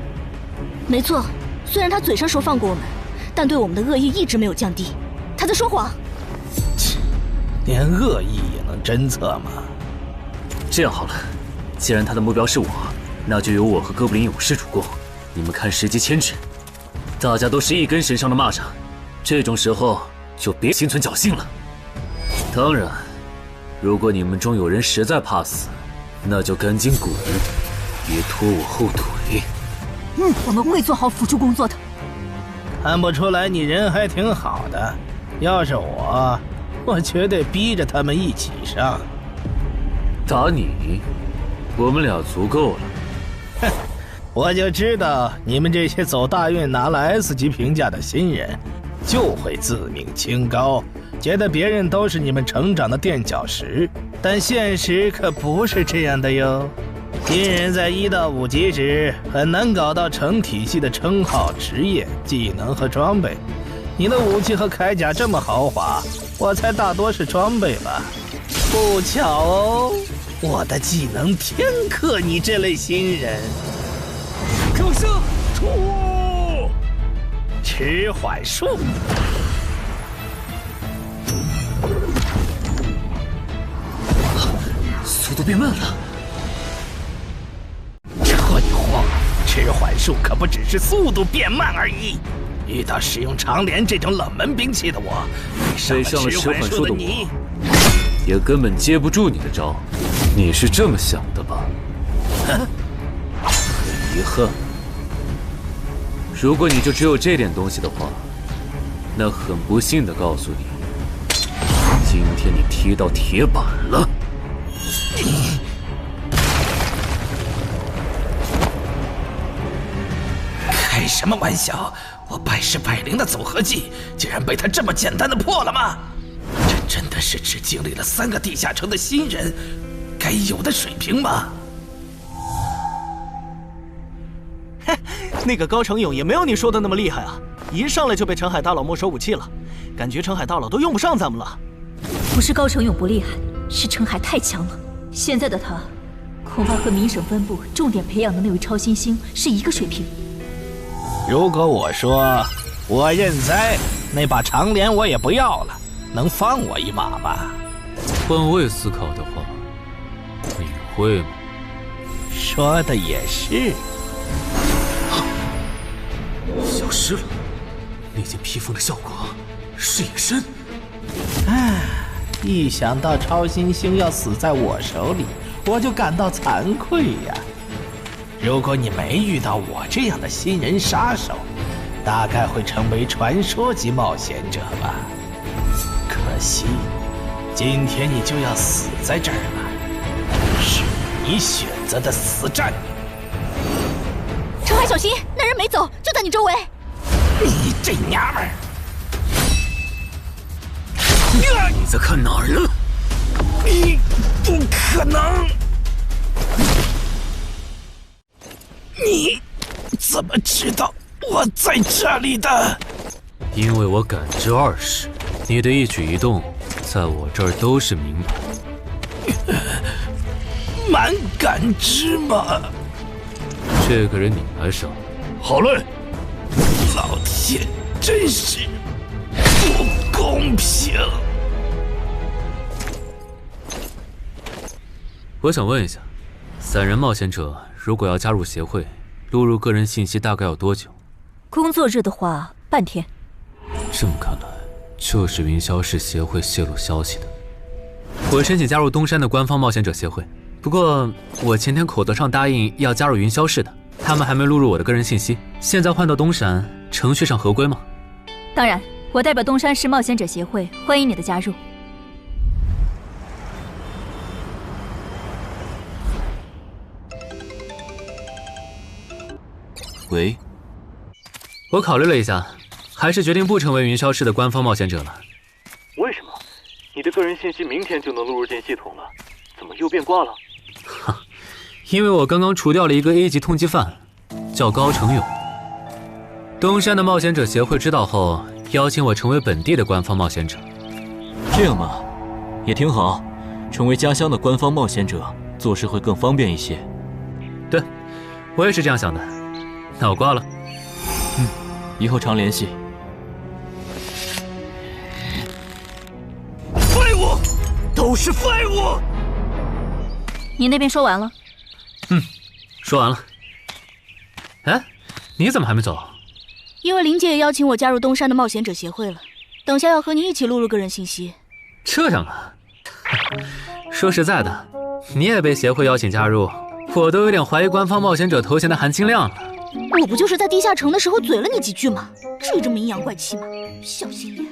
没错，虽然他嘴上说放过我们，但对我们的恶意一直没有降低。他在说谎。连恶意也能侦测吗？这样好了，既然他的目标是我，那就由我和哥布林勇士主攻。你们看时机牵制，大家都是一根绳上的蚂蚱，这种时候就别心存侥幸了。当然，如果你们中有人实在怕死，那就赶紧滚，别拖我后腿。我们会做好辅助工作的。看不出来你人还挺好的，要是我绝对逼着他们一起上。打你，我们俩足够了。哼，我就知道你们这些走大运拿了 S 级评价的新人，就会自命清高，觉得别人都是你们成长的垫脚石。但现实可不是这样的哟。新人在1到5级时很难搞到成体系的称号、职业、技能和装备。你的武器和铠甲这么豪华，我猜大多是装备吧。不巧哦，我的技能天克你这类新人。可是，迟缓术。速度变慢了。这你慌，迟缓术可不只是速度变慢而已。遇到使用长镰这种冷门兵器的我，被上了迟缓术的我，也根本接不住你的招。你是这么想的吧？遗憾。如果你就只有这点东西的话，那很不幸的告诉你，今天你踢到铁板了。开什么玩笑！我百试百灵的组合技，竟然被他这么简单的破了吗？这真的是只经历了3个地下城的新人该有的水平吗？嘿，那个高成勇也没有你说的那么厉害啊！一上来就被澄海大佬没收武器了，感觉澄海大佬都用不上咱们了。不是高成勇不厉害，是澄海太强了。现在的他，恐怕和明省分部重点培养的那位超新星是一个水平。如果我说我认栽，那把长镰我也不要了，能放我一马吗？换位思考的话，你会吗？说的也是。消失了，那件披风的效果是隐身。唉，一想到超新星要死在我手里，我就感到惭愧呀。如果你没遇到我这样的新人杀手，大概会成为传说级冒险者吧。可惜，今天你就要死在这儿了，是你选择的死战。澄海，小心，那人没走，就在你周围。你这娘们儿！你在看哪儿呢？你不可能！你怎么知道我在这里的？因为我感知20，你的一举一动在我这儿都是明白。蛮感知吗？这个人你来上。好嘞。老天，真是不公平！我想问一下，3人冒险者如果要加入协会，录入个人信息大概要多久？工作日的话，半天。这么看来，就是云霄市协会泄露消息的。我申请加入东山的官方冒险者协会，不过我前天口头上答应要加入云霄市的，他们还没录入我的个人信息。现在换到东山，程序上合规吗？当然，我代表东山市冒险者协会欢迎你的加入。喂，我考虑了一下，还是决定不成为云霄市的官方冒险者了。为什么？你的个人信息明天就能录入进系统了，怎么又变卦了？哈，因为我刚刚除掉了一个 A 级通缉犯，叫高成勇。东山的冒险者协会知道后，邀请我成为本地的官方冒险者。这样嘛，也挺好，成为家乡的官方冒险者，做事会更方便一些。对，我也是这样想的。那我挂了。以后常联系。废物，都是废物！你那边说完了？说完了。哎，你怎么还没走？因为林姐也邀请我加入东山的冒险者协会了，等下要和你一起录入个人信息。这样啊？说实在的，你也被协会邀请加入，我都有点怀疑官方冒险者头衔的含金量了。我不就是在地下城的时候嘴了你几句吗？至于这么阴阳怪气吗？小心眼！